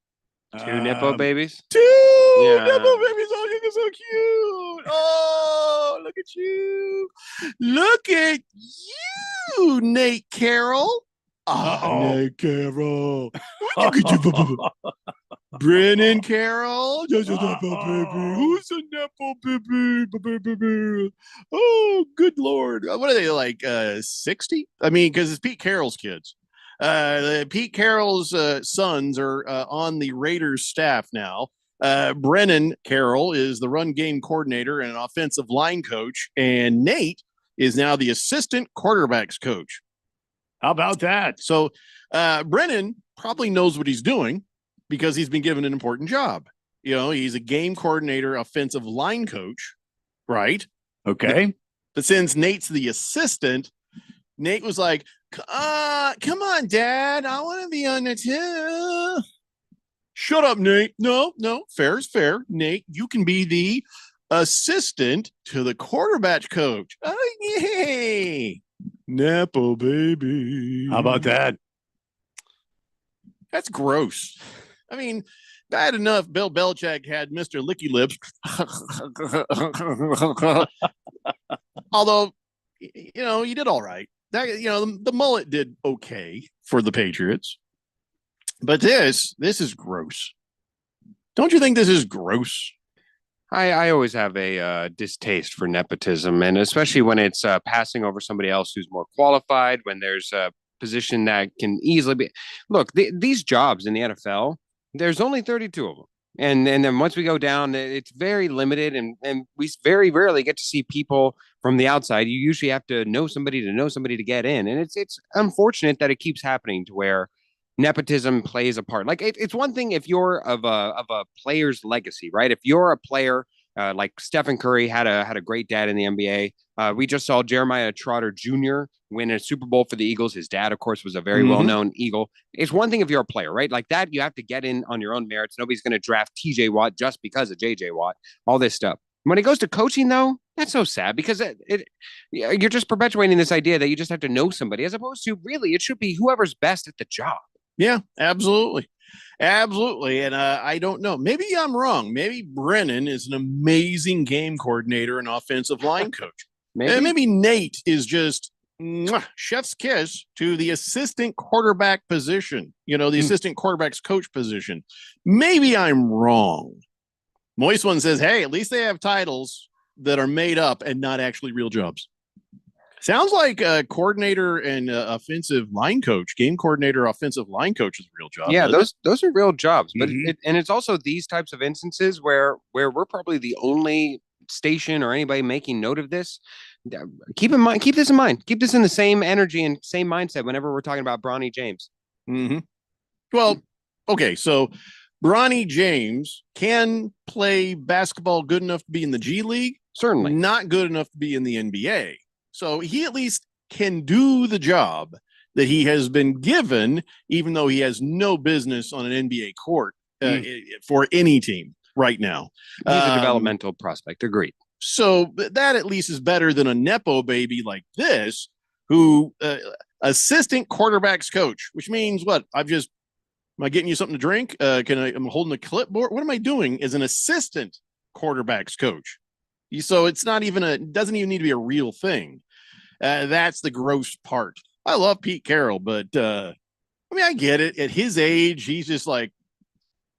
[SPEAKER 13] Two Nepo babies?
[SPEAKER 4] Two Nepo babies. Oh, you're so cute. Oh, look at you. Look at you, Nate Carroll. Nate Carroll. Look at you. Brennan Carroll. Just a Nepo baby. Who's a Nepo baby? Oh, good Lord. What are they, like 60? I mean, because it's Pete Carroll's kids. Pete Carroll's sons are on the Raiders staff now. Brennan Carroll is the run game coordinator and an offensive line coach, and Nate is now the assistant quarterbacks coach.
[SPEAKER 12] How about that?
[SPEAKER 4] So Brennan probably knows what he's doing because he's been given an important job. You know, he's a game coordinator, offensive line coach, right?
[SPEAKER 12] Okay.
[SPEAKER 4] But since Nate's the assistant, Nate was like, come on, Dad. I want to be on the team. Shut up, Nate. No, fair is fair. Nate, you can be the assistant to the quarterback coach. Oh, yay. Nepo baby.
[SPEAKER 12] How about that?
[SPEAKER 4] That's gross. I mean, bad enough Bill Belichick had Mr. Licky Lips. Although, you know, he did all right. That, you know, the mullet did okay for the Patriots. But this is gross. Don't you think this is gross?
[SPEAKER 13] I always have a distaste for nepotism, and especially when it's passing over somebody else who's more qualified, when there's a position that can easily be. Look, these jobs in the NFL, there's only 32 of them. And then once we go down, it's very limited, and we very rarely get to see people from the outside. You usually have to know somebody to get in. And it's unfortunate that it keeps happening to where nepotism plays a part. Like it's one thing if you're of a player's legacy, right? If you're a player like Stephen Curry had a great dad in the NBA. We just saw Jeremiah Trotter Jr. win a Super Bowl for the Eagles. His dad, of course, was a very well-known Eagle. It's one thing if you're a player, right? Like that, you have to get in on your own merits. Nobody's going to draft TJ Watt just because of JJ Watt, all this stuff. When it goes to coaching, though, that's so sad because you're just perpetuating this idea that you just have to know somebody, as opposed to really it should be whoever's best at the job.
[SPEAKER 4] Yeah, absolutely. Absolutely. And I don't know. Maybe I'm wrong. Maybe Brennan is an amazing game coordinator and offensive line coach. Maybe Nate is just chef's kiss to the assistant quarterback position, the assistant quarterback's coach position. Maybe I'm wrong. Moist One says, hey, at least they have titles that are made up and not actually real jobs. Sounds like a coordinator and offensive line coach, game coordinator, offensive line coach is a real job.
[SPEAKER 13] Yeah,
[SPEAKER 4] doesn't it?
[SPEAKER 13] those are real jobs, but
[SPEAKER 12] Mhm.
[SPEAKER 13] and it's also these types of instances where we're probably the only station or anybody making note of this. Keep this in mind, keep this in the same energy and same mindset whenever we're talking about Bronny James.
[SPEAKER 4] Mm-hmm. Well, okay, so Bronny James can play basketball good enough to be in the G League,
[SPEAKER 13] certainly
[SPEAKER 4] not good enough to be in the NBA. So he at least can do the job that he has been given, even though he has no business on an NBA court for any team right now.
[SPEAKER 13] He's a developmental prospect. Agreed.
[SPEAKER 4] So that at least is better than a Nepo baby like this, who assistant quarterbacks coach, which means what? Am I getting you something to drink? I'm holding a clipboard. What am I doing as an assistant quarterbacks coach? So it's not even doesn't even need to be a real thing. That's the gross part. I love Pete Carroll, but I mean, I get it. At his age, he's just like,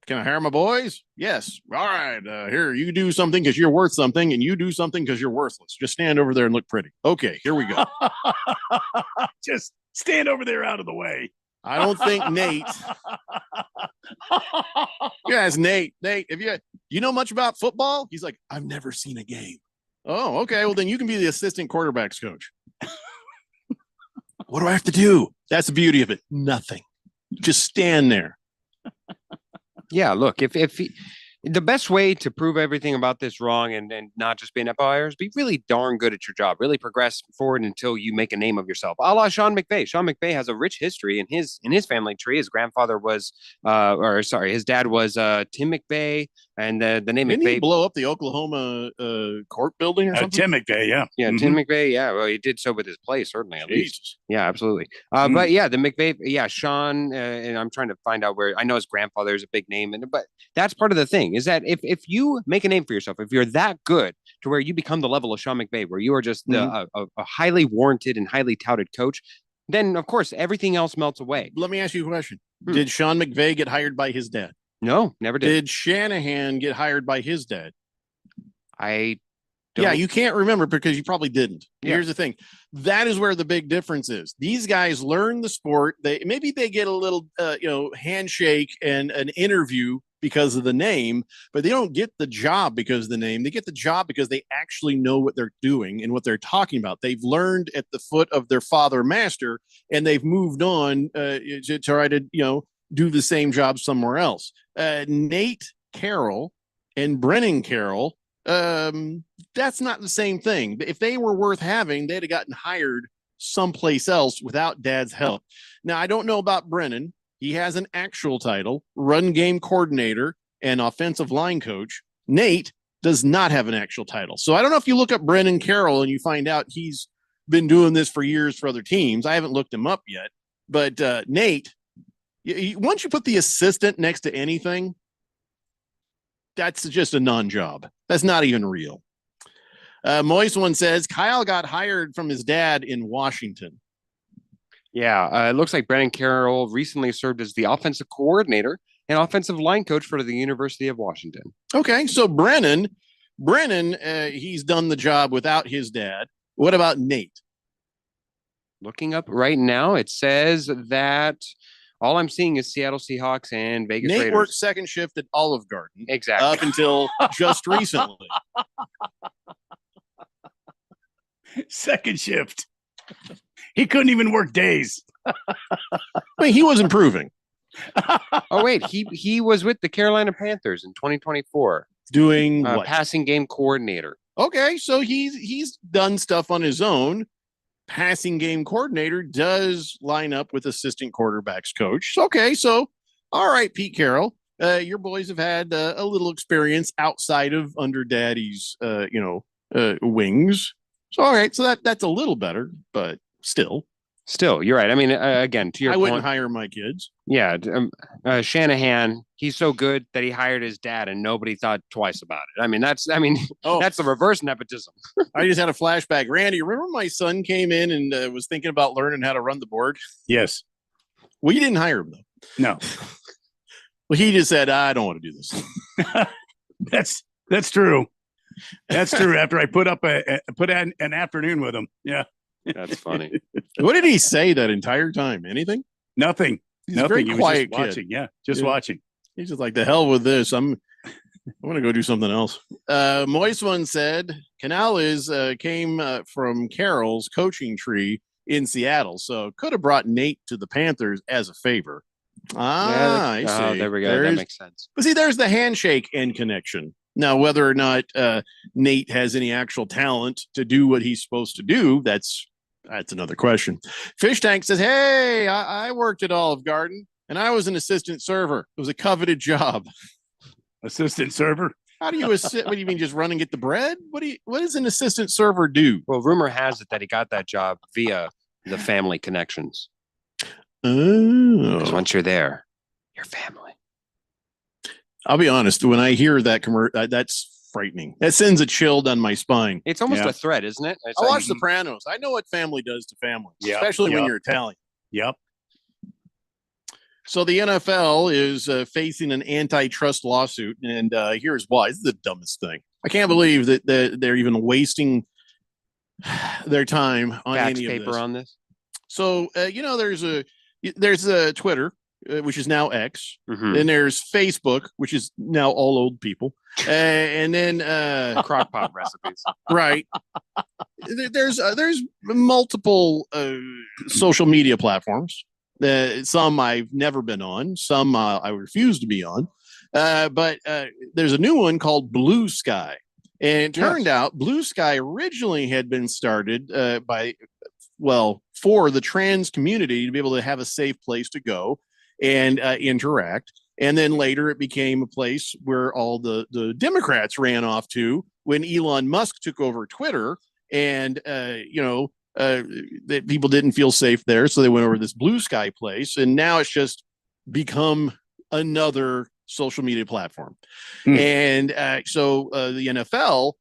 [SPEAKER 4] can I hire my boys? Yes. All right. Here, you do something because you're worth something, and you do something because you're worthless. Just stand over there and look pretty. Okay, here we go.
[SPEAKER 12] Just stand over there out of the way.
[SPEAKER 4] I don't think Nate. Yes, Nate. If you know much about football? He's like, I've never seen a game. Oh, okay. Well, then you can be the assistant quarterbacks coach. What do I have to do? That's the beauty of it. Nothing. Just stand there.
[SPEAKER 13] Yeah, look, if the best way to prove everything about this wrong and not just be an empire is be really darn good at your job, really progress forward until you make a name of yourself. A la Sean McVay. Sean McVay has a rich history in his family tree. His grandfather was, his dad was Tim McVay, and the name
[SPEAKER 4] Didn't
[SPEAKER 13] McVay
[SPEAKER 4] he blow up the Oklahoma court building or something?
[SPEAKER 12] Tim McVay, yeah.
[SPEAKER 13] Yeah,
[SPEAKER 12] Mhm.
[SPEAKER 13] Tim McVay. Yeah, well, he did so with his play, certainly, at least.
[SPEAKER 4] Jesus.
[SPEAKER 13] Yeah, absolutely. But yeah, the McVay, yeah, Sean, and I'm trying to find out where. I know his grandfather is a big name, but that's part of the thing is that if you make a name for yourself, if you're that good to where you become the level of Sean McVay, where you are just a highly warranted and highly touted coach, then of course everything else melts away.
[SPEAKER 4] Let me ask you a question. Did Sean McVay get hired by his dad?
[SPEAKER 13] No, never did.
[SPEAKER 4] Did Shanahan get hired by his dad?
[SPEAKER 13] I
[SPEAKER 4] Yeah, you can't remember because you probably didn't.
[SPEAKER 13] Yeah.
[SPEAKER 4] Here's the thing. That is where the big difference is. These guys learn the sport. Maybe they get a little handshake and an interview because of the name, but they don't get the job because of the name. They get the job because they actually know what they're doing and what they're talking about. They've learned at the foot of their father master, and they've moved on to try to do the same job somewhere else. Nate Carroll and Brennan Carroll, that's not the same thing. If they were worth having, they'd have gotten hired someplace else without dad's help. Now, I don't know about Brennan. He has an actual title, run game coordinator and offensive line coach. Nate does not have an actual title. So I don't know if you look up Brennan Carroll and you find out he's been doing this for years for other teams. I haven't looked him up yet, but Nate, once you put the assistant next to anything, that's just a non-job. That's not even real. Moist one says Kyle got hired from his dad in Washington.
[SPEAKER 13] Yeah, it looks like Brennan Carroll recently served as the offensive coordinator and offensive line coach for the University of Washington.
[SPEAKER 4] Okay, so Brennan, he's done the job without his dad. What about Nate?
[SPEAKER 13] Looking up right now, it says that all I'm seeing is Seattle Seahawks and Vegas
[SPEAKER 4] Nate
[SPEAKER 13] Raiders.
[SPEAKER 4] worked second shift at Olive Garden.
[SPEAKER 13] Exactly.
[SPEAKER 4] Up until just recently.
[SPEAKER 12] Second shift. He couldn't even work days.
[SPEAKER 4] I mean, he was improving.
[SPEAKER 13] Oh wait, he was with the Carolina Panthers in 2024
[SPEAKER 4] doing what?
[SPEAKER 13] Passing game coordinator.
[SPEAKER 4] Okay, so he's done stuff on his own. Passing game coordinator does line up with assistant quarterbacks coach. Okay, so all right, Pete Carroll, your boys have had a little experience outside of under daddy's wings. So all right, so that's a little better, but still,
[SPEAKER 13] you're right. I mean, again, to your
[SPEAKER 4] I
[SPEAKER 13] point,
[SPEAKER 4] wouldn't hire my kids.
[SPEAKER 13] Yeah, Shanahan, he's so good that he hired his dad, and nobody thought twice about it. I mean, that's the reverse nepotism.
[SPEAKER 4] I just had a flashback. Randy, remember my son came in and was thinking about learning how to run the board?
[SPEAKER 12] Yes.
[SPEAKER 4] Well, you didn't hire him, though.
[SPEAKER 12] No.
[SPEAKER 4] Well, he just said, I don't want to do this.
[SPEAKER 12] That's true. That's true. After I put an afternoon with him. Yeah.
[SPEAKER 13] That's funny.
[SPEAKER 4] What did he say that entire time? Anything?
[SPEAKER 12] Nothing.
[SPEAKER 4] He's a
[SPEAKER 12] Nothing.
[SPEAKER 4] very
[SPEAKER 12] He was
[SPEAKER 4] quiet
[SPEAKER 12] just watching.
[SPEAKER 4] kid.
[SPEAKER 12] Yeah, just watching.
[SPEAKER 4] He's just like, the hell with this. I want to go do something else. Moist One said Canales came from Carroll's coaching tree in Seattle, so could have brought Nate to the Panthers as a favor. I see.
[SPEAKER 13] There we go. That makes sense.
[SPEAKER 4] But see, there's the handshake and connection. Now, whether or not Nate has any actual talent to do what he's supposed to do, that's another question. Fish Tank says, hey, I worked at Olive Garden, and I was an assistant server. It was a coveted job.
[SPEAKER 12] Assistant server?
[SPEAKER 4] How do you assist? What do you mean, just run and get the bread? What does an assistant server do?
[SPEAKER 13] Well, rumor has it that he got that job via the family connections.
[SPEAKER 4] Oh.
[SPEAKER 13] Because once you're there, you're family.
[SPEAKER 4] I'll be honest. When I hear that commercial, that's frightening. That sends a chill down my spine.
[SPEAKER 13] It's almost a threat, isn't it?
[SPEAKER 4] I watch Sopranos. I know what family does to families, especially when you're Italian.
[SPEAKER 12] Yep.
[SPEAKER 4] So the NFL is facing an antitrust lawsuit, and here's why. This is the dumbest thing. I can't believe that they're even wasting their time on any of this.
[SPEAKER 13] on this.
[SPEAKER 4] So there's a Twitter, which is now X,
[SPEAKER 13] Mhm.
[SPEAKER 4] and there's Facebook, which is now all old people, and then
[SPEAKER 13] crockpot recipes.
[SPEAKER 4] Right. There's multiple social media platforms. Some I've never been on, some I refuse to be on. But there's a new one called Blue Sky. And it turned out Blue Sky originally had been started for the trans community to be able to have a safe place to go and interact. And then later it became a place where all the Democrats ran off to when Elon Musk took over Twitter. And, that people didn't feel safe there. So they went over to this Blue Sky place. And now it's just become another social media platform. And so the NFL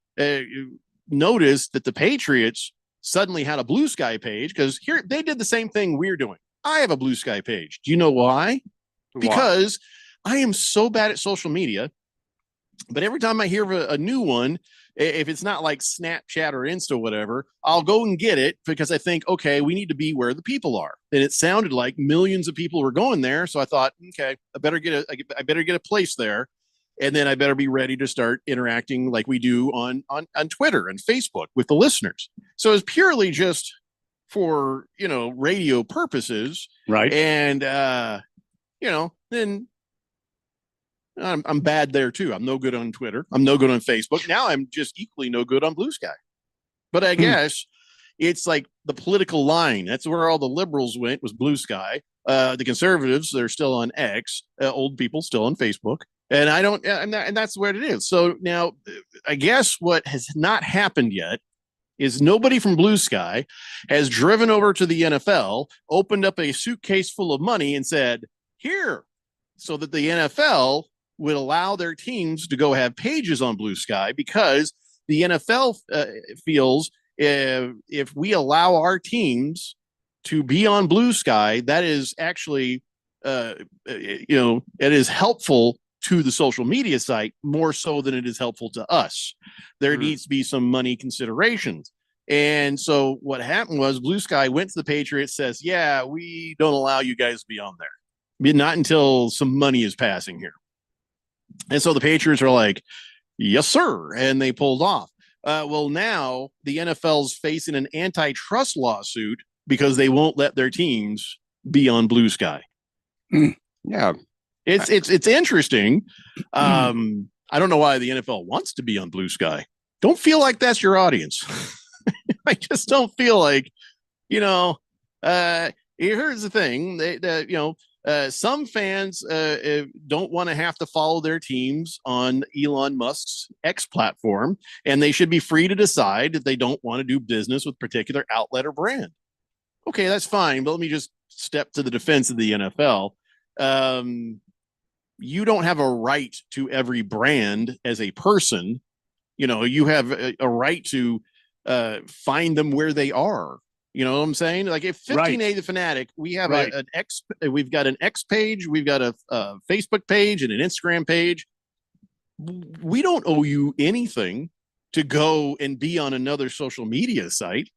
[SPEAKER 4] noticed that the Patriots suddenly had a Blue Sky page because here they did the same thing we're doing. I have a Blue Sky page. Do you know why? Because I am so bad at social media. But every time I hear of a new one, if it's not like Snapchat or Insta or whatever, I'll go and get it because I think, okay, we need to be where the people are. And it sounded like millions of people were going there. So I thought, okay, I better get a place there. And then I better be ready to start interacting like we do on Twitter and Facebook with the listeners. So it's purely just for, radio purposes.
[SPEAKER 12] Right.
[SPEAKER 4] And, then I'm bad there too. I'm no good on Twitter. I'm no good on Facebook. Now I'm just equally no good on Blue Sky. But I guess it's like the political line. That's where all the liberals went, was Blue Sky. The conservatives, they're still on X. Old people still on Facebook. And and that's where it is. So now I guess what has not happened yet is nobody from Blue Sky has driven over to the NFL, opened up a suitcase full of money and said, here, so that the NFL would allow their teams to go have pages on Blue Sky, because the NFL feels if we allow our teams to be on Blue Sky, that is actually, it is helpful to the social media site more so than it is helpful to us. There needs to be some money considerations. And so what happened was Blue Sky went to the Patriots, says, yeah, we don't allow you guys to be on there. Not until some money is passing here. And so the Patriots are like, yes, sir. And they pulled off. Well, now the NFL's facing an antitrust lawsuit because they won't let their teams be on Blue Sky.
[SPEAKER 13] Yeah.
[SPEAKER 4] It's interesting. I don't know why the NFL wants to be on Blue Sky. Don't feel like that's your audience. I just don't feel like, here's the thing. Some fans don't want to have to follow their teams on Elon Musk's X platform, and they should be free to decide that they don't want to do business with a particular outlet or brand. Okay, that's fine, but let me just step to the defense of the NFL. You don't have a right to every brand as a person. You have a right to find them where they are. You know what I'm saying? Like if 1580 The Fanatic, we have we've got an X page, we've got a Facebook page and an Instagram page. We don't owe you anything to go and be on another social media site.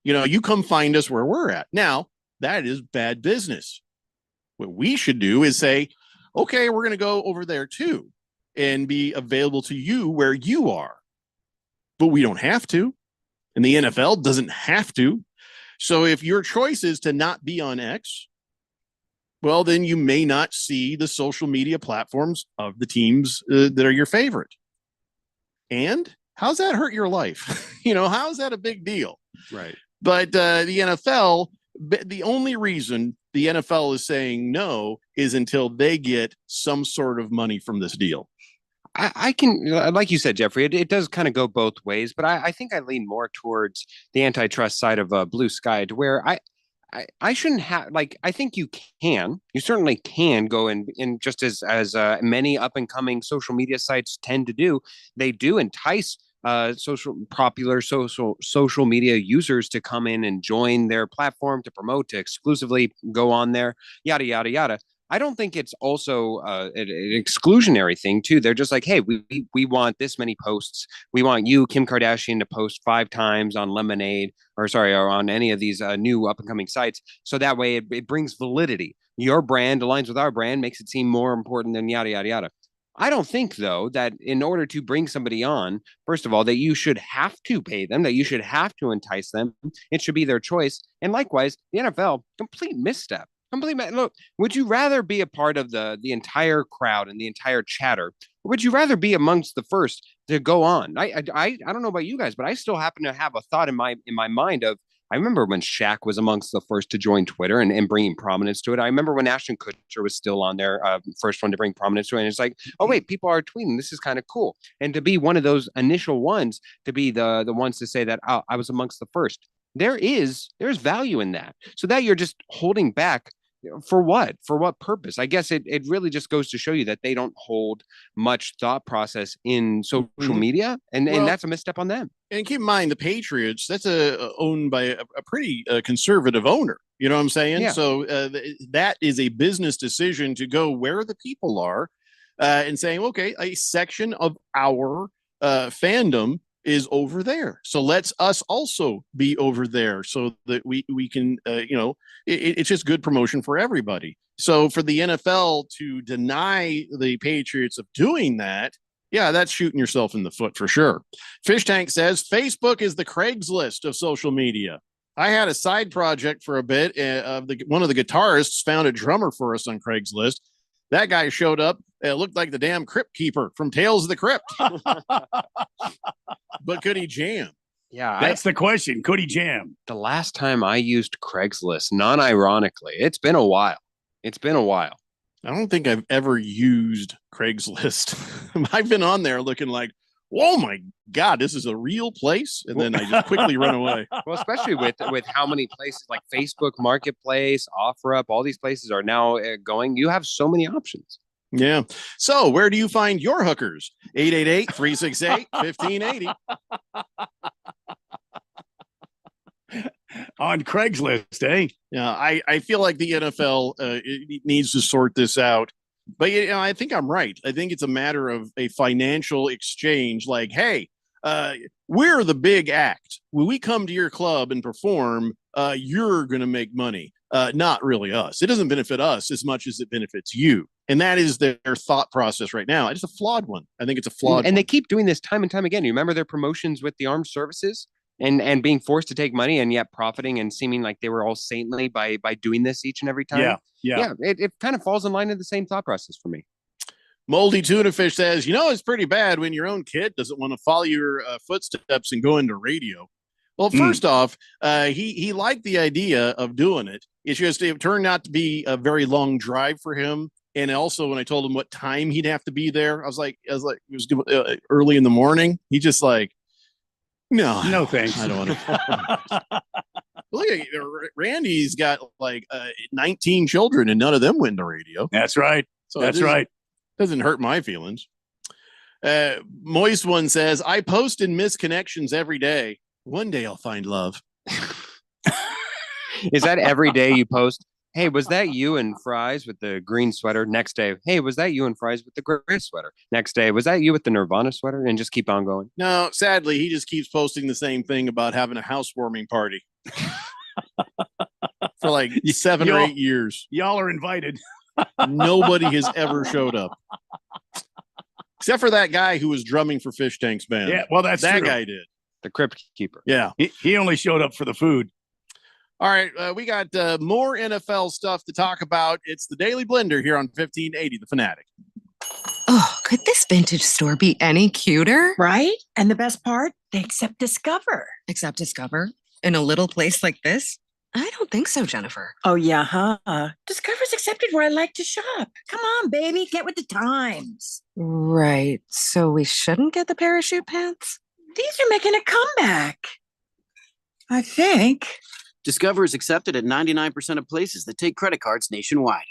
[SPEAKER 4] You come find us where we're at. Now, that is bad business. What we should do is say, okay, we're going to go over there too and be available to you where you are. But we don't have to. And the NFL doesn't have to. So if your choice is to not be on X, well, then you may not see the social media platforms of the teams that are your favorite. And how's that hurt your life? How's that a big deal?
[SPEAKER 13] Right.
[SPEAKER 4] But the NFL, the only reason the NFL is saying no is until they get some sort of money from this deal.
[SPEAKER 13] I can, like you said, Jeffrey, it does kind of go both ways, but I think I lean more towards the antitrust side of Blue Sky, to where I shouldn't have, I think you certainly can go in just as many up and coming social media sites tend to do. They do entice popular social media users to come in and join their platform, to promote, to exclusively go on there, yada, yada, yada. I don't think it's also an exclusionary thing too. They're just like, hey, we want this many posts. We want you, Kim Kardashian, to post 5 times on Lemonade, or on any of these new up and coming sites. So that way it brings validity. Your brand aligns with our brand, makes it seem more important than yada, yada, yada. I don't think, though, that in order to bring somebody on, first of all, that you should have to pay them, that you should have to entice them. It should be their choice. And likewise, the NFL, complete misstep. Look, would you rather be a part of the entire crowd and the entire chatter, or would you rather be amongst the first to go on? I don't know about you guys, but I still happen to have a thought in my mind of, I remember when Shaq was amongst the first to join Twitter and bringing prominence to it. I remember when Ashton Kutcher was still on there, first one to bring prominence to it. And it's like, oh wait, people are tweeting. This is kind of cool. And to be one of those initial ones, to be the ones to say that, oh, I was amongst the first. There's value in that. So that you're just holding back. For what? For what purpose? I guess it really just goes to show you that they don't hold much thought process in social media, and that's a misstep on them.
[SPEAKER 4] And keep in mind, the Patriots, that's owned by a pretty conservative owner. You know what I'm saying?
[SPEAKER 13] Yeah.
[SPEAKER 4] So that is a business decision to go where the people are and saying, okay, a section of our fandom is over there. So let's us also be over there so that we can, it's just good promotion for everybody. So for the NFL to deny the Patriots of doing that, yeah, that's shooting yourself in the foot for sure. Fish Tank says Facebook is the Craigslist of social media. I had a side project for a bit. One of the guitarists found a drummer for us on Craigslist. That guy showed up. It looked like the damn Crypt Keeper from Tales of the Crypt. But could he jam?
[SPEAKER 13] Yeah,
[SPEAKER 12] that's the question. Could he jam?
[SPEAKER 13] The last time I used Craigslist, non-ironically, it's been a while. I
[SPEAKER 4] don't think I've ever used Craigslist. I've been on there looking like, oh my God, this is a real place. And then I just quickly run away.
[SPEAKER 13] Well, especially with how many places like Facebook Marketplace, OfferUp, all these places are now going. You have so many options.
[SPEAKER 4] Yeah. So where do you find your hookers? 888-368-1580.
[SPEAKER 12] On Craigslist, eh?
[SPEAKER 4] Yeah, I feel like the NFL it needs to sort this out. But I think I'm right. I think it's a matter of a financial exchange. Like, hey, we're the big act. When we come to your club and perform, you're going to make money. Not really us. It doesn't benefit us as much as it benefits you. And that is their thought process right now. It's a flawed one. I think it's a flawed
[SPEAKER 13] and
[SPEAKER 4] one.
[SPEAKER 13] They keep doing this time and time again. You remember their promotions with the armed services and being forced to take money and yet profiting and seeming like they were all saintly by doing this each and every time.
[SPEAKER 12] Yeah.
[SPEAKER 13] It kind of falls in line with the same thought process for me.
[SPEAKER 4] Moldy Tuna Fish says, it's pretty bad when your own kid doesn't want to follow your footsteps and go into radio. Well, first off, he liked the idea of doing it. It's just it turned out to be a very long drive for him. And also, when I told him what time he'd have to be there, I was like, it was early in the morning. He just like,
[SPEAKER 12] no, thanks.
[SPEAKER 4] I don't want to. Look at Randy's got like 19 children, and none of them went to radio.
[SPEAKER 12] That's right.
[SPEAKER 4] So
[SPEAKER 12] that's right.
[SPEAKER 4] Doesn't hurt my feelings. Moist One says, I post in misconnections every day. One day I'll find love.
[SPEAKER 13] Is that every day you post? Hey, was that you and Fries with the green sweater? Next day, hey, was that you and Fries with the gray sweater? Next day, was that you with the Nirvana sweater? And just keep on going.
[SPEAKER 4] No, sadly, he just keeps posting the same thing about having a housewarming party. For like 7 or 8 years.
[SPEAKER 12] Y'all are invited.
[SPEAKER 4] Nobody has ever showed up. Except for that guy who was drumming for Fish Tank's band.
[SPEAKER 12] Yeah, well, that's
[SPEAKER 4] that
[SPEAKER 12] true.
[SPEAKER 4] guy did.
[SPEAKER 13] The Crypt Keeper.
[SPEAKER 4] Yeah.
[SPEAKER 12] He only showed up for the food.
[SPEAKER 4] All right. We got more NFL stuff to talk about. It's the Daily Blender here on 1580 The Fanatic.
[SPEAKER 1] Oh, could this vintage store be any cuter?
[SPEAKER 17] Right? And the best part, they accept Discover.
[SPEAKER 1] Accept Discover? In a little place like this? I don't think so, Jennifer.
[SPEAKER 17] Oh, yeah, huh? Discover's accepted where I like to shop. Come on, baby, get with the times.
[SPEAKER 1] Right. So we shouldn't get the parachute pants?
[SPEAKER 17] These are making a comeback. I think.
[SPEAKER 9] Discover is accepted at 99% of places that take credit cards nationwide,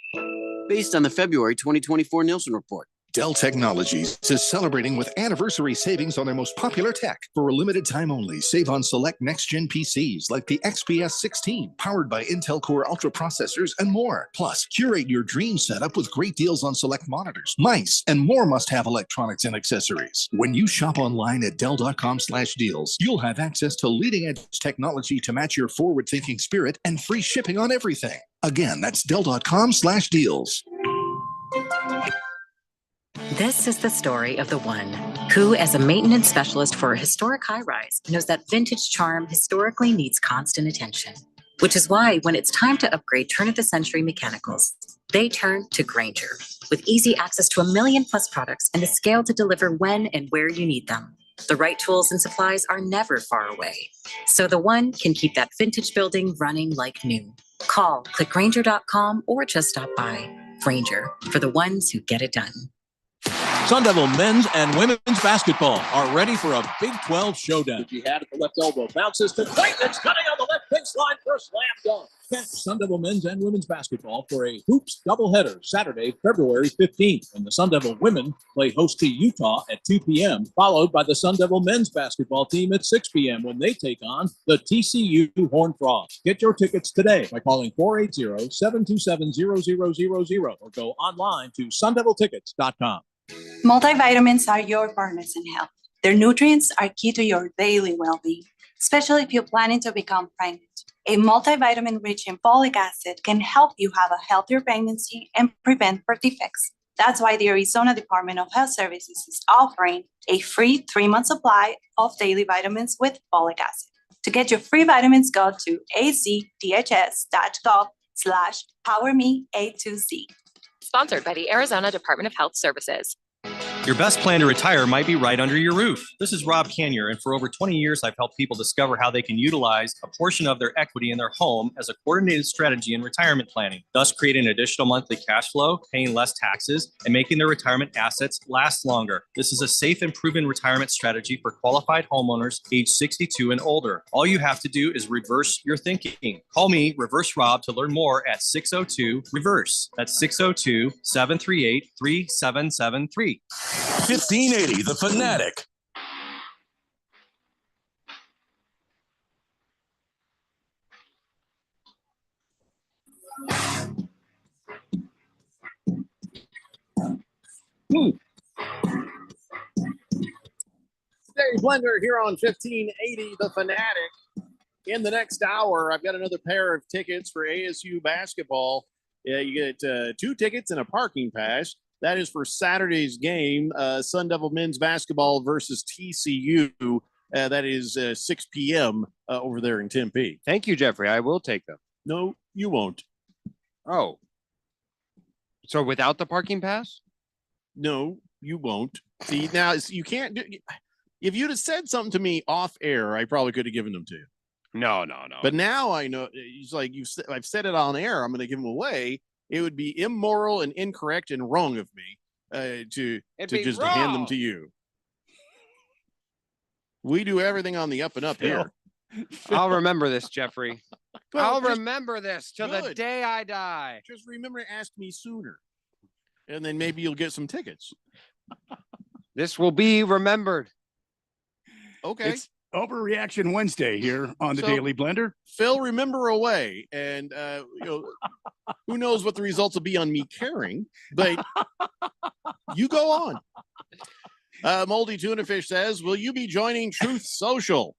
[SPEAKER 9] based on the February 2024 Nielsen report.
[SPEAKER 16] Dell Technologies is celebrating with anniversary savings on their most popular tech. For a limited time only, save on select next-gen PCs like the XPS 16, powered by Intel Core Ultra processors and more. Plus, curate your dream setup with great deals on select monitors, mice, and more must-have electronics and accessories. When you shop online at Dell.com/deals, you'll have access to leading-edge technology to match your forward-thinking spirit and free shipping on everything. Again, that's Dell.com/deals.
[SPEAKER 23] This is the story of the one who, as a maintenance specialist for a historic high-rise, knows that vintage charm historically needs constant attention. Which is why when it's time to upgrade turn-of-the-century mechanicals, they turn to Grainger. With easy access to 1 million+ products and the scale to deliver when and where you need them. The right tools and supplies are never far away. So the one can keep that vintage building running like new. Call, click Grainger.com, or just stop by. Grainger, for the ones who get it done.
[SPEAKER 8] Sun Devil men's and women's basketball are ready for a Big 12 showdown. Jihad at the left elbow bounces to Clayton. It's cutting on the left baseline for a slam dunk. Catch Sun Devil men's and women's basketball for a hoops doubleheader Saturday, February 15th, when the Sun Devil women play host to Utah at 2 p.m., followed by the Sun Devil men's basketball team at 6 p.m. when they take on the TCU Horned Frogs. Get your tickets today by calling 480-727-0000 or go online to sundeviltickets.com.
[SPEAKER 24] Multivitamins are your partners in health. Their nutrients are key to your daily well-being, especially if you're planning to become pregnant. A multivitamin rich in folic acid can help you have a healthier pregnancy and prevent birth defects. That's why the Arizona Department of Health Services is offering a free 3-month supply of daily vitamins with folic acid. To get your free vitamins, go to azdhs.gov/PowerMe-A2Z.
[SPEAKER 25] Sponsored by the Arizona Department of Health Services.
[SPEAKER 26] Your best plan to retire might be right under your roof. This is Rob Canyer, and for over 20 years, I've helped people discover how they can utilize a portion of their equity in their home as a coordinated strategy in retirement planning, thus creating additional monthly cash flow, paying less taxes, and making their retirement assets last longer. This is a safe and proven retirement strategy for qualified homeowners age 62 and older. All you have to do is reverse your thinking. Call me, Reverse Rob, to learn more at 602-REVERSE. That's 602-738-3773.
[SPEAKER 22] 1580 The Fanatic.
[SPEAKER 4] Daily Blender here on 1580 The Fanatic. In the next hour, I've got another pair of tickets for ASU basketball. You get 2 tickets and a parking pass. That is for Saturday's game, Sun Devil men's basketball versus TCU. That is 6 p.m. Over there in Tempe.
[SPEAKER 13] Thank you, Jeffrey. I will take them.
[SPEAKER 4] No, you won't.
[SPEAKER 13] Oh. So without the parking pass?
[SPEAKER 4] No, you won't. See, now you can't do. If you'd have said something to me off air, I probably could have given them to you.
[SPEAKER 13] No.
[SPEAKER 4] But now I know. It's like I've said it on air. I'm going to give them away. It would be immoral and incorrect and wrong of me to just hand them to you. We do everything on the up and up here.
[SPEAKER 13] I'll remember this, Jeffrey.
[SPEAKER 4] Well,
[SPEAKER 13] I'll remember this till the day I die.
[SPEAKER 4] Just remember to ask me sooner, and then maybe you'll get some tickets.
[SPEAKER 13] This will be remembered.
[SPEAKER 4] Okay.
[SPEAKER 12] It's Overreaction Wednesday here on the Daily Blender.
[SPEAKER 4] Phil, remember away, and who knows what the results will be on me caring, but you go on. Moldy Tuna Fish says, will you be joining Truth Social?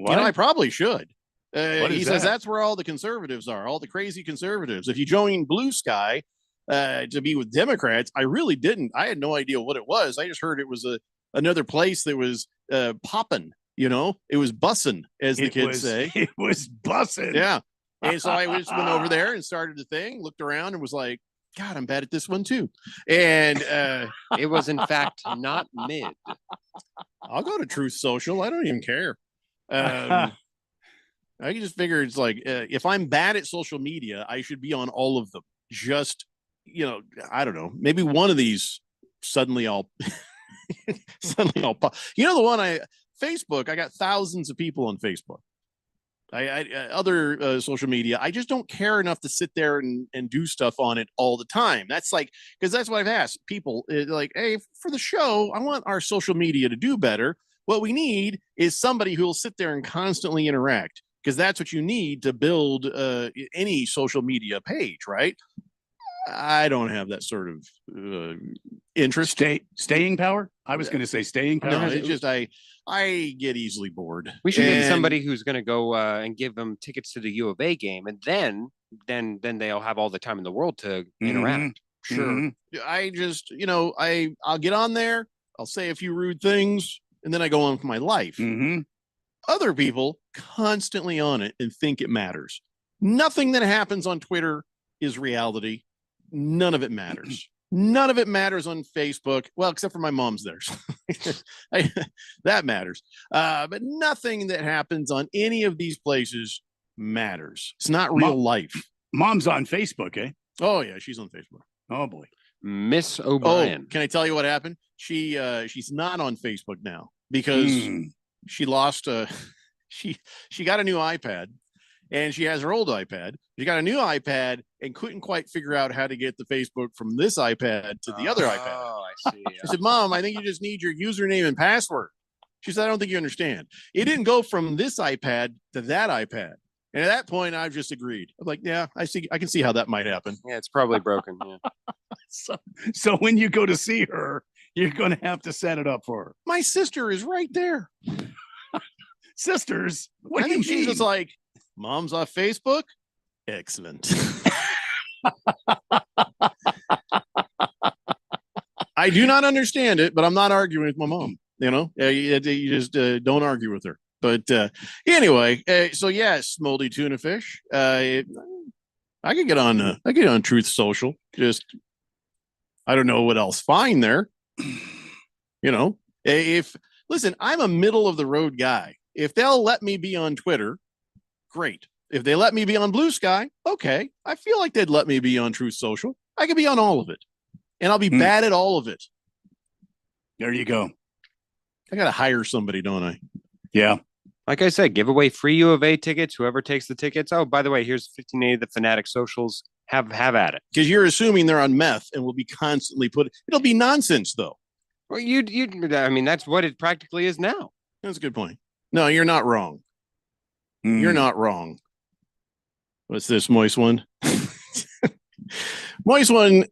[SPEAKER 4] I probably should.
[SPEAKER 12] What
[SPEAKER 4] He
[SPEAKER 12] is
[SPEAKER 4] says
[SPEAKER 12] that?
[SPEAKER 4] that's where all the conservatives are, all the crazy conservatives. If you join Blue Sky to be with Democrats, I really didn't. I had no idea what it was. I just heard it was another place that was popping. You know, it was bussin', as the kids say.
[SPEAKER 12] It was bussin'.
[SPEAKER 4] Yeah. And so I just went over there and started the thing, looked around, and was like, God, I'm bad at this one too. And
[SPEAKER 13] it was in fact not mid.
[SPEAKER 4] I'll go to Truth Social. I don't even care. I just figure it's like if I'm bad at social media, I should be on all of them. Just, I don't know. Maybe one of these suddenly I'll pop. You know, the one Facebook, I got thousands of people on Facebook. Other social media, I just don't care enough to sit there and do stuff on it all the time. That's like, because that's what I've asked people, like, hey, for the show, I want our social media to do better. What we need is somebody who will sit there and constantly interact, because that's what you need to build any social media page, right? I don't have that sort of interest.
[SPEAKER 12] Staying power? I was going to say staying power.
[SPEAKER 4] No, it's just I get easily bored.
[SPEAKER 13] We should get somebody who's going to go and give them tickets to the U of A game, and then they'll have all the time in the world to interact.
[SPEAKER 4] Sure. I just, I'll get on there, I'll say a few rude things, and then I go on with my life. Other people constantly on it and think it matters. Nothing that happens on Twitter is reality. None of it matters. None of it matters on Facebook. Well, except for my mom's there. That matters. But nothing that happens on any of these places matters. It's not real life.
[SPEAKER 12] Mom's on Facebook, eh?
[SPEAKER 4] Oh, yeah. She's on Facebook.
[SPEAKER 12] Oh, boy.
[SPEAKER 13] Miss O'Brien.
[SPEAKER 4] Oh, can I tell you what happened? She's not on Facebook now because she lost she got a new iPad, and she has her old iPad. She got a new iPad and couldn't quite figure out how to get the Facebook from this iPad to the other iPad.
[SPEAKER 13] Oh, I see.
[SPEAKER 4] I said, Mom, I think you just need your username and password. She said, I don't think you understand. It didn't go from this iPad to that iPad. And at that point, I've just agreed. I'm like, yeah, I can see how that might happen.
[SPEAKER 13] Yeah, it's probably broken. Yeah.
[SPEAKER 12] So when you go to see her, you're going to have to set it up for her.
[SPEAKER 4] My sister is right there.
[SPEAKER 12] Sisters? What
[SPEAKER 4] I
[SPEAKER 12] do you
[SPEAKER 4] think she's
[SPEAKER 12] mean?
[SPEAKER 4] just like, Mom's off Facebook? Excellent. I do not understand it, but I'm not arguing with my mom. You just don't argue with her. But anyway, so yes, Moldy Tuna Fish. I could get on Truth Social. Just, I don't know what else find there. Listen, I'm a middle of the road guy. If they'll let me be on Twitter, great. If they let me be on Blue Sky, okay. I feel like they'd let me be on Truth Social. I could be on all of it, and I'll be bad at all of it.
[SPEAKER 12] There you go.
[SPEAKER 4] I got to hire somebody, don't I?
[SPEAKER 12] Yeah.
[SPEAKER 13] Like I said, give away free U of A tickets. Whoever takes the tickets. Oh, by the way, here's 1580 the Fanatic socials. Have at it.
[SPEAKER 4] Because you're assuming they're on meth and will be constantly it'll be nonsense though.
[SPEAKER 13] Well, I mean, that's what it practically is now.
[SPEAKER 4] That's a good point. No, you're not wrong. You're not wrong. What's this, Moist One? Moist One,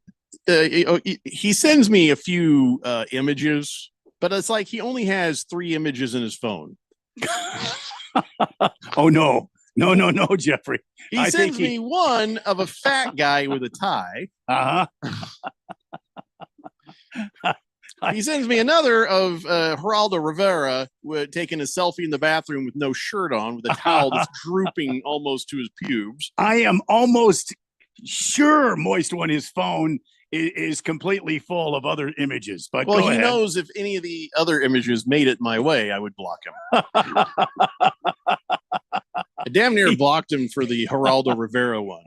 [SPEAKER 4] he sends me a few images, but it's like he only has 3 images in his phone.
[SPEAKER 12] Oh, no, Jeffrey.
[SPEAKER 4] He sends me one of a fat guy with a tie. He sends me another of Geraldo Rivera taking a selfie in the bathroom with no shirt on, with a towel that's drooping almost to his pubes.
[SPEAKER 12] I am almost sure Moist One, his phone is completely full of other images. But
[SPEAKER 4] well,
[SPEAKER 12] go
[SPEAKER 4] he
[SPEAKER 12] ahead.
[SPEAKER 4] knows if any of the other images made it my way, I would block him. I damn near blocked him for the Geraldo Rivera one.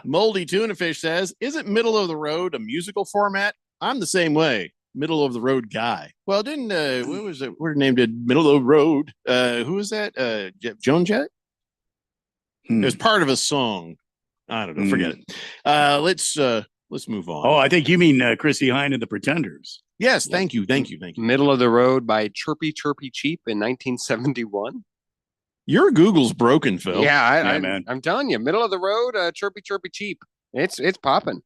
[SPEAKER 4] Moldy Tuna Fish says, isn't middle of the road a musical format? I'm the same way. Middle of the road guy. Well, didn't what was it? We're named it Middle of the Road. Who was that? Joan Jett? It was part of a song. I don't know. Forget it. Let's move on.
[SPEAKER 12] Oh, I think you mean Chrissy Hine and the Pretenders.
[SPEAKER 4] Yes, thank you.
[SPEAKER 13] Middle of the Road by Chirpy Cheap in 1971.
[SPEAKER 4] Your Google's broken, Phil.
[SPEAKER 13] Yeah, man. I'm telling you, Middle of the Road, Chirpy Cheap. It's popping.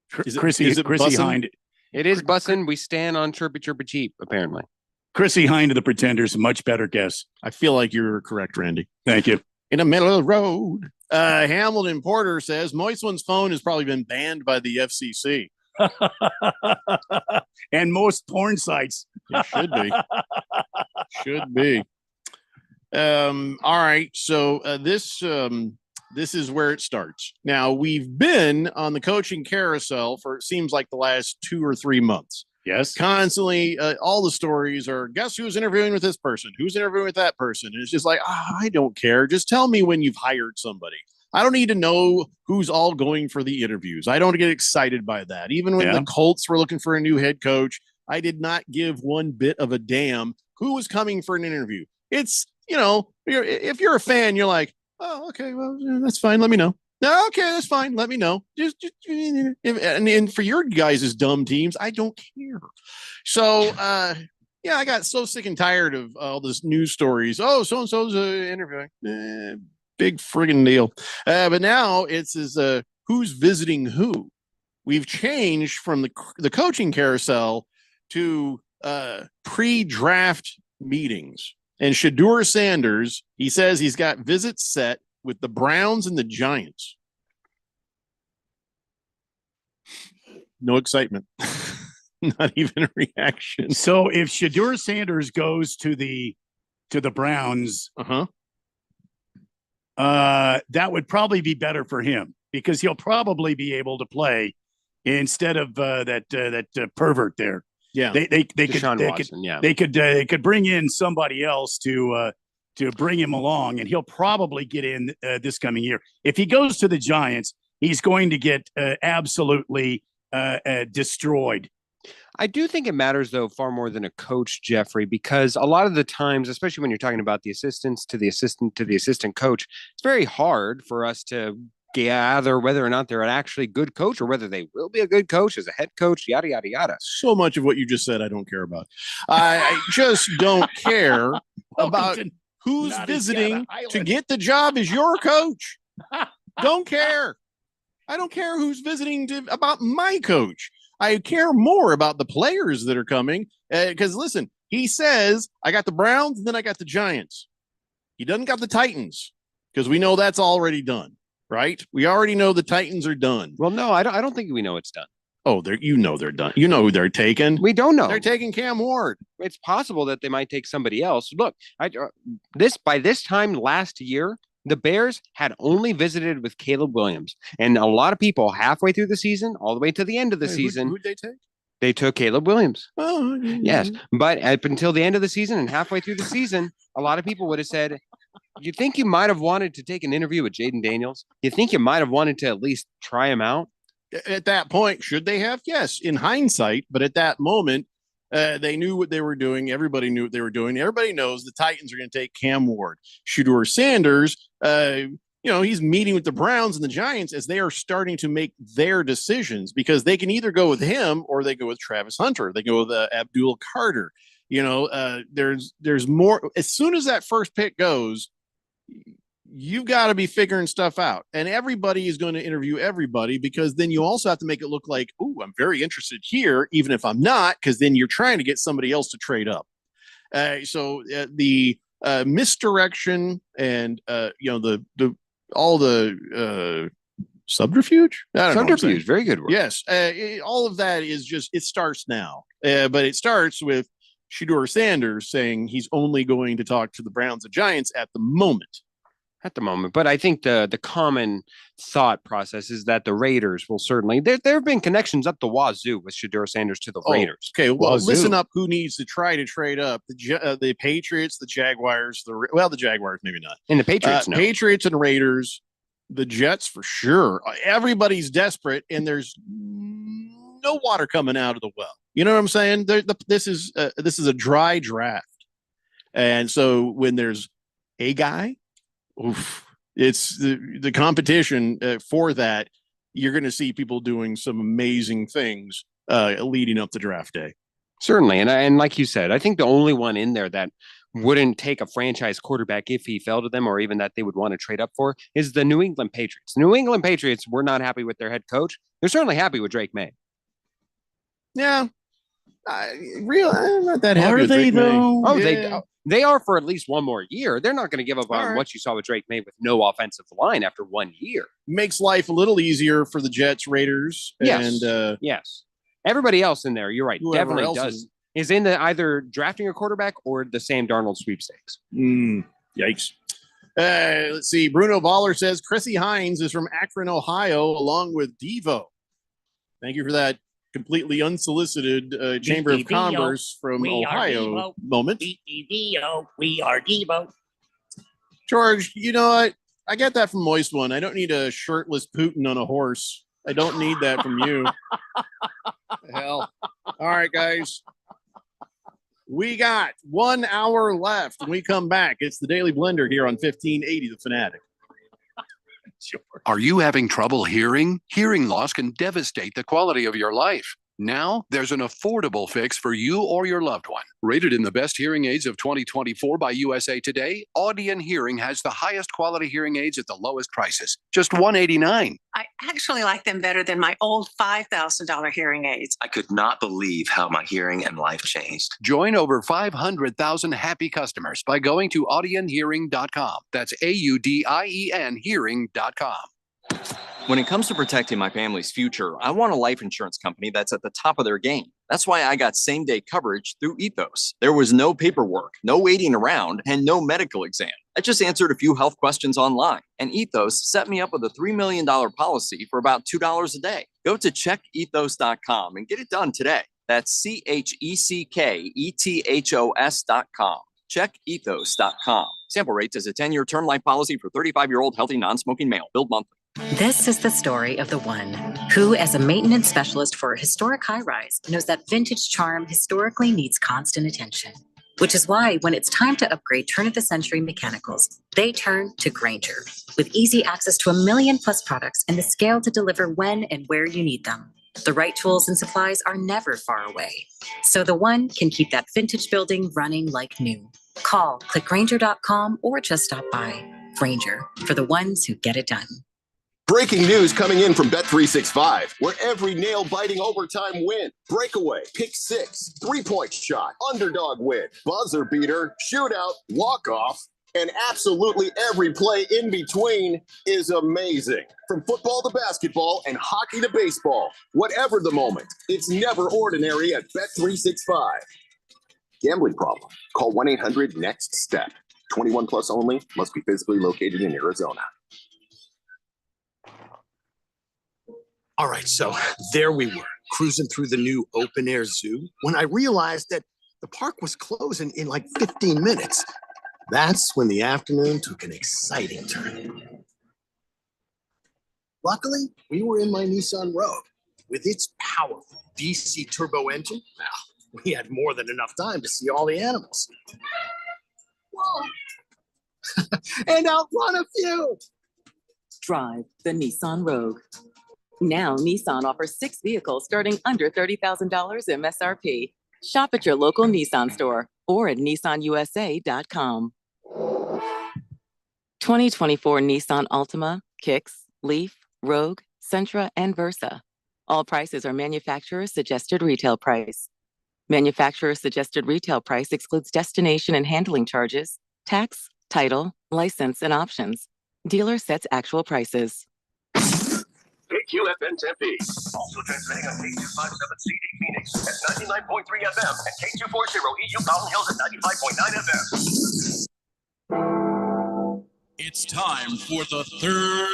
[SPEAKER 12] Chrissy Hine.
[SPEAKER 13] It is bussin'. We stand on chirpy chirpy cheap, apparently.
[SPEAKER 12] Chrissy Hind of the Pretenders, a much better guess.
[SPEAKER 4] I feel like you're correct, Randy.
[SPEAKER 12] Thank you.
[SPEAKER 4] In the middle of the road. Hamilton Porter says Moist One's phone has probably been banned by the FCC.
[SPEAKER 12] And most porn sites.
[SPEAKER 4] It should be. Should be. All right. So this is where it starts. Now, we've been on the coaching carousel for it seems like the last 2 or 3 months.
[SPEAKER 12] Yes.
[SPEAKER 4] Constantly, all the stories are guess who's interviewing with this person? Who's interviewing with that person? And it's just like, I don't care. Just tell me when you've hired somebody. I don't need to know who's all going for the interviews. I don't get excited by that. Even when the Colts were looking for a new head coach, I did not give one bit of a damn who was coming for an interview. It's, if you're a fan, you're like, oh, okay, well, that's fine. Let me know. No, okay, that's fine. Let me know. Just and for your guys' dumb teams, I don't care. So, I got so sick and tired of all this news stories. Oh, so-and-so's interviewing. Big friggin' deal. But now it's who's visiting who. We've changed from the coaching carousel to pre-draft meetings. And Shedeur Sanders, he says he's got visits set with the Browns and the Giants. No excitement. Not even a reaction.
[SPEAKER 12] So if Shedeur Sanders goes to the Browns, that would probably be better for him because he'll probably be able to play instead of that pervert there.
[SPEAKER 4] Yeah,
[SPEAKER 12] they could bring in somebody else to bring him along, and he'll probably get in this coming year. If he goes to the Giants, he's going to get absolutely destroyed.
[SPEAKER 13] I do think it matters, though, far more than a coach, Jeffrey, because a lot of the times, especially when you're talking about the assistants to the assistant coach, it's very hard for us to gather whether or not they're an actually good coach or whether they will be a good coach as a head coach, yada, yada, yada.
[SPEAKER 4] So much of what you just said, I don't care about. I just don't care about who's visiting to get the job as your coach. Don't care. I don't care who's visiting about my coach. I care more about the players that are coming because, listen, he says, I got the Browns, and then I got the Giants. He doesn't got the Titans because we know that's already done, right? We already know the Titans are done.
[SPEAKER 13] Well, no, I don't think we know it's done.
[SPEAKER 4] Oh, they're done. You know who they're taking.
[SPEAKER 13] We don't know.
[SPEAKER 4] They're taking Cam Ward.
[SPEAKER 13] It's possible that they might take somebody else. Look, by this time last year, the Bears had only visited with Caleb Williams. And a lot of people halfway through the season, all the way to the end of the season.
[SPEAKER 4] Who'd they take?
[SPEAKER 13] They took Caleb Williams.
[SPEAKER 4] Oh,
[SPEAKER 13] yes. But up until the end of the season and halfway through the season, a lot of people would have said, you think you might have wanted to take an interview with Jaden Daniels? You think you might have wanted to at least try him out?
[SPEAKER 4] At that point, should they have? Yes, in hindsight. But at that moment, they knew what they were doing. Everybody knew what they were doing. Everybody knows the Titans are going to take Cam Ward. Shedeur Sanders, he's meeting with the Browns and the Giants as they are starting to make their decisions because they can either go with him or they go with Travis Hunter. They go with Abdul Carter. There's more. As soon as that first pick goes, you've got to be figuring stuff out. And everybody is going to interview everybody because then you also have to make it look like, oh, I'm very interested here, even if I'm not, because then you're trying to get somebody else to trade up. So the misdirection and, all the subterfuge.
[SPEAKER 13] Subterfuge, very good word.
[SPEAKER 4] Yes. All of that is just, it starts now. But it starts with Shedeur Sanders saying he's only going to talk to the Browns and Giants at the moment.
[SPEAKER 13] But I think the common thought process is that the Raiders will certainly there have been connections up the wazoo with Shedeur Sanders to the Raiders.
[SPEAKER 4] Okay, well, listen up. Who needs to try to trade up? The Patriots, the Jaguars, the Jaguars maybe not,
[SPEAKER 13] and the Patriots. No.
[SPEAKER 4] Patriots and Raiders, the Jets for sure. Everybody's desperate, and there's no water coming out of the well. You know what I'm saying? This is a dry draft, and so when there's a guy. Oof. It's the competition for that. You're going to see people doing some amazing things leading up to draft day.
[SPEAKER 13] Certainly. And like you said, I think the only one in there that wouldn't take a franchise quarterback if he fell to them or even that they would want to trade up for is the New England Patriots. New England Patriots were not happy with their head coach. They're certainly happy with Drake May.
[SPEAKER 4] Yeah. I'm not that happy
[SPEAKER 12] Are
[SPEAKER 4] with
[SPEAKER 12] they,
[SPEAKER 4] Drake May.
[SPEAKER 12] though?
[SPEAKER 13] Oh,
[SPEAKER 4] Yeah.
[SPEAKER 13] they are for at least one more year. They're not going to give up on
[SPEAKER 4] right.
[SPEAKER 13] what you saw with Drake May with no offensive line after 1 year.
[SPEAKER 4] Makes life a little easier for the Jets, Raiders,
[SPEAKER 13] Yes.
[SPEAKER 4] and
[SPEAKER 13] Yes. Everybody else in there, you're right,
[SPEAKER 4] whoever
[SPEAKER 13] definitely
[SPEAKER 4] else
[SPEAKER 13] does. Is in the either drafting a quarterback or the Sam Darnold sweepstakes.
[SPEAKER 4] Yikes. Let's see. Bruno Baller says Chrissy Hines is from Akron, Ohio, along with Devo. Thank you for that completely unsolicited Chamber of
[SPEAKER 3] DDO.
[SPEAKER 4] Commerce from
[SPEAKER 3] We are
[SPEAKER 4] Ohio
[SPEAKER 3] Devo.
[SPEAKER 4] moment.
[SPEAKER 3] DDO. We are Devo.
[SPEAKER 4] George, you know what? I get that from Moist One. I don't need a shirtless Putin on a horse. I don't need that from you. Hell. All right, guys. We got 1 hour left when we come back. It's the Daily Blender here on 1580 The Fanatic.
[SPEAKER 7] Are you having trouble hearing? Hearing loss can devastate the quality of your life. Now, there's an affordable fix for you or your loved one. Rated in the best hearing aids of 2024 by USA Today, Audion Hearing has the highest quality hearing aids at the lowest prices. Just $189.
[SPEAKER 18] I actually like them better than my old $5,000 hearing aids.
[SPEAKER 19] I could not believe how my hearing and life changed.
[SPEAKER 7] Join over 500,000 happy customers by going to audionhearing.com. That's AUDIEN hearing.com.
[SPEAKER 20] When it comes to protecting my family's future, I want a life insurance company that's at the top of their game. That's why I got same-day coverage through Ethos. There was no paperwork, no waiting around, and no medical exam. I just answered a few health questions online, and Ethos set me up with a $3 million policy for about $2 a day. Go to checkethos.com and get it done today. That's CHECKETHOS.com. Checkethos.com. Sample rates is a 10-year term life policy for 35-year-old healthy non-smoking male. Billed monthly.
[SPEAKER 23] This is the story of the one who, as a maintenance specialist for a historic high-rise, knows that vintage charm historically needs constant attention. Which is why when it's time to upgrade turn-of-the-century mechanicals, they turn to Grainger. With easy access to 1 million+ products and the scale to deliver when and where you need them. The right tools and supplies are never far away. So the one can keep that vintage building running like new. Call, click Grainger.com, or just stop by. Grainger, for the ones who get it done.
[SPEAKER 22] Breaking news coming in from Bet365, where every nail-biting overtime win, breakaway, pick six, three-point shot, underdog win, buzzer beater, shootout, walk-off, and absolutely every play in between is amazing. From football to basketball and hockey to baseball, whatever the moment, it's never ordinary at Bet365. Gambling problem? Call 1-800-NEXT-STEP. 21 plus only, must be physically located in Arizona.
[SPEAKER 15] All right, so there we were, cruising through the new open-air zoo, when I realized that the park was closing in like 15 minutes. That's when the afternoon took an exciting turn. Luckily, we were in my Nissan Rogue. With its powerful DC turbo engine, well, we had more than enough time to see all the animals. Whoa. And outrun a few.
[SPEAKER 2] Drive the Nissan Rogue. Now, Nissan offers 6 vehicles starting under $30,000 MSRP. Shop at your local Nissan store or at nissanusa.com. 2024 Nissan Altima, Kicks, Leaf, Rogue, Sentra, and Versa. All prices are manufacturer's suggested retail price. Manufacturer's suggested retail price excludes destination and handling charges, tax, title, license, and options. Dealer sets actual prices.
[SPEAKER 10] KQFN Tempe. Also transmitting on K257CD Phoenix at 99.3 FM and K240 EU Mountain Hills at 95.9 FM.
[SPEAKER 8] It's time for the third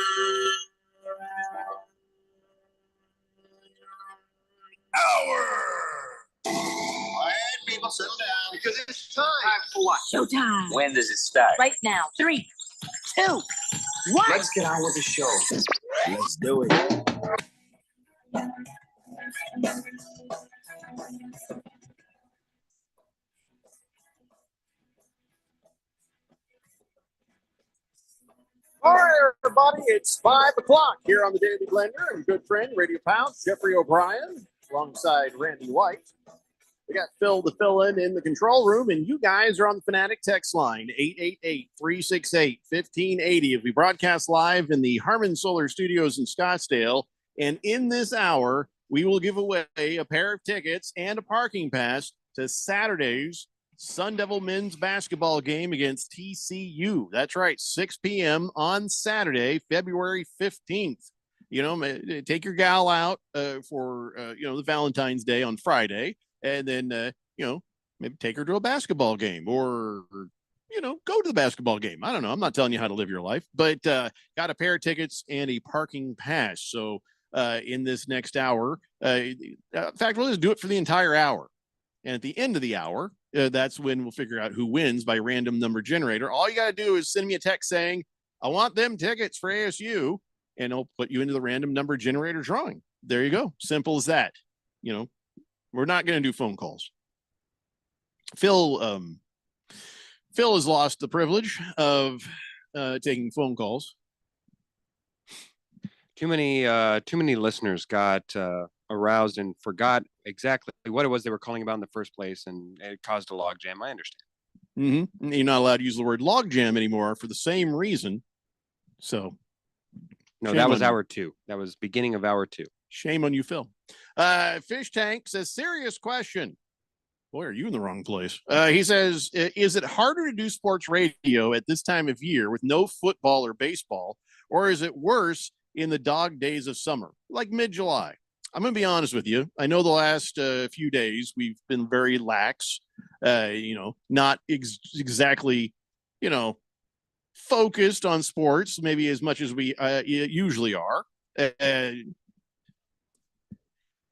[SPEAKER 8] hour.
[SPEAKER 10] All right, people, settle down because it's time. Time for what?
[SPEAKER 17] Showtime.
[SPEAKER 10] When does it start?
[SPEAKER 17] Right now. 3, 2, 1.
[SPEAKER 10] Let's get on with the show.
[SPEAKER 15] Let's do it.
[SPEAKER 4] All right, everybody, it's 5 o'clock here on the Daily Blender and good friend, Radio Pound, Jeffrey O'Brien, alongside Randy White. We got Phil to fill in the control room, and you guys are on the Fanatic text line, 888-368-1580. If we broadcast live in the Harman Solar Studios in Scottsdale, and in this hour, we will give away a pair of tickets and a parking pass to Saturday's Sun Devil men's basketball game against TCU. That's right, 6 p.m. on Saturday, February 15th. You know, take your gal out for, the Valentine's Day on Friday, and then, maybe take her to a basketball game or go to the basketball game. I don't know. I'm not telling you how to live your life, but got a pair of tickets and a parking pass. So in this next hour, in fact, we'll just do it for the entire hour. And at the end of the hour, that's when we'll figure out who wins by random number generator. All you got to do is send me a text saying, I want them tickets for ASU, and I'll put you into the random number generator drawing. There you go. Simple as that. We're not going to do phone calls. Phil has lost the privilege of taking phone calls.
[SPEAKER 13] Too many listeners got aroused and forgot exactly what it was they were calling about in the first place, and it caused a logjam. I understand.
[SPEAKER 4] Mm-hmm. You're not allowed to use the word logjam anymore for the same reason. So,
[SPEAKER 13] no, that was hour 2. That was beginning of hour 2.
[SPEAKER 4] Shame on you, Phil. Fish Tank says, serious question. Boy, are you in the wrong place? He says, is it harder to do sports radio at this time of year with no football or baseball, or is it worse in the dog days of summer, like mid-July? I'm going to be honest with you. I know the last few days we've been very lax, not exactly, focused on sports, maybe as much as we usually are.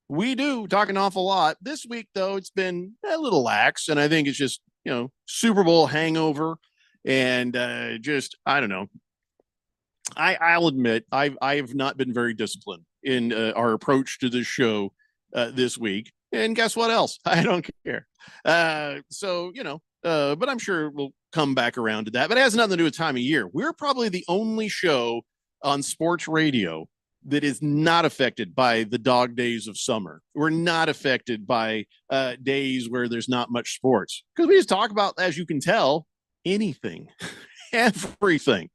[SPEAKER 4] We do talk an awful lot. This week, though, it's been a little lax, and I think it's just, Super Bowl hangover, and I don't know. I'll admit I've not been very disciplined in our approach to this show this week. And guess what else? I don't care. But I'm sure we'll come back around to that. But it has nothing to do with time of year. We're probably the only show on sports radio that is not affected by the dog days of summer. We're not affected by days where there's not much sports, because we just talk about, as you can tell, anything. Everything.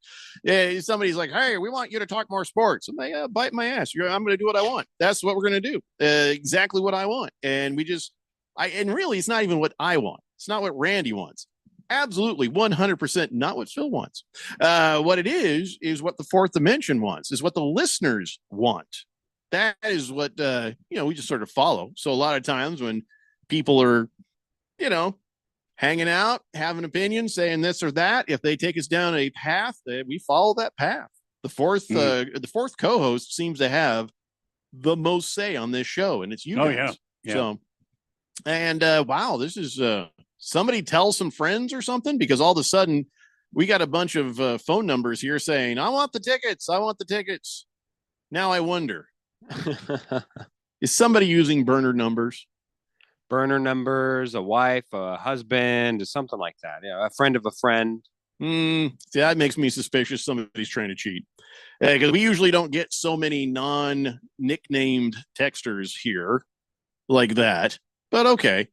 [SPEAKER 4] Somebody's like, hey, we want you to talk more sports. I'm like, bite my ass. I'm going to do what I want. That's what we're going to do. Exactly what I want. And and really, it's not even what I want. It's not what Randy wants. Absolutely 100% not what Phil wants. What it is what the fourth dimension wants, is what the listeners want. That is what, we just sort of follow. So a lot of times when people are, hanging out, having opinions, saying this or that, if they take us down a path, we follow that path. The fourth co-host seems to have the most say on this show, and it's you guys.
[SPEAKER 12] Yeah.
[SPEAKER 4] So, and wow, this is somebody tell some friends or something, because all of a sudden we got a bunch of phone numbers here saying, I want the tickets. I want the tickets. Now I wonder, is somebody using burner numbers?
[SPEAKER 13] Burner numbers, a wife, a husband, or something like that. Yeah, a friend of a friend.
[SPEAKER 4] See, that makes me suspicious somebody's trying to cheat, because we usually don't get so many non-nicknamed texters here like that. But okay,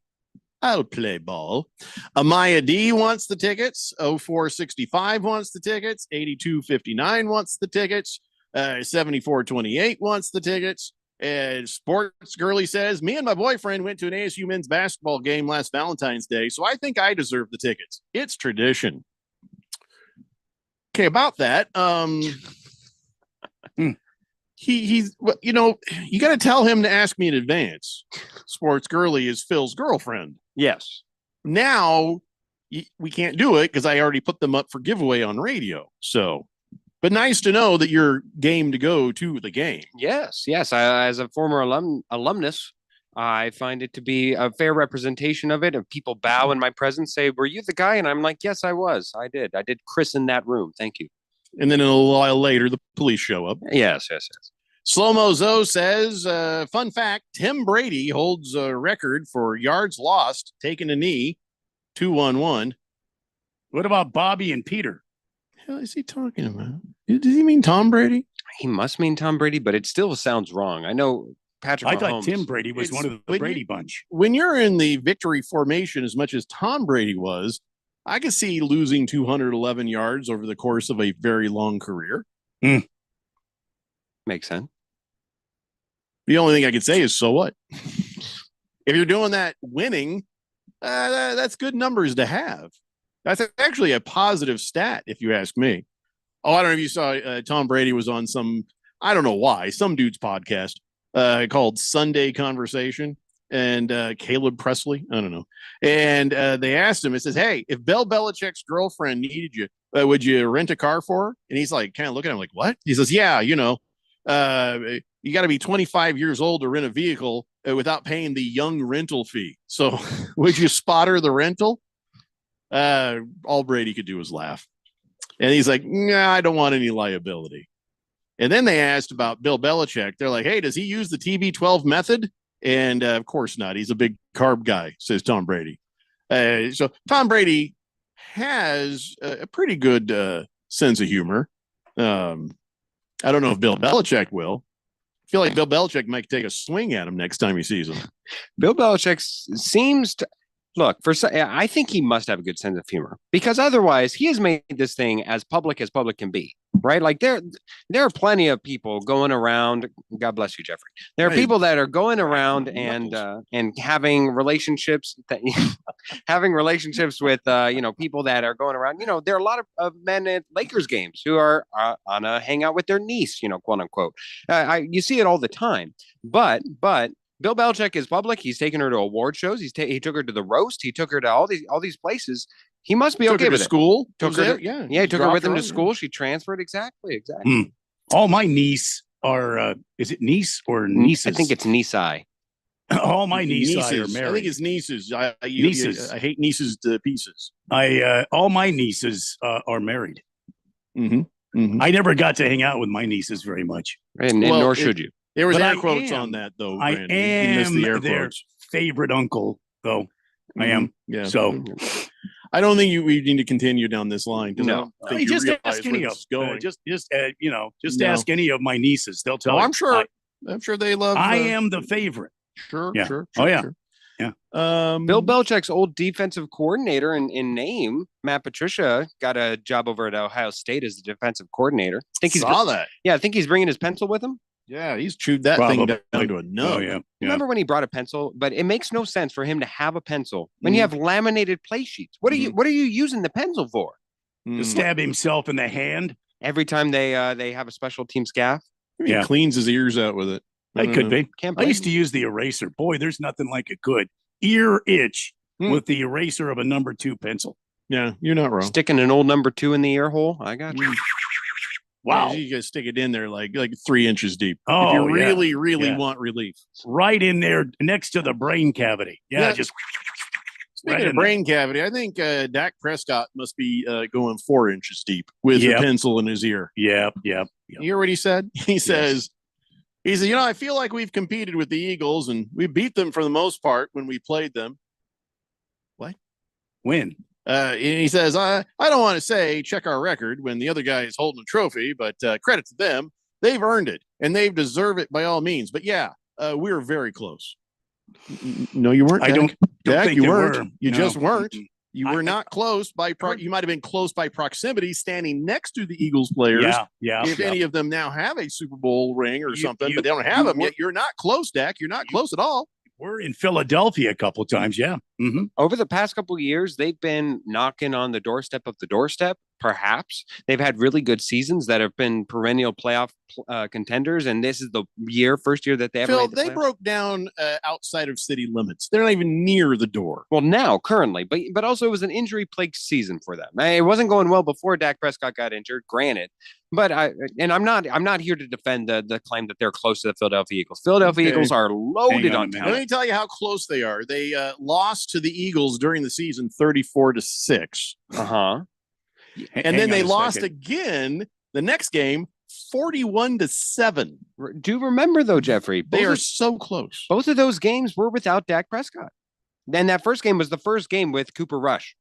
[SPEAKER 4] I'll play ball. Amaya D wants the tickets. 0465 wants the tickets. 8259 wants the tickets. 7428 wants the tickets. And Sports Girly says, me and my boyfriend went to an ASU men's basketball game last Valentine's Day, so I think I deserve the tickets. It's tradition. Okay, about that, he's you got to tell him to ask me in advance. Sports Girly is Phil's girlfriend.
[SPEAKER 13] Yes.
[SPEAKER 4] Now we can't do it because I already put them up for giveaway on radio. So. But nice to know that you're game to go to the game.
[SPEAKER 13] Yes. As a former alumnus, I find it to be a fair representation of it. And people bow in my presence, say, were you the guy? And I'm like, yes, I was. I did christen that room. Thank you.
[SPEAKER 4] And then a little while later, the police show up.
[SPEAKER 13] Yes.
[SPEAKER 4] Slow-Mo Zoe says, fun fact, Tim Brady holds a record for yards lost, taking a knee, 2-1-1.
[SPEAKER 12] What about Bobby and Peter?
[SPEAKER 4] Hell is he talking about? Does he mean Tom Brady?
[SPEAKER 13] He must mean Tom Brady, but it still sounds wrong. I know Patrick Mahomes.
[SPEAKER 12] I thought Tim Brady was one of the Brady bunch.
[SPEAKER 4] When you're in the victory formation as much as Tom Brady was, I could see losing 211 yards over the course of a very long career.
[SPEAKER 13] Makes sense.
[SPEAKER 4] The only thing I could say is, so what? If you're doing that winning, that's good numbers to have. That's actually a positive stat, if you ask me. Oh, I don't know if you saw Tom Brady was on some, I don't know why, some dude's podcast called Sunday Conversation, and Caleb Presley, I don't know. And they asked him, it says, hey, if Bill Belichick's girlfriend needed you, would you rent a car for her? And he's like, kind of looking at him like, what? He says, yeah, you got to be 25 years old to rent a vehicle without paying the young rental fee. So would you spot her the rental? All Brady could do was laugh. And he's like, nah, I don't want any liability. And then they asked about Bill Belichick. They're like, hey, does he use the TB12 method? And of course not. He's a big carb guy, says Tom Brady. So Tom Brady has a pretty good sense of humor. I don't know if Bill Belichick will. I feel like Bill Belichick might take a swing at him next time he sees him.
[SPEAKER 13] Bill Belichick seems to look for. I think he must have a good sense of humor, because otherwise he has made this thing as public can be. Right? Like there are plenty of people going around. God bless you, Jeffrey. There are people that are going around and having relationships with people that are going around. There are a lot of men at Lakers games who are on a hangout with their niece, quote unquote. You see it all the time. But Bill Belichick is public. He's taken her to award shows. He took her to the roast. He took her to all these places. He must be okay with
[SPEAKER 4] school.
[SPEAKER 13] He took her with him to school. She transferred. Exactly.
[SPEAKER 12] All my niece are. Is it niece or nieces?
[SPEAKER 13] I think it's niece-I.
[SPEAKER 12] All my nieces are married.
[SPEAKER 4] I think it's nieces.
[SPEAKER 12] Nieces.
[SPEAKER 4] I hate nieces to pieces.
[SPEAKER 12] All my nieces are married.
[SPEAKER 4] Mm-hmm.
[SPEAKER 12] I never got to hang out with my nieces very much,
[SPEAKER 13] and nor should you.
[SPEAKER 4] There was air quotes on that, though.
[SPEAKER 12] I am their favorite uncle, though. I am.
[SPEAKER 4] Yeah.
[SPEAKER 12] So
[SPEAKER 4] I don't think we need to continue down this line.
[SPEAKER 12] No, just ask any of ask any of my nieces. They'll tell you.
[SPEAKER 4] I'm sure. I'm sure they love.
[SPEAKER 12] I am the favorite.
[SPEAKER 4] Sure.
[SPEAKER 12] Sure. Yeah.
[SPEAKER 13] Bill Belichick's old defensive coordinator in name, Matt Patricia, got a job over at Ohio State as the defensive coordinator. I think he's bringing his pencil with him.
[SPEAKER 4] Yeah, he's chewed that thing down to a nub.
[SPEAKER 12] Oh, yeah.
[SPEAKER 13] Remember when he brought a pencil? But it makes no sense for him to have a pencil when you have laminated play sheets. What are you using the pencil for?
[SPEAKER 12] To stab himself in the hand
[SPEAKER 13] every time they have a special team scaff.
[SPEAKER 4] He cleans his ears out with it.
[SPEAKER 12] That could be. I used to use the eraser. Boy, there's nothing like a good ear itch with the eraser of a number 2 pencil.
[SPEAKER 4] Yeah, you're not wrong.
[SPEAKER 13] Sticking an old number 2 in the ear hole. I got you.
[SPEAKER 12] Wow.
[SPEAKER 4] You gotta stick it in there like 3 inches deep.
[SPEAKER 12] Oh,
[SPEAKER 4] if you really want relief.
[SPEAKER 12] Right in there next to the brain cavity. Yeah. Just
[SPEAKER 4] speaking of brain cavity, I think Dak Prescott must be going 4 inches deep with the pencil in his ear.
[SPEAKER 12] Yep.
[SPEAKER 4] You hear what he said? He says, I feel like we've competed with the Eagles and we beat them for the most part when we played them. What?
[SPEAKER 12] When?
[SPEAKER 4] And he says, I don't want to say check our record when the other guy is holding a trophy, but credit to them. They've earned it and they've deserved it by all means. But yeah, we were very close. No, you weren't.
[SPEAKER 12] I don't think
[SPEAKER 4] you weren't. You
[SPEAKER 12] No.
[SPEAKER 4] just weren't. You were not close by you might have been close by proximity standing next to the Eagles players.
[SPEAKER 12] Yeah.
[SPEAKER 4] If any of them now have a Super Bowl ring or something, but they don't have them yet, you're not close, Dak. You're not close at all.
[SPEAKER 12] We're in Philadelphia a couple of times. Yeah. Mm-hmm.
[SPEAKER 13] Over the past couple of years, they've been knocking on the doorstep of the doorstep. Perhaps they've had really good seasons that have been perennial playoff contenders, and this is the first year that they ever made the
[SPEAKER 4] they
[SPEAKER 13] playoffs.
[SPEAKER 4] broke down outside of city limits. They're not even near the door.
[SPEAKER 13] Well, now currently, but also it was an injury-plagued season for them. It wasn't going well before Dak Prescott got injured. Granted, but I'm not here to defend the claim that they're close to the Philadelphia Eagles. Philadelphia Eagles are loaded on talent.
[SPEAKER 4] Let me tell you how close they are. They lost to the Eagles during the season 34-6. And then they lost again the next game 41-7.
[SPEAKER 13] Do you remember though, Jeffrey?
[SPEAKER 4] They are so close.
[SPEAKER 13] Both of those games were without Dak Prescott. Then that first game was the first game with Cooper Rush.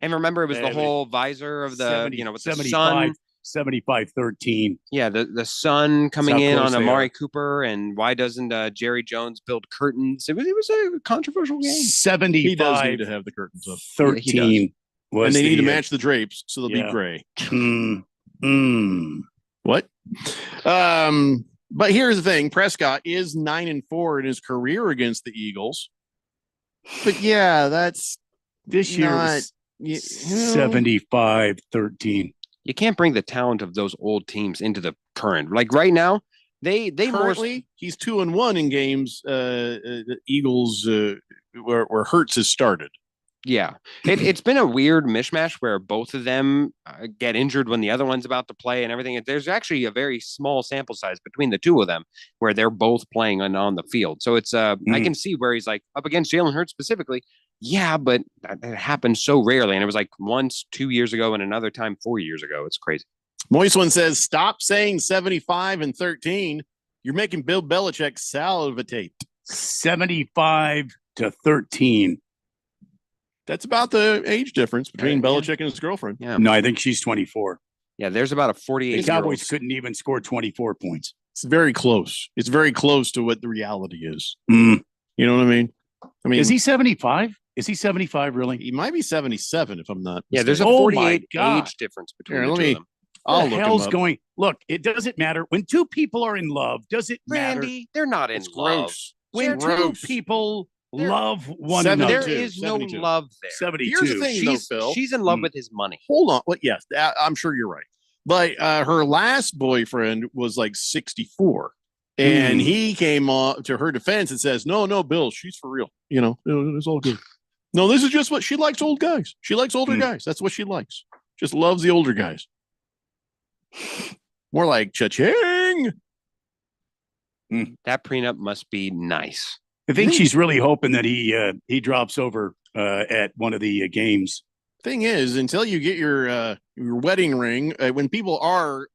[SPEAKER 13] And remember, it was the whole visor of the, with the sun.
[SPEAKER 12] 75-13.
[SPEAKER 13] Yeah, the sun coming in on Amari Cooper, and why doesn't Jerry Jones build curtains? It was a controversial game.
[SPEAKER 12] 75.
[SPEAKER 4] He does need to have the curtains up.
[SPEAKER 12] 13.
[SPEAKER 4] And they need to match the drapes, so they'll be gray. What? But here's the thing: Prescott is 9-4 in his career against the Eagles. But yeah, that's
[SPEAKER 12] this year
[SPEAKER 4] not,
[SPEAKER 12] was 75-13.
[SPEAKER 13] You can't bring the talent of those old teams into the current. Like right now, they
[SPEAKER 4] currently he's 2-1 in games. The Eagles where Hurts has started.
[SPEAKER 13] Yeah, it's been a weird mishmash where both of them get injured when the other one's about to play and everything. There's actually a very small sample size between the two of them where they're both playing on the field. So it's I can see where he's like up against Jalen Hurts specifically. Yeah, but that happens so rarely. And it was like once 2 years ago and another time 4 years ago. It's crazy.
[SPEAKER 4] Moist One says, stop saying 75-13. You're making Bill Belichick salivate.
[SPEAKER 12] 75-13.
[SPEAKER 4] That's about the age difference between Belichick and his girlfriend.
[SPEAKER 13] Yeah.
[SPEAKER 12] No, I think she's 24.
[SPEAKER 13] Yeah, there's about a 48.
[SPEAKER 12] The Cowboys couldn't even score 24 points.
[SPEAKER 4] It's very close. It's very close to what the reality is.
[SPEAKER 12] Mm.
[SPEAKER 4] You know what I mean?
[SPEAKER 12] Is he 75? Is he 75 really?
[SPEAKER 4] He might be 77 if I'm not.
[SPEAKER 13] Yeah, there's a
[SPEAKER 12] Oh
[SPEAKER 13] 48
[SPEAKER 12] my
[SPEAKER 13] age difference between
[SPEAKER 4] Here,
[SPEAKER 13] the
[SPEAKER 4] let
[SPEAKER 13] two
[SPEAKER 4] me.
[SPEAKER 13] of them.
[SPEAKER 4] I'll
[SPEAKER 12] What
[SPEAKER 4] look
[SPEAKER 12] the
[SPEAKER 4] him
[SPEAKER 12] hell's
[SPEAKER 4] up.
[SPEAKER 12] going? Look, it doesn't matter. When two people are in love, does it matter?
[SPEAKER 13] Randy, they're not in
[SPEAKER 4] It's
[SPEAKER 13] love.
[SPEAKER 4] gross.
[SPEAKER 12] When
[SPEAKER 4] It's
[SPEAKER 12] two
[SPEAKER 4] gross.
[SPEAKER 12] people
[SPEAKER 13] They're-
[SPEAKER 12] love one
[SPEAKER 4] 72.
[SPEAKER 12] another.
[SPEAKER 13] There is no
[SPEAKER 4] 72.
[SPEAKER 13] love there.
[SPEAKER 12] 72.
[SPEAKER 4] Here's the thing, though, Phil.
[SPEAKER 13] She's in love with his money.
[SPEAKER 4] Hold on. Well, yes, I'm sure you're right. But her last boyfriend was like 64. And he came on to her defense and says, no, Bill, she's for real. You know, it's all good. No, this is just what she likes, old guys. She likes older guys. That's what she likes. Just loves the older guys. More like cha-ching.
[SPEAKER 13] That prenup must be nice.
[SPEAKER 12] I think she's really hoping that he drops over at one of the games.
[SPEAKER 4] Thing is, until you get your wedding ring, when people are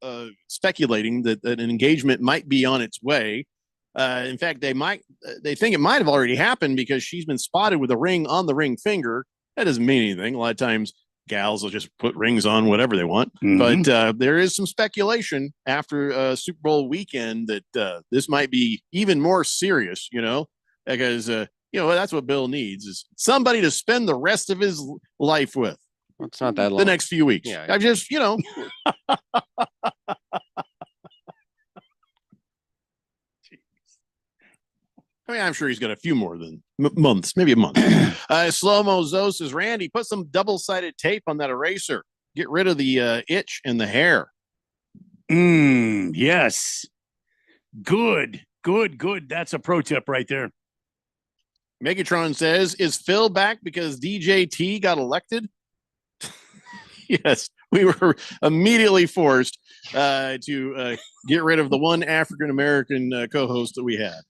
[SPEAKER 4] speculating that an engagement might be on its way, in fact, they think it might have already happened because she's been spotted with a ring on the ring finger. That doesn't mean anything. A lot of times, gals will just put rings on whatever they want. But there is some speculation after Super Bowl weekend that this might be even more serious. You know, because that's what Bill needs is somebody to spend the rest of his life with.
[SPEAKER 13] It's not that long.
[SPEAKER 4] The next few weeks.
[SPEAKER 13] Yeah.
[SPEAKER 4] I just, I mean, I'm sure he's got a few more than months, maybe a month. Slow-Mo Zo says, Randy, put some double-sided tape on that eraser. Get rid of the itch and the hair.
[SPEAKER 12] Yes. Good. That's a pro tip right there.
[SPEAKER 4] Megatron says, is Phil back because DJT got elected? Yes, we were immediately forced to get rid of the one African-American co-host that we had.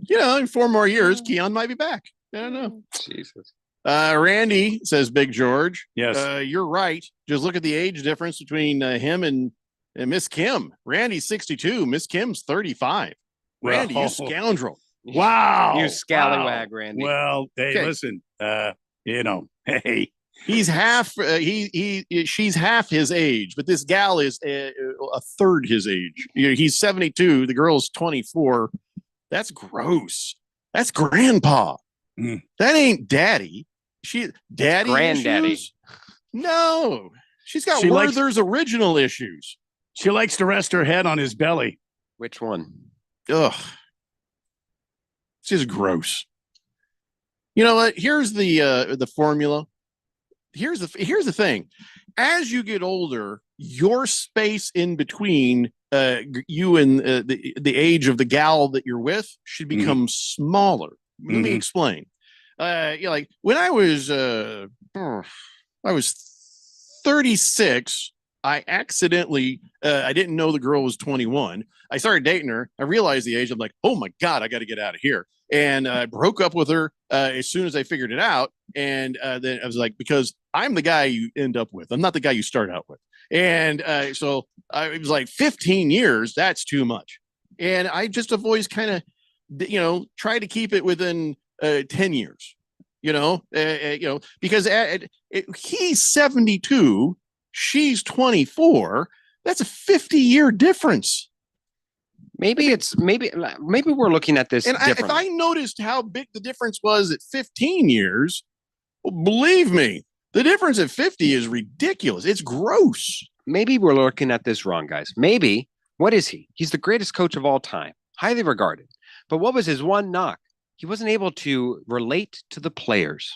[SPEAKER 4] In 4 more years, Keon might be back. I don't know.
[SPEAKER 13] Jesus.
[SPEAKER 4] Randy says, Big George.
[SPEAKER 12] Yes.
[SPEAKER 4] You're right. Just look at the age difference between him and Miss Kim. Randy's 62. Miss Kim's 35. Randy, you scoundrel.
[SPEAKER 12] Wow.
[SPEAKER 13] You scallywag, Randy.
[SPEAKER 12] Well, hey,
[SPEAKER 4] Okay.
[SPEAKER 12] listen, hey.
[SPEAKER 4] He's half. She's half his age, but this gal is a third his age. He's 72. The girl's 24. That's gross. That's grandpa. That ain't daddy. Daddy
[SPEAKER 13] Granddaddy.
[SPEAKER 4] issues? No, she's got
[SPEAKER 12] She likes-
[SPEAKER 4] Werther's original issues.
[SPEAKER 12] She likes to rest her head on his belly.
[SPEAKER 13] Which one?
[SPEAKER 4] Ugh, it's just gross. You know what? Here's the formula. Here's the thing. As you get older, your space in between you and the age of the gal that you're with should become smaller. Let me explain. Like when I was 36, I accidentally I didn't know the girl was 21. I started dating her. I realized the age. I'm like, oh my God, I got to get out of here. And I broke up with her as soon as I figured it out. And then I was like, because I'm the guy you end up with. I'm not the guy you start out with. And so it was like 15 years. That's too much. And I just have always kind of, try to keep it within 10 years, because he's 72. She's 24. That's a 50-year difference.
[SPEAKER 13] Maybe we're looking at this
[SPEAKER 4] And if
[SPEAKER 13] differently.
[SPEAKER 4] I noticed how big the difference was at 15 years, well, believe me, The difference at 50 is ridiculous. It's gross.
[SPEAKER 13] Maybe we're looking at this wrong, guys. Maybe. What is he? He's the greatest coach of all time, highly regarded. But what was his one knock? He wasn't able to relate to the players.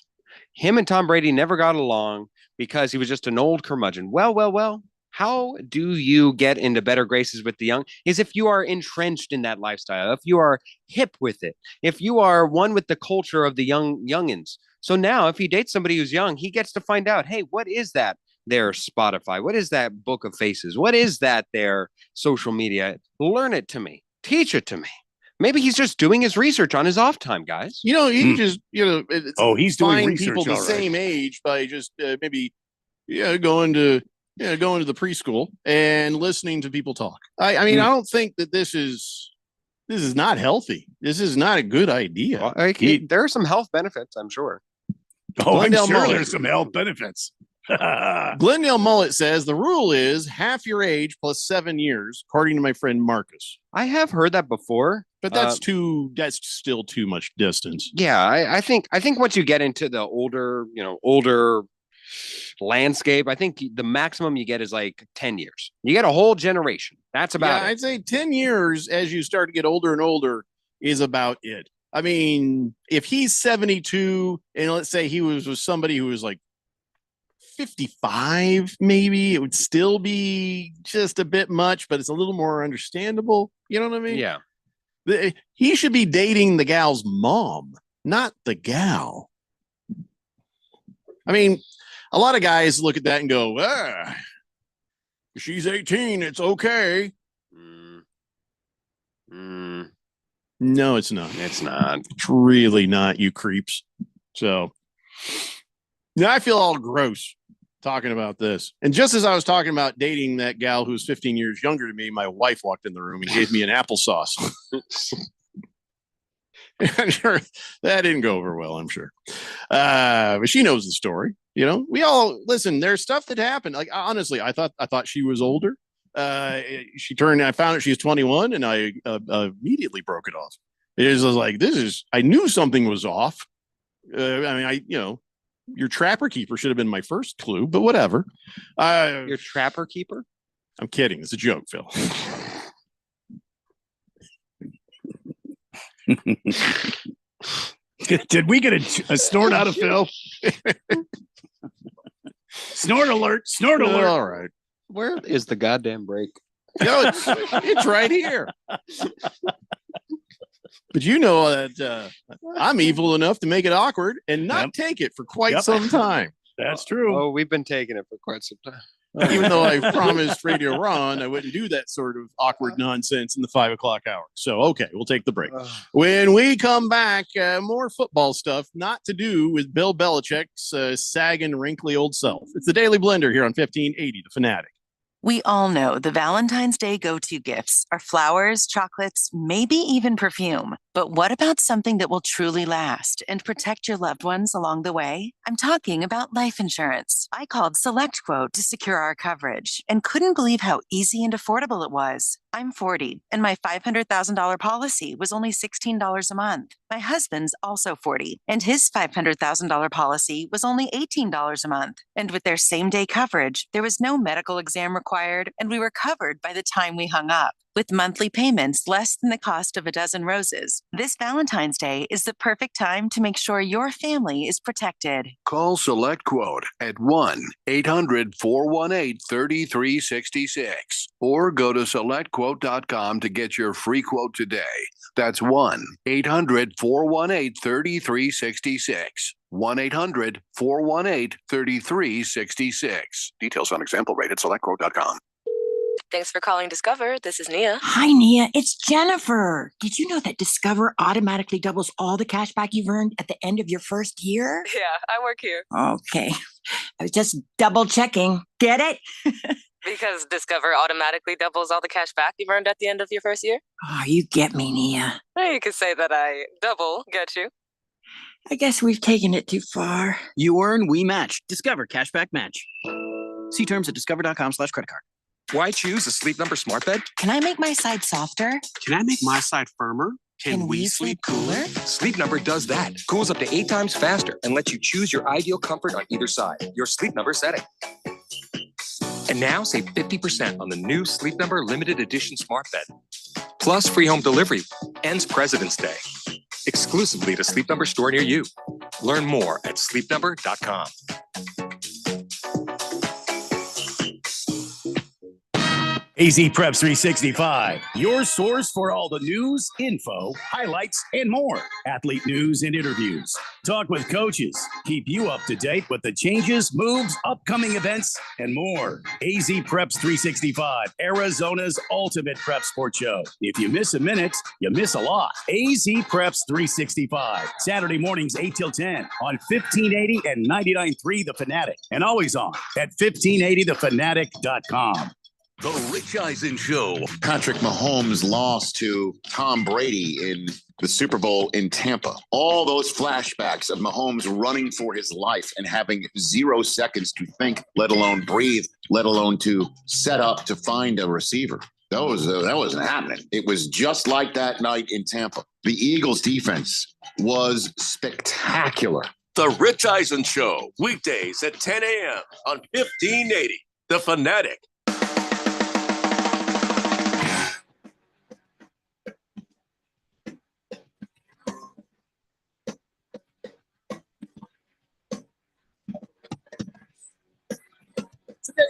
[SPEAKER 13] Him and Tom Brady never got along because he was just an old curmudgeon. Well. How do you get into better graces with the young? Is if you are entrenched in that lifestyle, if you are hip with it, if you are one with the culture of the youngins. So now if he dates somebody who's young, he gets to find out, hey, what is that their Spotify? What is that book of faces? What is that their social media? Learn it to me. Teach it to me. Maybe he's just doing his research on his off time, guys.
[SPEAKER 4] You know, he just,
[SPEAKER 12] he's doing
[SPEAKER 4] find
[SPEAKER 12] research,
[SPEAKER 4] people the
[SPEAKER 12] all right.
[SPEAKER 4] same age by just maybe going to the preschool and listening to people talk. I mean, I don't think that this is not healthy. This is not a good idea.
[SPEAKER 13] Well, there are some health benefits, I'm sure.
[SPEAKER 4] Glendale
[SPEAKER 12] I'm sure
[SPEAKER 4] Mullet.
[SPEAKER 12] there's some health benefits.
[SPEAKER 4] Glendale Mullet says the rule is half your age plus 7 years, according to my friend Marcus.
[SPEAKER 13] I have heard that before,
[SPEAKER 4] but that's still too much distance.
[SPEAKER 13] Yeah, I think once you get into the older landscape, I think the maximum you get is like 10 years. You get a whole generation. That's about it.
[SPEAKER 4] I'd say 10 years as you start to get older and older is about it. I mean, if he's 72 and let's say he was with somebody who was like 55, maybe it would still be just a bit much, but it's a little more understandable. You know what I mean?
[SPEAKER 13] Yeah.
[SPEAKER 4] He should be dating the gal's mom, not the gal. I mean, a lot of guys look at that and go, she's 18. It's okay. No, it's not.
[SPEAKER 13] It's not.
[SPEAKER 4] It's really not, you creeps. So now I feel all gross talking about this. And just as I was talking about dating that gal who's 15 years younger than me, my wife walked in the room and gave me an applesauce. I'm sure that didn't go over well, I'm sure. But she knows the story. You know, we all listen. There's stuff that happened. Like, honestly, I thought she was older. I found out she was 21 and I immediately broke it off. It was like, I knew something was off. I mean, your trapper keeper should have been my first clue, but whatever.
[SPEAKER 13] Your trapper keeper?
[SPEAKER 4] I'm kidding. It's a joke, Phil.
[SPEAKER 12] Did we get a snort out of Phil? Snort alert! Snort alert!
[SPEAKER 4] All right.
[SPEAKER 13] Where is the goddamn break?
[SPEAKER 4] It's right here. But you know that I'm evil enough to make it awkward and not take it for quite some time.
[SPEAKER 12] That's true.
[SPEAKER 13] Oh, we've been taking it for quite some time.
[SPEAKER 4] Even though I promised Radio Ron I wouldn't do that sort of awkward nonsense in the 5 o'clock hour. So, okay, we'll take the break. When we come back, more football stuff, not to do with Bill Belichick's sagging, wrinkly old self. It's the Daily Blender here on 1580, The Fanatic.
[SPEAKER 1] We all know the Valentine's Day go-to gifts are flowers, chocolates, maybe even perfume. But what about something that will truly last and protect your loved ones along the way? I'm talking about life insurance. I called SelectQuote to secure our coverage and couldn't believe how easy and affordable it was. I'm 40, and my $500,000 policy was only $16 a month. My husband's also 40, and his $500,000 policy was only $18 a month. And with their same-day coverage, there was no medical exam required, and we were covered by the time we hung up. With monthly payments less than the cost of a dozen roses, this Valentine's Day is the perfect time to make sure your family is protected.
[SPEAKER 7] Call SelectQuote at 1-800-418-3366 or go to SelectQuote.com to get your free quote today. That's 1-800-418-3366. 1-800-418-3366. Details on example rate at SelectQuote.com.
[SPEAKER 25] Thanks for calling Discover. This is Nia.
[SPEAKER 17] Hi, Nia. It's Jennifer. Did you know that Discover automatically doubles all the cash back you've earned at the end of your first year?
[SPEAKER 25] Yeah, I work here.
[SPEAKER 17] Okay. I was just double checking. Get it?
[SPEAKER 25] Because Discover automatically doubles all the cash back you've earned at the end of your first year?
[SPEAKER 17] Oh, you get me, Nia.
[SPEAKER 25] Well, you could say that I double get you.
[SPEAKER 17] I guess we've taken it too far.
[SPEAKER 9] You earn, we match. Discover Cashback Match. See terms at discover.com/credit card.
[SPEAKER 5] Why choose a Sleep Number smart bed?
[SPEAKER 1] Can I make my side softer?
[SPEAKER 5] Can I make my side firmer?
[SPEAKER 1] Can we sleep cooler?
[SPEAKER 5] Sleep Number does that. Cools up to 8 times faster and lets you choose your ideal comfort on either side. Your Sleep Number setting. And now save 50% on the new Sleep Number limited edition smart bed. Plus free home delivery. Ends President's Day. Exclusively at a Sleep Number store near you. Learn more at sleepnumber.com.
[SPEAKER 12] AZ Preps 365, your source for all the news, info, highlights, and more. Athlete news and interviews. Talk with coaches. Keep you up to date with the changes, moves, upcoming events, and more. AZ Preps 365, Arizona's ultimate prep sports show. If you miss a minute, you miss a lot. AZ Preps 365, Saturday mornings 8 till 10 on 1580 and 99.3 The Fanatic. And always on at 1580thefanatic.com.
[SPEAKER 6] The Rich Eisen Show.
[SPEAKER 11] Patrick Mahomes lost to Tom Brady in the Super Bowl in Tampa. All those flashbacks of Mahomes running for his life and having 0 seconds to think, let alone breathe, let alone to set up to find a receiver. That wasn't happening. It was just like that night in Tampa. The Eagles defense was spectacular.
[SPEAKER 6] The Rich Eisen Show. Weekdays at 10 a.m. on 1580. The Fanatic.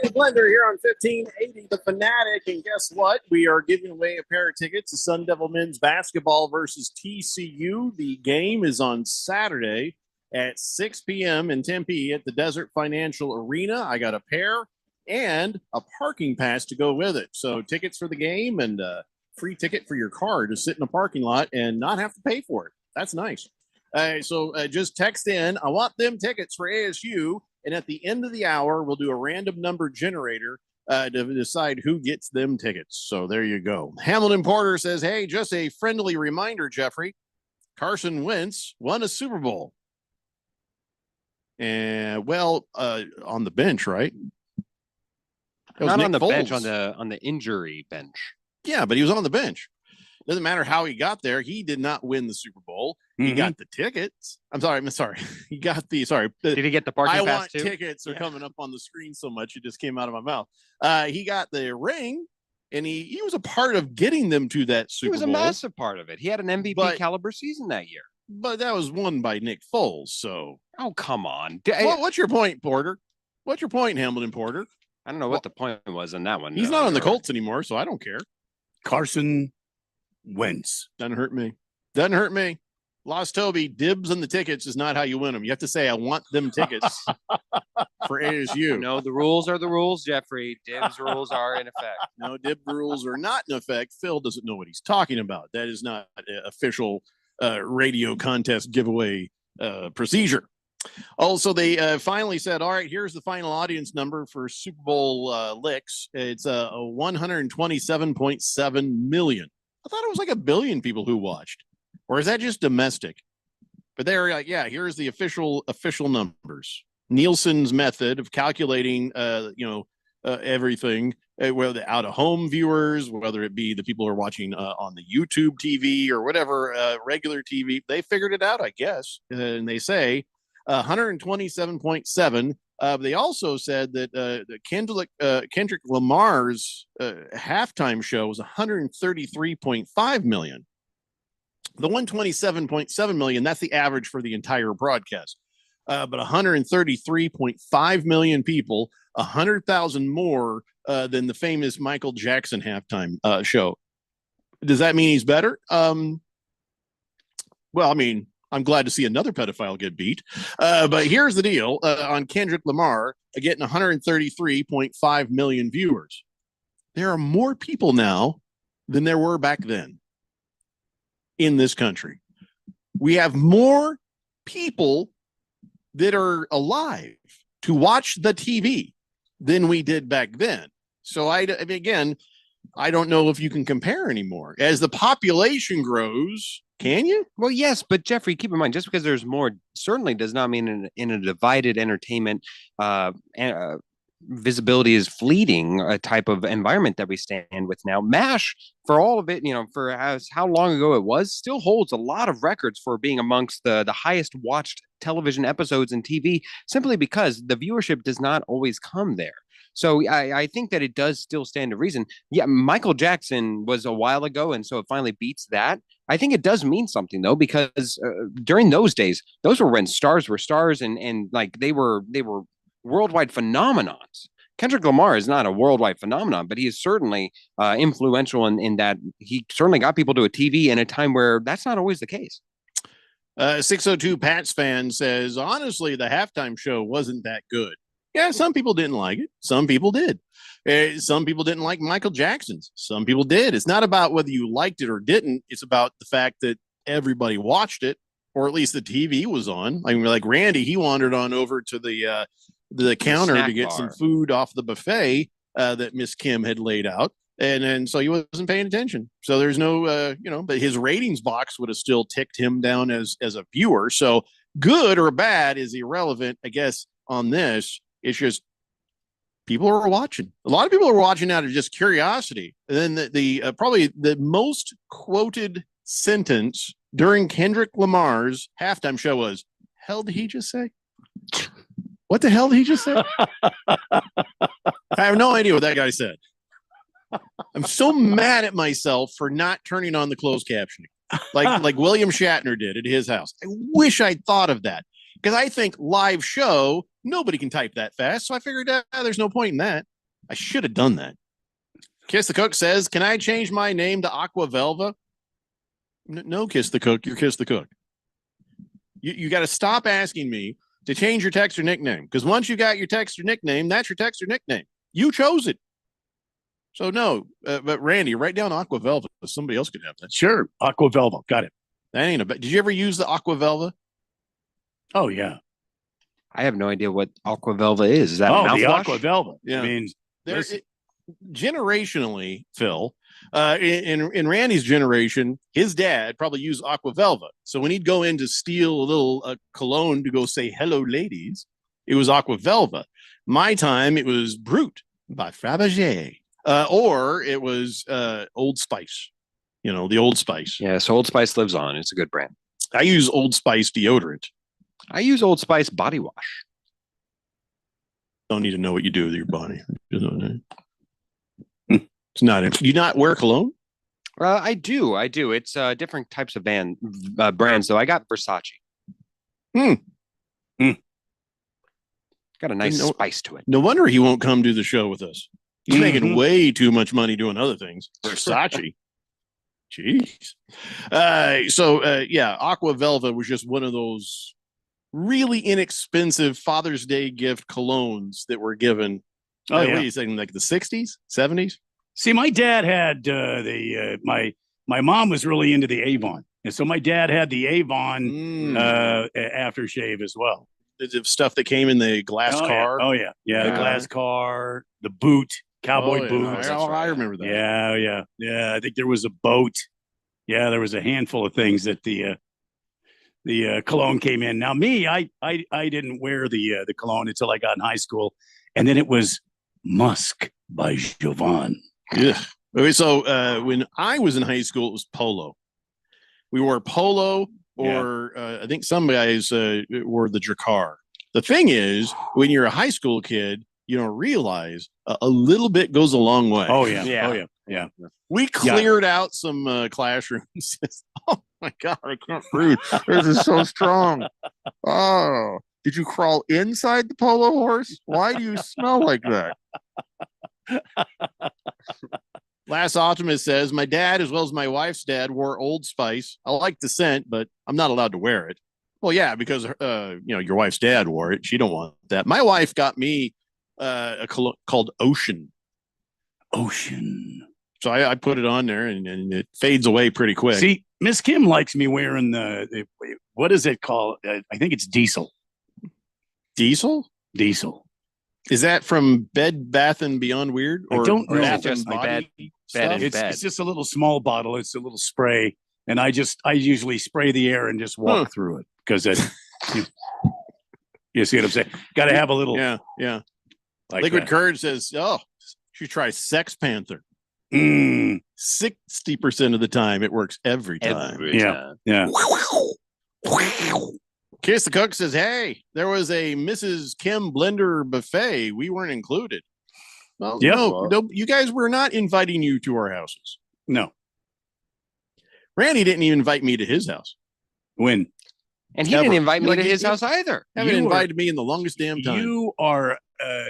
[SPEAKER 4] Blender here on 1580 The Fanatic, and guess what? We are giving away a pair of tickets to Sun Devil men's basketball versus TCU. The game is on Saturday at 6 p.m. in Tempe at the Desert Financial Arena. I got a pair and a parking pass to go with it. So tickets for the game and a free ticket for your car to sit in a parking lot and not have to pay for it. That's nice. So just text in, I want them tickets for ASU. And at the end of the hour, we'll do a random number generator to decide who gets them tickets. So there you go. Hamilton Porter says, hey, just a friendly reminder, Jeffrey. Carson Wentz won a Super Bowl. And on the bench, right?
[SPEAKER 13] Not on the bench, on the injury bench.
[SPEAKER 4] Yeah, but he was on the bench. Doesn't matter how he got there. He did not win the Super Bowl. He got the tickets. I'm sorry. He got the, sorry.
[SPEAKER 13] Did he get the parking pass too?
[SPEAKER 4] Tickets are coming up on the screen so much. It just came out of my mouth. He got the ring and he was a part of getting them to that Super Bowl.
[SPEAKER 13] He was a massive part of it. He had an MVP caliber season that year.
[SPEAKER 4] But that was won by Nick Foles. So.
[SPEAKER 13] Oh, come on.
[SPEAKER 4] What's your point, Porter? What's your point, Hamilton Porter?
[SPEAKER 13] I don't know what the point was in that one.
[SPEAKER 4] He's not on the Colts anymore, so I don't care.
[SPEAKER 12] Carson Wentz.
[SPEAKER 4] Doesn't hurt me. Doesn't hurt me. Lost Toby, dibs on the tickets is not how you win them. You have to say, I want them tickets for ASU.
[SPEAKER 13] No, the rules are the rules, Jeffrey. Dibs rules are in effect.
[SPEAKER 4] No, dib rules are not in effect. Phil doesn't know what he's talking about. That is not an official radio contest giveaway procedure. Also, they finally said, all right, here's the final audience number for Super Bowl licks. It's 127.7 million. I thought it was like 1 billion people who watched. Or is that just domestic? But they're like, yeah, here's the official numbers. Nielsen's method of calculating, everything, whether out of home viewers, whether it be the people who are watching on the YouTube TV or whatever, regular TV, they figured it out, I guess. And they say 127.7. They also said that Kendrick Lamar's halftime show was 133.5 million. The 127.7 million, that's the average for the entire broadcast. But 133.5 million people, 100,000 more than the famous Michael Jackson halftime show. Does that mean he's better? Well, I mean, I'm glad to see another pedophile get beat. But here's the deal on Kendrick Lamar getting 133.5 million viewers. There are more people now than there were back then in this country. We have more people that are alive to watch the TV than we did back then. So I mean, again, I don't know if you can compare anymore. As the population grows, can you?
[SPEAKER 13] Well, yes, but Jeffrey, keep in mind, just because there's more certainly does not mean in a divided entertainment visibility is fleeting type of environment that we stand with now. MASH, for all of it, for how long ago it was, still holds a lot of records for being amongst the highest watched television episodes in TV, simply because the viewership does not always come there. So I think that it does still stand to reason. Yeah, Michael Jackson was a while ago, and so it finally beats that. I think it does mean something though, because during those days, those were when stars were stars, and like they were worldwide phenomenons. Kendrick Lamar is not a worldwide phenomenon, but he is certainly influential in that he certainly got people to a TV in a time where that's not always the case.
[SPEAKER 4] 602 Pats fan says, honestly, the halftime show wasn't that good. Yeah, some people didn't like it. Some people did. Some people didn't like Michael Jackson's. Some people did. It's not about whether you liked it or didn't. It's about the fact that everybody watched it, or at least the TV was on. I mean, like Randy, he wandered on over to the counter to get some food off the buffet that Miss Kim had laid out. And so he wasn't paying attention. So there's no, but his ratings box would have still ticked him down as a viewer. So good or bad is irrelevant, I guess, on this. It's just people are watching. A lot of people are watching out of just curiosity. And then the probably the most quoted sentence during Kendrick Lamar's halftime show was, "Hell did he just say? What the hell did he just say?" I have no idea what that guy said. I'm so mad at myself for not turning on the closed captioning, like William Shatner did at his house. I wish I'd thought of that, because I think live show, nobody can type that fast. So I figured there's no point in that. I should have done that. Kiss the Cook says, can I change my name to Aqua Velva? No, Kiss the Cook. You're Kiss the Cook. You got to stop asking me to change your text or nickname, because once you got your text or nickname, that's your text or nickname. You chose it. So no, but Randy, write down Aqua Velva. Somebody else could have that.
[SPEAKER 12] Sure, Aqua Velva. Got it.
[SPEAKER 4] That ain't a bad. Did you ever use the Aqua Velva?
[SPEAKER 12] Oh yeah.
[SPEAKER 13] I have no idea what Aqua Velva is. Is that
[SPEAKER 12] the Aqua Velva?
[SPEAKER 4] Yeah.
[SPEAKER 12] I mean,
[SPEAKER 4] generationally, Phil, in Randy's generation, his dad probably used Aqua Velva. So when he'd go in to steal a little cologne to go say hello, ladies, it was Aqua Velva. My time, it was Brut by Fabergé. Or it was Old Spice, the Old Spice.
[SPEAKER 13] Yeah, so Old Spice lives on. It's a good brand.
[SPEAKER 4] I use Old Spice deodorant.
[SPEAKER 13] I use Old Spice body wash.
[SPEAKER 4] Don't need to know what you do with your body. It's not. Do you not wear cologne?
[SPEAKER 13] I do. It's different types of brands. So I got Versace. Got a nice spice to it.
[SPEAKER 4] No wonder he won't come do the show with us. He's making way too much money doing other things. Versace. Jeez. Aqua Velva was just one of those really inexpensive Father's Day gift colognes that were given. What are you saying, like the 60s, 70s?
[SPEAKER 12] See, my dad had my mom was really into the Avon. And so my dad had the Avon aftershave as well.
[SPEAKER 4] The stuff that came in the glass car.
[SPEAKER 12] Yeah. The glass car, the boot. Cowboy boots.
[SPEAKER 4] I remember that.
[SPEAKER 12] Yeah. I think there was a boat. Yeah, there was a handful of things that the cologne came in. Now, me, I didn't wear the cologne until I got in high school, and then it was Musk by Jovan.
[SPEAKER 4] Yeah. Okay, so when I was in high school, it was Polo. We wore Polo, or I think some guys wore the Drakkar. The thing is, when you're a high school kid, you don't realize a little bit goes a long way.
[SPEAKER 12] Oh yeah.
[SPEAKER 4] We cleared out some classrooms. Oh my God, I can't breathe. This is so strong. Oh, did you crawl inside the polo horse? Why do you smell like that? Last Optimist says, my dad, as well as my wife's dad, wore Old Spice. I like the scent, but I'm not allowed to wear it. Well, yeah, because your wife's dad wore it. She don't want that. My wife got me a cologne called Ocean. So I put it on there, and it fades away pretty quick.
[SPEAKER 12] See, Miss Kim likes me wearing the what is it called? I think it's Diesel.
[SPEAKER 4] Diesel. Is that from Bed Bath and Beyond Weird?
[SPEAKER 12] Or I don't know.
[SPEAKER 4] Bath and Body stuff?
[SPEAKER 12] It's just a little small bottle. It's a little spray, and I usually spray the air and just walk through it because you see what I'm saying? Got to have a little.
[SPEAKER 4] Yeah.
[SPEAKER 12] Like
[SPEAKER 4] Liquid
[SPEAKER 12] that.
[SPEAKER 4] Courage says, "Oh, should try Sex Panther." 60% of the time, it works every time.
[SPEAKER 12] Yeah.
[SPEAKER 4] Kiss the Cook says, "Hey, there was a Mrs. Kim Blender buffet. We weren't included." Well,
[SPEAKER 12] Yep.
[SPEAKER 4] no, you guys were not inviting you to our houses.
[SPEAKER 12] No.
[SPEAKER 4] Randy didn't even invite me to his house.
[SPEAKER 12] When?
[SPEAKER 13] And he didn't invite me to his house either.
[SPEAKER 4] Haven't invited me in the longest damn time.
[SPEAKER 12] You are,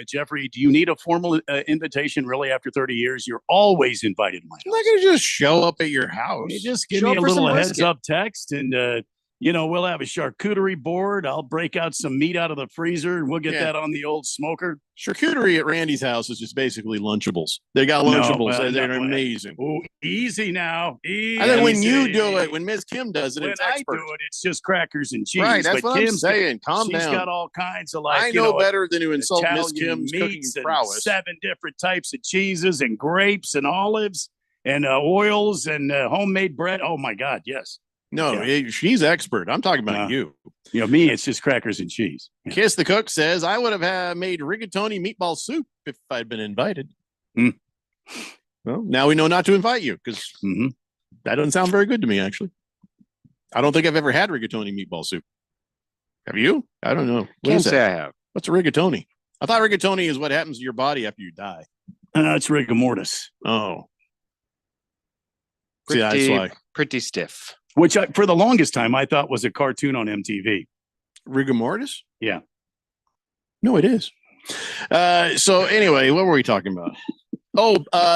[SPEAKER 12] Jeffrey, do you need a formal invitation really after 30 years? You're always invited to my house.
[SPEAKER 4] I'm not going to just show up at your house.
[SPEAKER 12] You just give
[SPEAKER 4] Show
[SPEAKER 12] me
[SPEAKER 4] up
[SPEAKER 12] a
[SPEAKER 4] for some
[SPEAKER 12] little heads
[SPEAKER 4] brisket.
[SPEAKER 12] up text and, we'll have a charcuterie board. I'll break out some meat out of the freezer and we'll get
[SPEAKER 4] Yeah.
[SPEAKER 12] that on the old smoker.
[SPEAKER 4] Charcuterie at Randy's house is just basically Lunchables. They got Lunchables. They're amazing.
[SPEAKER 12] Oh, easy now.
[SPEAKER 4] And then when you do it, when Miss Kim does it,
[SPEAKER 12] When
[SPEAKER 4] it's
[SPEAKER 12] I
[SPEAKER 4] expert.
[SPEAKER 12] do it, it's just crackers and cheese.
[SPEAKER 4] Right, that's
[SPEAKER 12] but
[SPEAKER 4] what I'm
[SPEAKER 12] Kim's
[SPEAKER 4] saying. Calm
[SPEAKER 12] she's
[SPEAKER 4] down.
[SPEAKER 12] got all kinds of
[SPEAKER 4] I know better than to insult Miss
[SPEAKER 12] Italian
[SPEAKER 4] Kim's cooking
[SPEAKER 12] meats and
[SPEAKER 4] prowess.
[SPEAKER 12] 7 different types of cheeses and grapes and olives and oils and homemade bread. Oh my God, yes.
[SPEAKER 4] No,
[SPEAKER 12] Yeah.
[SPEAKER 4] she's expert. I'm talking about you.
[SPEAKER 12] Me, it's just crackers and cheese.
[SPEAKER 4] Kiss the Cook says, "I would have made rigatoni meatball soup if I'd been invited." Well, now we know not to invite you because that doesn't sound very good to me, actually. I don't think I've ever had rigatoni meatball soup. Have you? I don't know. What
[SPEAKER 13] Can't
[SPEAKER 4] is that?
[SPEAKER 13] say I have.
[SPEAKER 4] What's a rigatoni? I thought rigatoni is what happens to your body after you die.
[SPEAKER 12] It's rigor mortis.
[SPEAKER 4] Oh. See, that's why.
[SPEAKER 13] Pretty stiff.
[SPEAKER 12] Which for the longest time I thought was a cartoon on MTV.
[SPEAKER 4] Rigor mortis?
[SPEAKER 12] Yeah.
[SPEAKER 4] No, it is. So anyway, what were we talking about?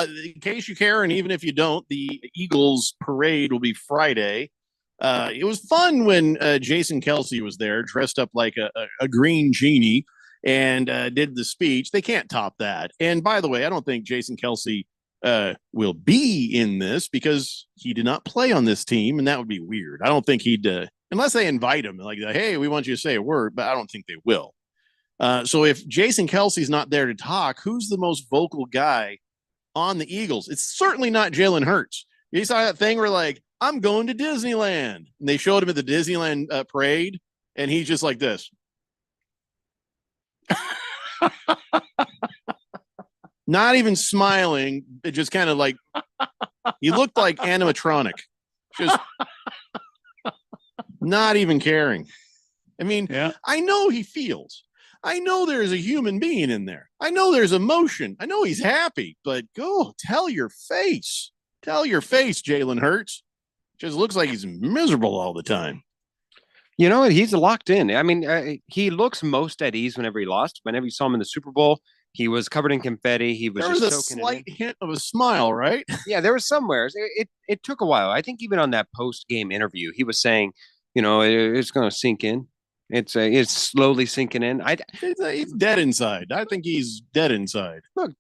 [SPEAKER 4] In case you care, and even if you don't, the Eagles parade will be Friday. It was fun when Jason Kelsey was there, dressed up like a green genie, and did the speech. They can't top that. And by the way, I don't think Jason Kelsey will be in this because he did not play on this team, and that would be weird. I don't think he'd, unless they invite him, like, hey, we want you to say a word, but I don't think they will. So if Jason Kelsey's not there to talk, who's the most vocal guy on the Eagles? It's certainly not Jalen Hurts. You saw that thing where like, I'm going to Disneyland, and they showed him at the Disneyland parade, and he's just like this. Not even smiling. It just kind of like, he looked like animatronic. Just not even caring. I mean, I know he feels. I know there's a human being in there. I know there's emotion. I know he's happy, but go tell your face. Tell your face, Jalen Hurts. Just looks like he's miserable all the time.
[SPEAKER 13] You know, he's locked in. I mean, he looks most at ease whenever he lost. Whenever you saw him in the Super Bowl, he was covered in confetti. He was
[SPEAKER 4] There was
[SPEAKER 13] just
[SPEAKER 4] a
[SPEAKER 13] soaking
[SPEAKER 4] slight
[SPEAKER 13] it in.
[SPEAKER 4] hint of a smile, right?
[SPEAKER 13] Yeah, there was somewhere. It took a while. I think even on that post-game interview, he was saying, it's going to sink in. It's slowly sinking in.
[SPEAKER 4] He's dead inside. I think he's dead inside.
[SPEAKER 13] Look,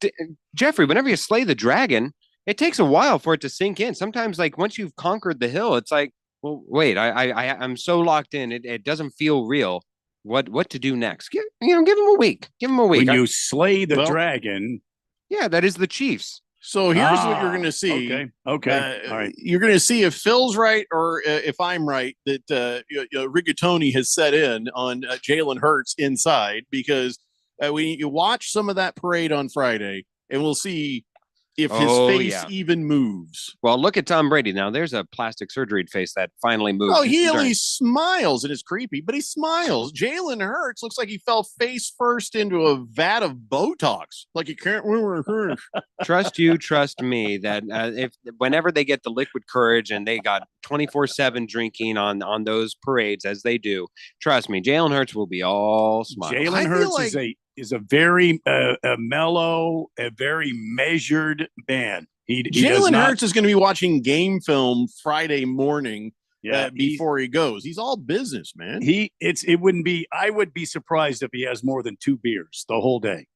[SPEAKER 13] Jeffrey, whenever you slay the dragon, it takes a while for it to sink in. Sometimes, like once you've conquered the hill, it's like, well, wait, I'm so locked in, it doesn't feel real. What to do next? Give him a week. Give him a week.
[SPEAKER 12] When you slay the dragon.
[SPEAKER 13] Yeah, that is the Chiefs.
[SPEAKER 4] So here's what you're going to see.
[SPEAKER 12] Okay. All right.
[SPEAKER 4] You're going to see if Phil's right or if I'm right that rigatoni has set in on Jalen Hurts inside, because you watch some of that parade on Friday, and we'll see if his face even moves.
[SPEAKER 13] Well, look at Tom Brady. Now, there's a plastic surgery face that finally moved.
[SPEAKER 4] Oh, he at least smiles, and it's creepy, but he smiles. Jalen Hurts looks like he fell face first into a vat of Botox. Like he can't remember.
[SPEAKER 13] Trust you, trust me, that whenever they get the liquid courage and they got 24/7 drinking on those parades as they do, trust me, Jalen Hurts will be all smiles.
[SPEAKER 12] Jalen Hurts is a very mellow, a very measured man.
[SPEAKER 4] Jalen Hurts is going to be watching game film Friday morning before he goes. He's all business, man.
[SPEAKER 12] I would be surprised if he has more than 2 beers the whole day.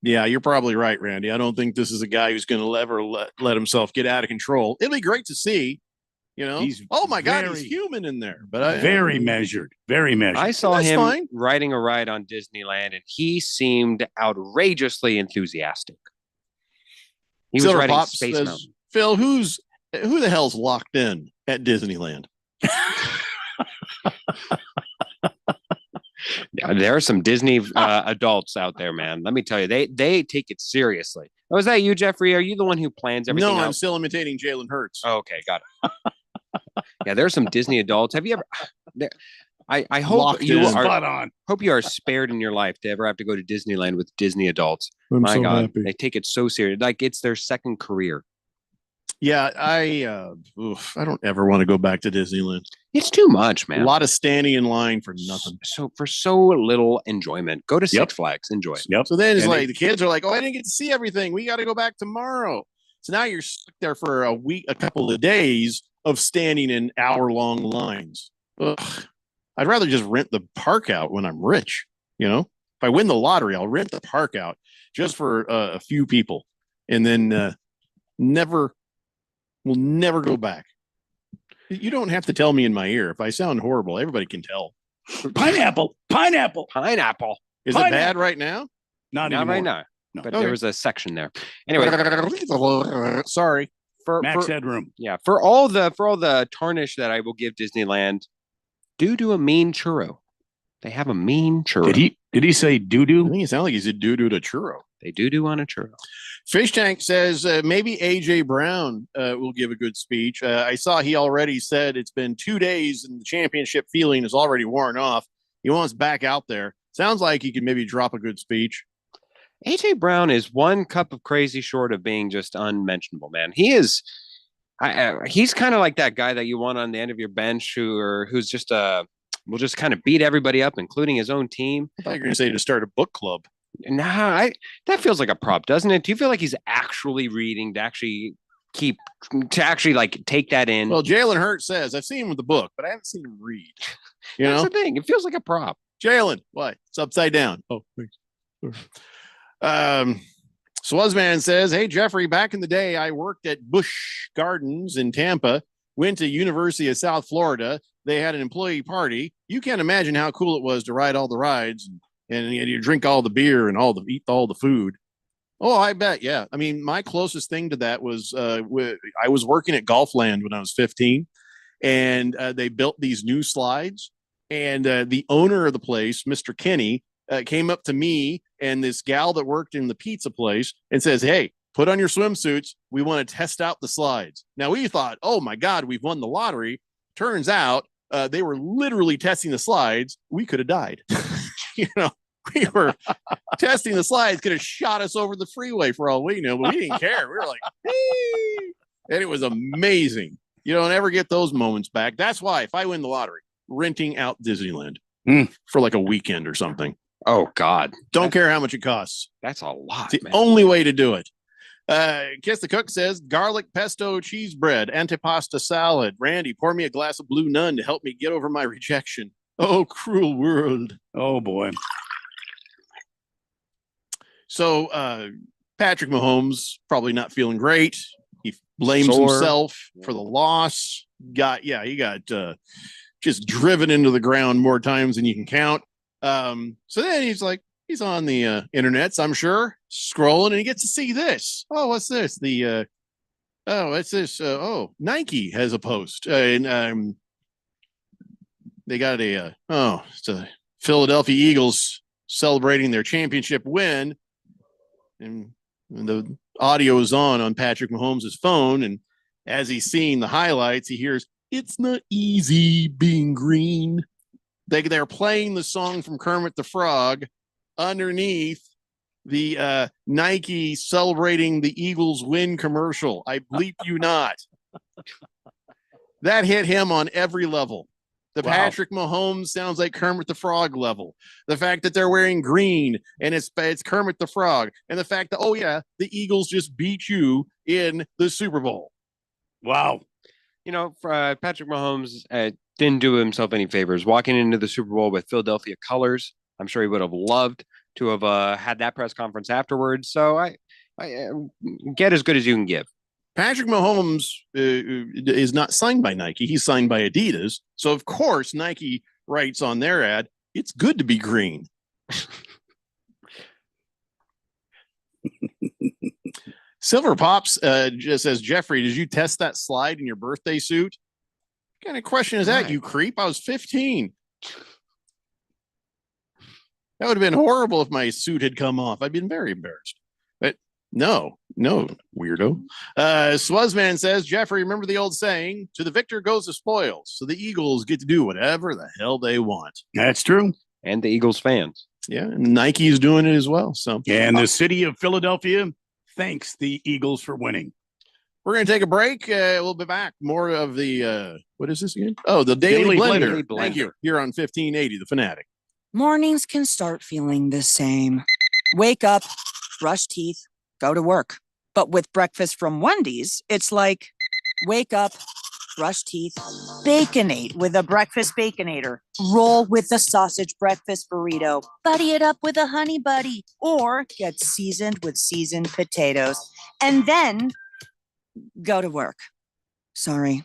[SPEAKER 4] Yeah, you're probably right, Randy. I don't think this is a guy who's going to ever let himself get out of control. It'll be great to see. Oh my God, he's human in there. But
[SPEAKER 12] very measured, very measured.
[SPEAKER 13] I saw him riding a ride on Disneyland, and he seemed outrageously enthusiastic. He was
[SPEAKER 4] Silver
[SPEAKER 13] riding
[SPEAKER 4] Pops
[SPEAKER 13] Space
[SPEAKER 4] says,
[SPEAKER 13] Mountain.
[SPEAKER 4] Phil, who the hell's locked in at Disneyland?
[SPEAKER 13] Yeah, there are some Disney adults out there, man. Let me tell you, they take it seriously. Oh, is that you, Jeffrey? Are you the one who plans everything?
[SPEAKER 4] No,
[SPEAKER 13] out?
[SPEAKER 4] I'm still imitating Jalen Hurts.
[SPEAKER 13] Oh, okay, got it. Yeah, there's some Disney adults. Have you ever? I hope
[SPEAKER 12] Locked
[SPEAKER 13] you
[SPEAKER 12] in.
[SPEAKER 13] are.
[SPEAKER 12] Spot on.
[SPEAKER 13] Hope you are spared in your life to ever have to go to Disneyland with Disney adults.
[SPEAKER 4] I'm
[SPEAKER 13] My
[SPEAKER 4] so
[SPEAKER 13] God,
[SPEAKER 4] happy.
[SPEAKER 13] they take it so serious, like it's their second career.
[SPEAKER 4] Yeah, I don't ever want to go back to Disneyland.
[SPEAKER 13] It's too much, man.
[SPEAKER 4] A lot of standing in line for nothing.
[SPEAKER 13] So for so little enjoyment, go to Six Flags, enjoy it.
[SPEAKER 12] Yep.
[SPEAKER 4] So then it's
[SPEAKER 13] And
[SPEAKER 4] like the kids are like, "Oh, I didn't get to see everything. We got to go back tomorrow." So now you're stuck there for a week, a couple of days of standing in hour-long lines. Ugh. I'd rather just rent the park out when I'm rich. You know, if I win the lottery, I'll rent the park out just for a few people, and then we'll never go back. You don't have to tell me in my ear. If I sound horrible, everybody can tell.
[SPEAKER 12] Pineapple.
[SPEAKER 4] Is it bad right now?
[SPEAKER 12] Not
[SPEAKER 13] Not
[SPEAKER 12] anymore.
[SPEAKER 13] right now.
[SPEAKER 12] No.
[SPEAKER 13] But
[SPEAKER 4] Okay.
[SPEAKER 13] there was a section there. Anyway,
[SPEAKER 4] sorry.
[SPEAKER 12] Max headroom.
[SPEAKER 13] Yeah, for all the tarnish that I will give Disneyland, due to a mean churro. They have a mean churro.
[SPEAKER 12] Did he say doo doo?
[SPEAKER 4] I think it sounded like he said doo doo to churro.
[SPEAKER 13] They do on a churro.
[SPEAKER 4] Fish Tank says maybe AJ Brown will give a good speech. I saw he already said it's been 2 days and the championship feeling is already worn off. He wants back out there. Sounds like he could maybe drop a good speech.
[SPEAKER 13] AJ Brown is one cup of crazy short of being just unmentionable, man. He is. He's kind of like that guy that you want on the end of your bench who's just will just kind of beat everybody up, including his own team.
[SPEAKER 4] I thought you were going to say to start a book club.
[SPEAKER 13] Nah, that feels like a prop, doesn't it? Do you feel like he's actually reading to actually like take that in?
[SPEAKER 4] Well, Jalen Hurts says I've seen him with the book, but I haven't seen him read. You
[SPEAKER 13] That's
[SPEAKER 4] know,
[SPEAKER 13] the thing. It feels like a prop.
[SPEAKER 4] Jalen, what? It's upside down. Oh, thanks. Swazman says, "Hey Jeffrey, back in the day, I worked at Busch Gardens in Tampa. Went to University of South Florida. They had an employee party. You can't imagine how cool it was to ride all the rides and you drink all the beer and eat all the food. Oh, I bet. Yeah. I mean, my closest thing to that was I was working at Golfland when I was 15, and they built these new slides. And the owner of the place, Mr. Kenny, came up to me and this gal that worked in the pizza place and says, 'Hey, put on your swimsuits. We want to test out the slides.' Now we thought, oh my God, we've won the lottery. Turns out they were literally testing the slides. We could have died. You know, we were testing the slides, could have shot us over the freeway for all we know, but we didn't care. We were like, hey! And it was amazing. You don't ever get those moments back. That's why if I win the lottery, renting out Disneyland for like a weekend or something.
[SPEAKER 13] Oh God.
[SPEAKER 4] Don't care how much it costs.
[SPEAKER 13] That's a lot.
[SPEAKER 4] It's the only way to do it. Kiss the Cook says garlic pesto cheese bread, antipasta salad. Randy, pour me a glass of Blue Nun to help me get over my rejection. Oh, cruel world.
[SPEAKER 12] Oh boy.
[SPEAKER 4] So Patrick Mahomes probably not feeling great. He blames
[SPEAKER 13] Sore.
[SPEAKER 4] himself for the loss. He got just driven into the ground more times than you can count. So then he's on the internets, I'm sure, scrolling, and he gets to see this. Oh, what's this? What's this? Nike has a post, and they got it's a Philadelphia Eagles celebrating their championship win, and the audio is on Patrick Mahomes' phone, and as he's seeing the highlights, he hears, "It's not easy being green." They're playing the song from Kermit the Frog underneath the Nike celebrating the Eagles win commercial. I bleep you not. That hit him on every level. The
[SPEAKER 12] Wow.
[SPEAKER 4] Patrick Mahomes sounds like Kermit the Frog level. The fact that they're wearing green and it's Kermit the Frog, and the fact that, oh yeah, the Eagles just beat you in the Super Bowl.
[SPEAKER 12] Wow.
[SPEAKER 13] You know, Patrick Mahomes didn't do himself any favors walking into the Super Bowl with Philadelphia colors. I'm sure he would have loved to have had that press conference afterwards. So I get as good as you can give.
[SPEAKER 4] Patrick Mahomes is not signed by Nike. He's signed by Adidas. So, of course, Nike writes on their ad, "It's good to be green." Silver Pops just says, "Jeffrey, did you test that slide in your birthday suit? What kind of question is that, you creep? I was 15. That would have been horrible if my suit had come off. I'd been very embarrassed. But no, weirdo. Swazman says, Jeffrey, remember the old saying, to the victor goes the spoils. So the Eagles get to do whatever the hell they want.
[SPEAKER 12] That's true.
[SPEAKER 13] And the Eagles fans.
[SPEAKER 4] Yeah, and Nike's doing it as well. So,
[SPEAKER 12] and the city of Philadelphia thanks the Eagles for winning.
[SPEAKER 4] We're going to take a break. We'll be back. More of the, what is this again? Oh, the Daily Blender. Thank you. Here on 1580, The Fanatic.
[SPEAKER 3] Mornings can start feeling the same. Wake up, brush teeth, go to work. But with breakfast from Wendy's, it's like, wake up, brush teeth, Baconate with a breakfast Baconator. Roll with the sausage breakfast burrito. Buddy it up with a honey buddy. Or get seasoned with seasoned potatoes. And then go to work. Sorry.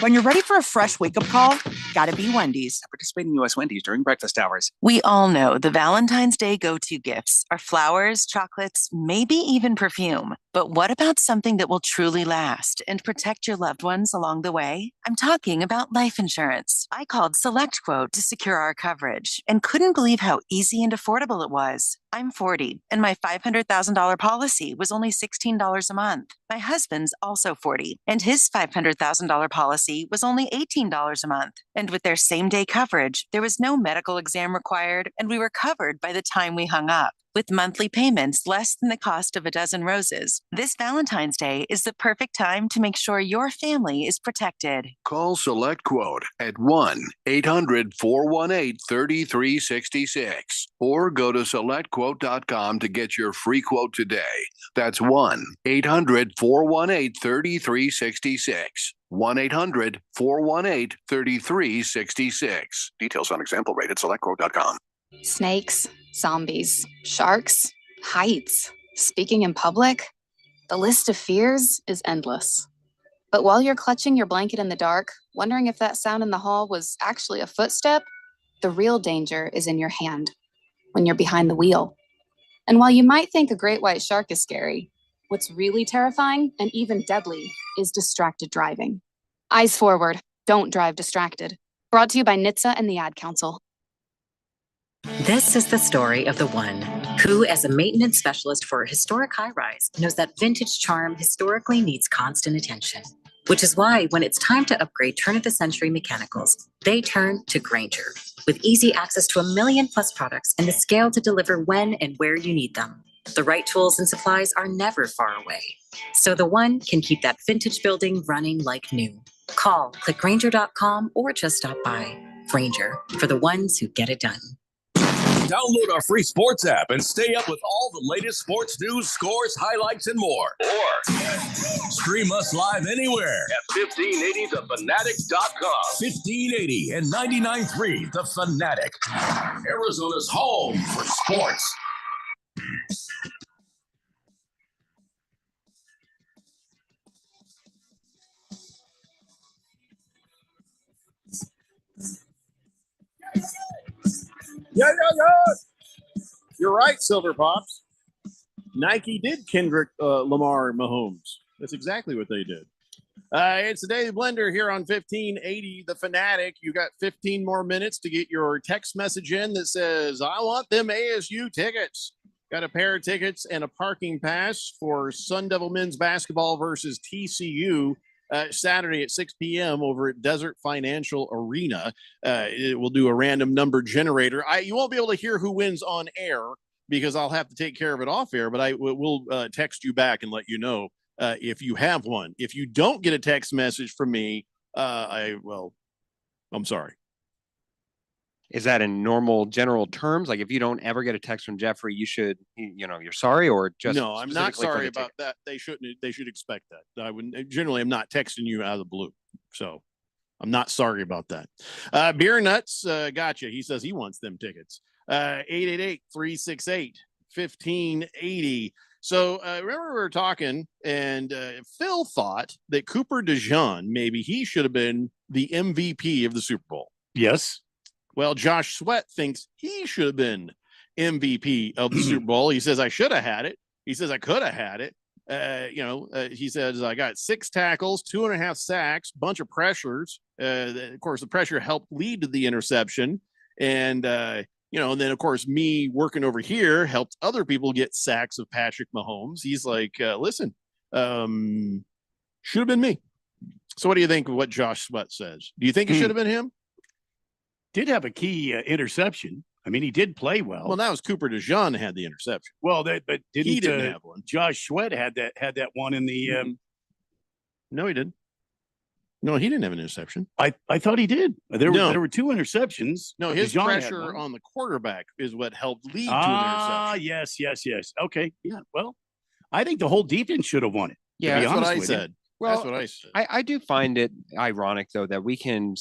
[SPEAKER 3] When you're ready for a fresh wake-up call, gotta be Wendy's.
[SPEAKER 14] Participating U.S. Wendy's during breakfast hours.
[SPEAKER 1] We all know the Valentine's Day go-to gifts are flowers, chocolates, maybe even perfume. But what about something that will truly last and protect your loved ones along the way? I'm talking about life insurance. I called SelectQuote to secure our coverage and couldn't believe how easy and affordable it was. I'm 40, and my $500,000 policy was only $16 a month. My husband's also 40, and his $500,000 policy was only $18 a month. And with their same-day coverage, there was no medical exam required, and we were covered by the time we hung up. With monthly payments less than the cost of a dozen roses, this Valentine's Day is the perfect time to make sure your family is protected.
[SPEAKER 7] Call SelectQuote at 1-800-418-3366 or go to SelectQuote.com to get your free quote today. That's 1-800-418-3366. 1-800-418-3366. Details on example rate at SelectQuote.com.
[SPEAKER 16] Snakes, zombies, sharks, heights, speaking in public. The list of fears is endless. But while you're clutching your blanket in the dark, wondering if that sound in the hall was actually a footstep, the real danger is in your hand, when you're behind the wheel. And while you might think a great white shark is scary, what's really terrifying and even deadly is distracted driving. Eyes forward, don't drive distracted. Brought to you by NHTSA and the Ad Council.
[SPEAKER 23] This is the story of the one who, as a maintenance specialist for a historic high-rise, knows that vintage charm historically needs constant attention. Which is why when it's time to upgrade turn-of-the-century mechanicals, they turn to Grainger. With easy access to 1 million+ products and the scale to deliver when and where you need them. The right tools and supplies are never far away. So the one can keep that vintage building running like new. Call, click Grainger.com, or just stop by. Grainger, for the ones who get it done.
[SPEAKER 6] Download our free sports app and stay up with all the latest sports news, scores, highlights, and more. Or stream us live anywhere at 1580thefanatic.com. 1580 and 99.3 The Fanatic, Arizona's home for sports.
[SPEAKER 4] Yeah. You're right, Silver Pops. Nike did Kendrick Lamar Mahomes. That's exactly what they did. It's the Daily Blender here on 1580 The Fanatic. You got 15 more minutes to get your text message in that says, I want them ASU tickets. Got a pair of tickets and a parking pass for Sun Devil men's basketball versus TCU. Saturday at 6 p.m. over at Desert Financial Arena. It will do a random number generator. You won't be able to hear who wins on air because I'll have to take care of it off air, but I will text you back and let you know if you have one. If you don't get a text message from me, I'm sorry.
[SPEAKER 13] Is that in normal general terms? Like if you don't ever get a text from Jeffrey, you should, you're sorry, or just
[SPEAKER 4] no, I'm not sorry about that. They should expect that. I'm not texting you out of the blue. So I'm not sorry about that. Beer Nuts, gotcha. He says he wants them tickets. 888-368-1580. So remember we were talking and Phil thought that Cooper DeJean, maybe he should have been the MVP of the Super Bowl.
[SPEAKER 12] Yes.
[SPEAKER 4] Well, Josh Sweat thinks he should have been MVP of the Super Bowl. He says, I should have had it. He says, I could have had it. He says, I got 6 tackles, 2.5 sacks, bunch of pressures. Of course, the pressure helped lead to the interception. And, And then of course me working over here helped other people get sacks of Patrick Mahomes. He's like, listen, should have been me. So what do you think of what Josh Sweat says? Do you think it should have been him?
[SPEAKER 12] Did have a key interception. I mean, he did play well.
[SPEAKER 4] Well, that was Cooper DeJean had the interception.
[SPEAKER 12] Well, but
[SPEAKER 4] he didn't have one.
[SPEAKER 12] Josh Sweat had that one in the.
[SPEAKER 4] No, he didn't. No, he didn't have an interception.
[SPEAKER 12] I thought he did. There were two interceptions.
[SPEAKER 4] No, his pressure on the quarterback is what helped lead to an interception.
[SPEAKER 12] Yes. Okay. Yeah. Well, I think the whole defense should have won it.
[SPEAKER 13] Yeah,
[SPEAKER 4] that's what I said.
[SPEAKER 13] Well,
[SPEAKER 4] that's what I said.
[SPEAKER 13] I do find it ironic though that we can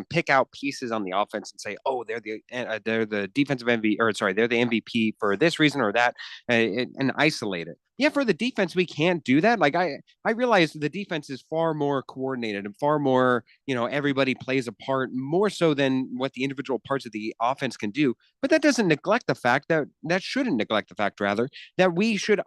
[SPEAKER 13] pick out pieces on the offense and say, oh, they're the defensive MVP, or sorry, they're the MVP for this reason or that, and isolate it. Yeah, for the defense, we can't do that. Like I realize the defense is far more coordinated and far more, everybody plays a part more so than what the individual parts of the offense can do. But that doesn't neglect the fact that shouldn't neglect the fact rather that we should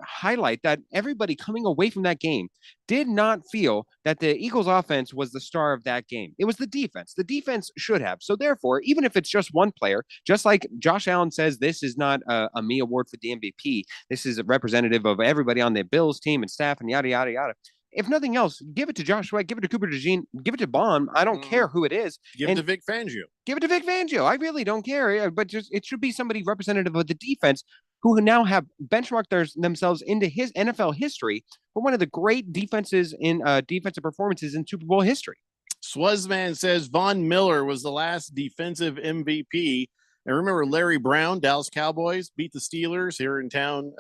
[SPEAKER 13] highlight that everybody coming away from that game did not feel that the Eagles offense was the star of that game. It was the defense. The defense should have. So therefore, even if it's just one player, just like Josh Allen says, this is not a me award for the MVP. This is a representative of everybody on the Bills team and staff and yada, yada, yada. If nothing else, give it to Joshua, give it to Cooper DeJean, give it to Bond. I don't care who it is.
[SPEAKER 4] Give it to Vic Fangio.
[SPEAKER 13] Give it to Vic Fangio. I really don't care. But it should be somebody representative of the defense who now have benchmarked themselves into his NFL history for one of the great defenses in defensive performances in Super Bowl history.
[SPEAKER 4] Swazman says Von Miller was the last defensive MVP. And remember Larry Brown, Dallas Cowboys beat the Steelers here in town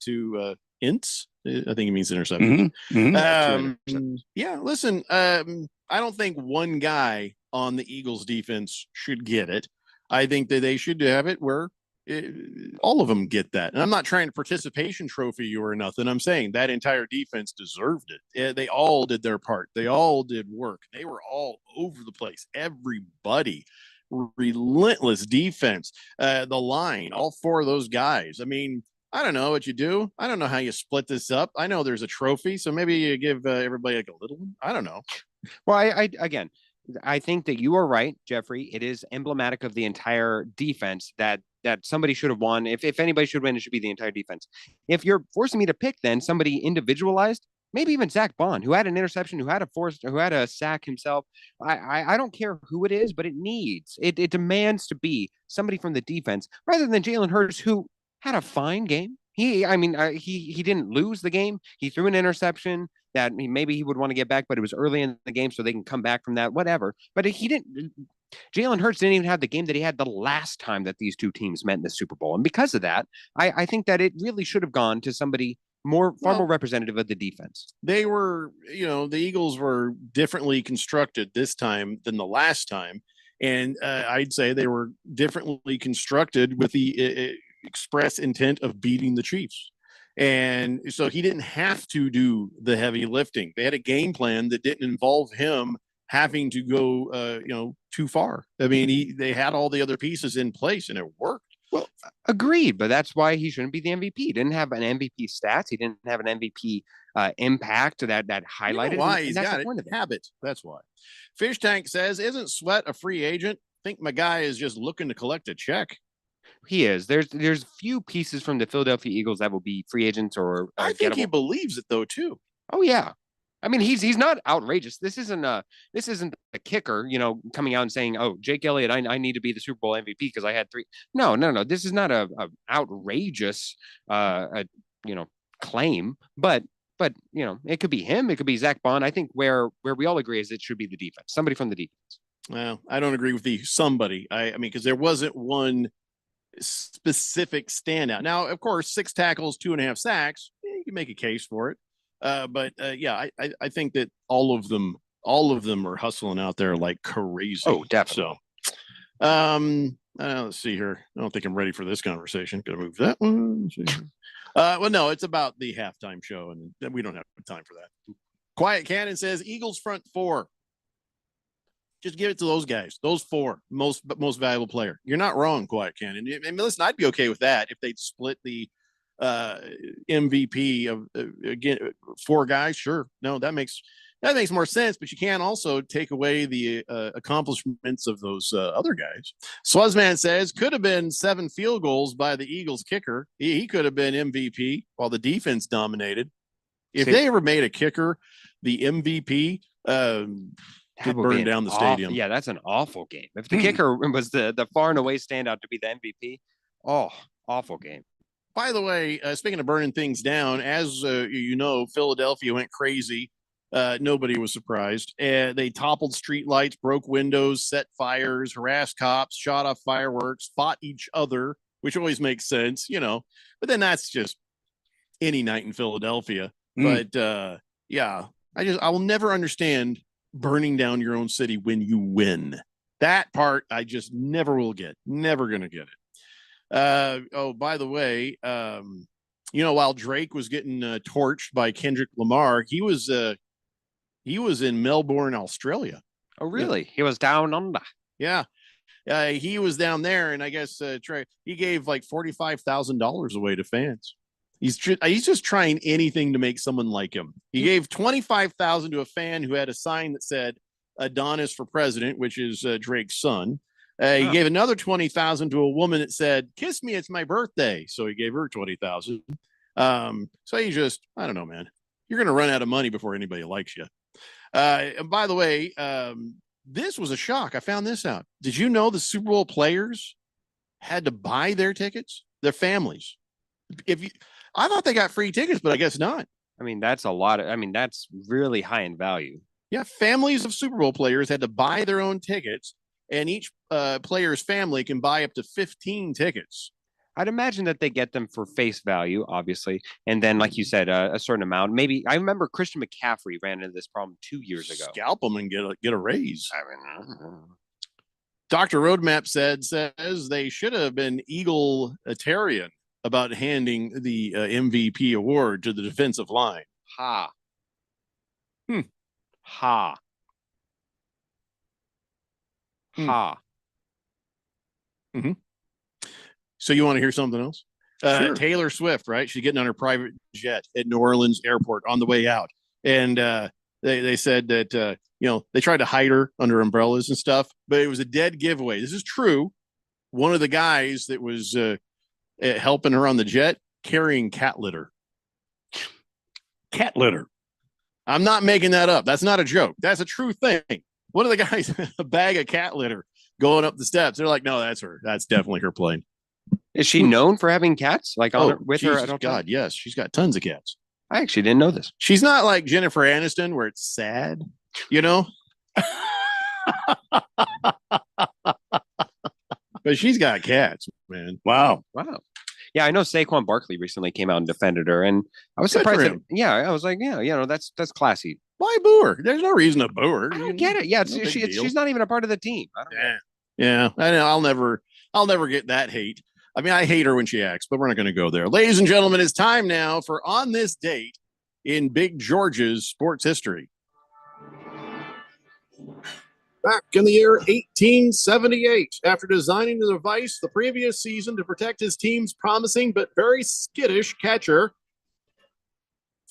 [SPEAKER 4] to Ints. I think it means interception. Yeah, listen, I don't think one guy on the Eagles defense should get it. I think that they should have it where all of them get that. And I'm not trying to participation trophy you or nothing. I'm saying that entire defense deserved it. They all did their part. They all did work. They were all over the place. Everybody. Relentless defense, the line, all four of those guys. I mean, I don't know what you do. I don't know how you split this up. I know there's a trophy, so maybe you give everybody like a little one. I don't know.
[SPEAKER 13] Well, I think that you are right, Jeffrey. It is emblematic of the entire defense that somebody should have won. If anybody should win, it should be the entire defense. If you're forcing me to pick, then somebody individualized. Maybe even Zach Bond, who had an interception, who had a sack himself. I don't care who it is, but it demands to be somebody from the defense rather than Jalen Hurts, who had a fine game. He didn't lose the game. He threw an interception that maybe he would want to get back, but it was early in the game, so they can come back from that, whatever. But he didn't. Jalen Hurts didn't even have the game that he had the last time that these two teams met in the Super Bowl, and because of that, I think that it really should have gone to somebody more representative of the defense.
[SPEAKER 4] They were, the Eagles were differently constructed this time than the last time. And I'd say they were differently constructed with the express intent of beating the Chiefs. And so he didn't have to do the heavy lifting. They had a game plan that didn't involve him having to go, too far. I mean, they had all the other pieces in place and it worked.
[SPEAKER 13] Well, agreed, but that's why he shouldn't be the MVP. He didn't have an MVP stats. He didn't have an MVP impact that highlighted.
[SPEAKER 4] Why he's got it. Habit. That's why. Fish Tank says, "Isn't Sweat a free agent? Think my guy is just looking to collect a check."
[SPEAKER 13] He is. There's few pieces from the Philadelphia Eagles that will be free agents or
[SPEAKER 4] I think he believes it though too.
[SPEAKER 13] Oh yeah. I mean, he's not outrageous. This isn't a kicker, coming out and saying, "Oh, Jake Elliott, I need to be the Super Bowl MVP because I had 3." No. This is not a outrageous, claim. But it could be him. It could be Zach Bond. I think where we all agree is it should be the defense. Somebody from the defense.
[SPEAKER 4] Well, I don't agree with the somebody. I mean, because there wasn't one specific standout. Now, of course, 6 tackles, 2.5 sacks. You can make a case for it. But I think that all of them are hustling out there like crazy.
[SPEAKER 13] Oh, definitely.
[SPEAKER 4] So, let's see here. I don't think I'm ready for this conversation. Gonna move that one. Well, no, it's about the halftime show, and we don't have time for that. Quiet Cannon says Eagles front 4. Just give it to those guys. Those 4 most valuable player. You're not wrong, Quiet Cannon. I mean, listen, I'd be okay with that if they'd split the MVP of again 4 guys. Sure, no, that makes That makes more sense, but you can't also take away the accomplishments of those other guys. Swazman says could have been 7 field goals by the Eagles kicker. He could have been MVP while the defense dominated. If they ever made a kicker the MVP, could burn down the stadium.
[SPEAKER 13] Yeah, that's an awful game. If the kicker was the far and away standout to be the MVP, awful game.
[SPEAKER 4] By the way, speaking of burning things down, as you know, Philadelphia went crazy. Nobody was surprised. They toppled streetlights, broke windows, set fires, harassed cops, shot off fireworks, fought each other, which always makes sense, you know. But then that's just any night in Philadelphia. But yeah, I will never understand burning down your own city when you win. That part I just never will get. Never gonna get it. Oh, by the way, you know, while Drake was getting torched by Kendrick Lamar, he was in Melbourne, Australia.
[SPEAKER 13] Oh, really? Yeah. He was down under.
[SPEAKER 4] Yeah. He was down there, and I guess he gave like $45,000 away to fans. He's just trying anything to make someone like him. He gave $25,000 to a fan who had a sign that said Adonis for president, which is Drake's son. He gave another $20,000 to a woman that said, "Kiss me, it's my birthday." So he gave her $20,000. So he just, I don't know, man. You're going to run out of money before anybody likes you. And by the way, this was a shock. I found this out. Did you know the Super Bowl players had to buy their tickets, their families? I thought they got free tickets, but I guess not.
[SPEAKER 13] I mean, that's a lot. That's really high in value.
[SPEAKER 4] Yeah, families of Super Bowl players had to buy their own tickets, and each player's family can buy up to 15 tickets.
[SPEAKER 13] I'd imagine that they get them for face value, obviously, and then, like you said, a certain amount. Maybe I remember Christian McCaffrey ran into this problem 2 years ago.
[SPEAKER 4] Scalp them and get a raise. Dr. Roadmap says they should have been egalitarian about handing the MVP award to the defensive line.
[SPEAKER 13] Ha.
[SPEAKER 4] Ha.
[SPEAKER 13] Ha.
[SPEAKER 4] Mm-hmm. So you want to hear something else?
[SPEAKER 12] Sure.
[SPEAKER 4] Taylor Swift, right? She's getting on her private jet at New Orleans airport on the way out. And they said that, you know, they tried to hide her under umbrellas and stuff, but it was a dead giveaway. This is true. One of the guys that was helping her on the jet carrying cat litter.
[SPEAKER 12] Cat litter.
[SPEAKER 4] I'm not making that up. That's not a joke. That's a true thing. One of the guys, a bag of cat litter going up the steps. They're like, no, that's her. That's definitely her plane.
[SPEAKER 13] Is she known for having cats? Like with her? I don't
[SPEAKER 4] God, yes. She's got tons of cats.
[SPEAKER 13] I actually didn't know this.
[SPEAKER 4] She's not like Jennifer Aniston where it's sad, you know? But she's got cats, man.
[SPEAKER 12] Wow.
[SPEAKER 13] Yeah, I know Saquon Barkley recently came out and defended her, and I was surprised. I was like, yeah, you know, that's classy.
[SPEAKER 4] Why boo her? There's no reason to boo her.
[SPEAKER 13] I don't get it. Yeah, she's not even a part of the team. I don't know.
[SPEAKER 4] Yeah, I know. I'll never get that hate. I mean, I hate her when she acts, but we're not going to go there. Ladies and gentlemen, it's time now for On This Date in Big George's sports history. Back in the year 1878, after designing the device the previous season to protect his team's promising but very skittish catcher,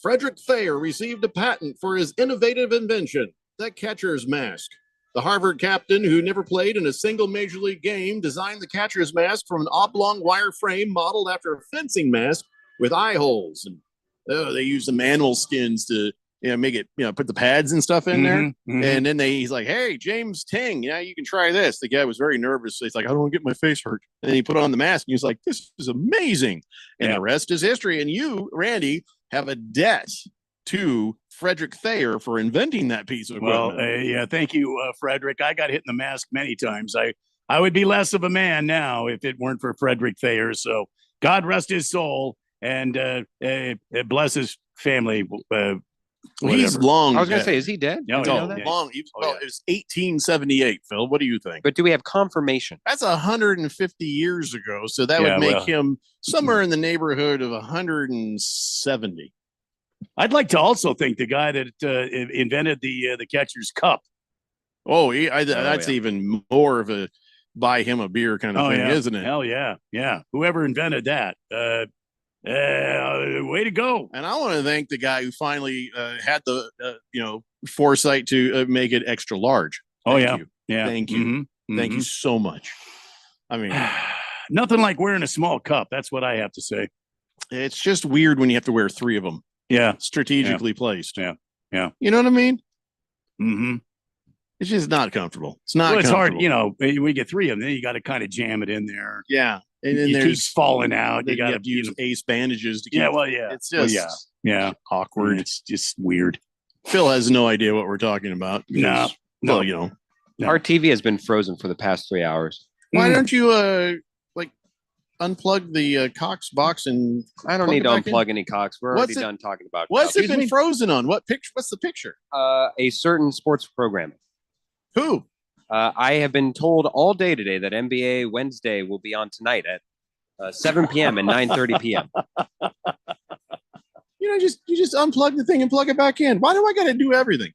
[SPEAKER 4] Frederick Thayer received a patent for his innovative invention, the catcher's mask. The Harvard captain, who never played in a single major league game, designed the catcher's mask from an oblong wire frame modeled after a fencing mask with eye holes. And they used some animal skins to make it, put the pads and stuff in there.
[SPEAKER 12] Mm-hmm.
[SPEAKER 4] And then he's like, "Hey, James Ting, you can try this." The guy was very nervous. So he's like, "I don't want to get my face hurt." And then he put on the mask and he's like, "This is amazing." And the rest is history. And you, Randy, have a debt to Frederick Thayer for inventing that piece of equipment.
[SPEAKER 12] Well, thank you, Frederick. I got hit in the mask many times. I would be less of a man now if it weren't for Frederick Thayer. So God rest his soul and bless his family.
[SPEAKER 4] He's long.
[SPEAKER 13] I was going to say, is he dead?
[SPEAKER 12] No,
[SPEAKER 4] long. It was 1878. Phil, what do you think?
[SPEAKER 13] But do we have confirmation?
[SPEAKER 4] That's 150 years ago. So that would make him somewhere in the neighborhood of 170.
[SPEAKER 12] I'd like to also think the guy that invented the catcher's cup.
[SPEAKER 4] Oh, that's even more of a buy him a beer kind of thing, isn't it?
[SPEAKER 12] Hell yeah. Whoever invented that, Way to go.
[SPEAKER 4] And I want to thank the guy who finally had the foresight to make it extra large. Thank you.
[SPEAKER 12] Yeah.
[SPEAKER 4] Thank you.
[SPEAKER 12] Mhm.
[SPEAKER 4] Thank you so much. I mean,
[SPEAKER 12] nothing like wearing a small cup. That's what I have to say.
[SPEAKER 4] It's just weird when you have to wear 3 of them.
[SPEAKER 12] Yeah.
[SPEAKER 4] Strategically placed.
[SPEAKER 12] Yeah. Yeah.
[SPEAKER 4] You know what I mean?
[SPEAKER 12] Mm-hmm.
[SPEAKER 4] It's just not comfortable. It's not.
[SPEAKER 12] Well, it's hard.
[SPEAKER 4] comfortable.
[SPEAKER 12] When you get 3 of them, then you got to kind of jam it in there.
[SPEAKER 4] Yeah. And then
[SPEAKER 12] It
[SPEAKER 4] there's
[SPEAKER 12] keeps falling out.
[SPEAKER 4] You
[SPEAKER 12] You got
[SPEAKER 4] have to use ace bandages to keep.
[SPEAKER 12] Yeah. Well, yeah.
[SPEAKER 4] It's just
[SPEAKER 12] yeah.
[SPEAKER 4] awkward.
[SPEAKER 12] It's just weird.
[SPEAKER 4] Phil has no idea what we're talking about.
[SPEAKER 12] No.
[SPEAKER 4] Well,
[SPEAKER 13] Our TV has been frozen for the past 3 hours.
[SPEAKER 4] Why don't you unplug the Cox box and
[SPEAKER 13] I don't
[SPEAKER 4] plug
[SPEAKER 13] need
[SPEAKER 4] it
[SPEAKER 13] to
[SPEAKER 4] back in?
[SPEAKER 13] unplug any Cox. We're
[SPEAKER 4] What's
[SPEAKER 13] already
[SPEAKER 4] it-
[SPEAKER 13] done talking about
[SPEAKER 4] What's
[SPEAKER 13] Cox.
[SPEAKER 4] it been frozen on? What picture? What's the picture?
[SPEAKER 13] A certain sports programming.
[SPEAKER 4] Who?
[SPEAKER 13] I have been told all day today that NBA Wednesday will be on tonight at 7 p.m. and 9:30 p.m.
[SPEAKER 4] You just unplug the thing and plug it back in. Why do I got to do everything?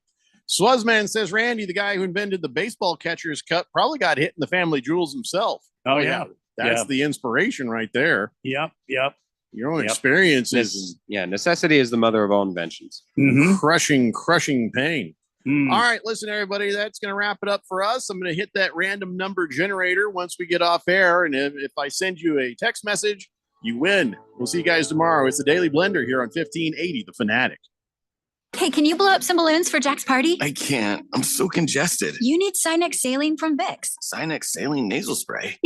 [SPEAKER 4] Swazman says Randy, the guy who invented the baseball catcher's cup, probably got hit in the family jewels himself.
[SPEAKER 12] Oh, yeah.
[SPEAKER 4] That's
[SPEAKER 12] Yeah.
[SPEAKER 4] the inspiration right there.
[SPEAKER 12] Yep.
[SPEAKER 4] Your own experiences.
[SPEAKER 13] Necessity is the mother of all inventions.
[SPEAKER 12] Mm-hmm.
[SPEAKER 4] Crushing pain.
[SPEAKER 12] Mm.
[SPEAKER 4] All right, listen, everybody, that's going to wrap it up for us. I'm going to hit that random number generator once we get off air. And if I send you a text message, you win. We'll see you guys tomorrow. It's the Daily Blender here on 1580, The Fanatic.
[SPEAKER 18] Hey, can you blow up some balloons for Jack's party?
[SPEAKER 19] I can't. I'm so congested.
[SPEAKER 18] You need Sinex Saline from Vicks.
[SPEAKER 19] Sinex saline nasal spray.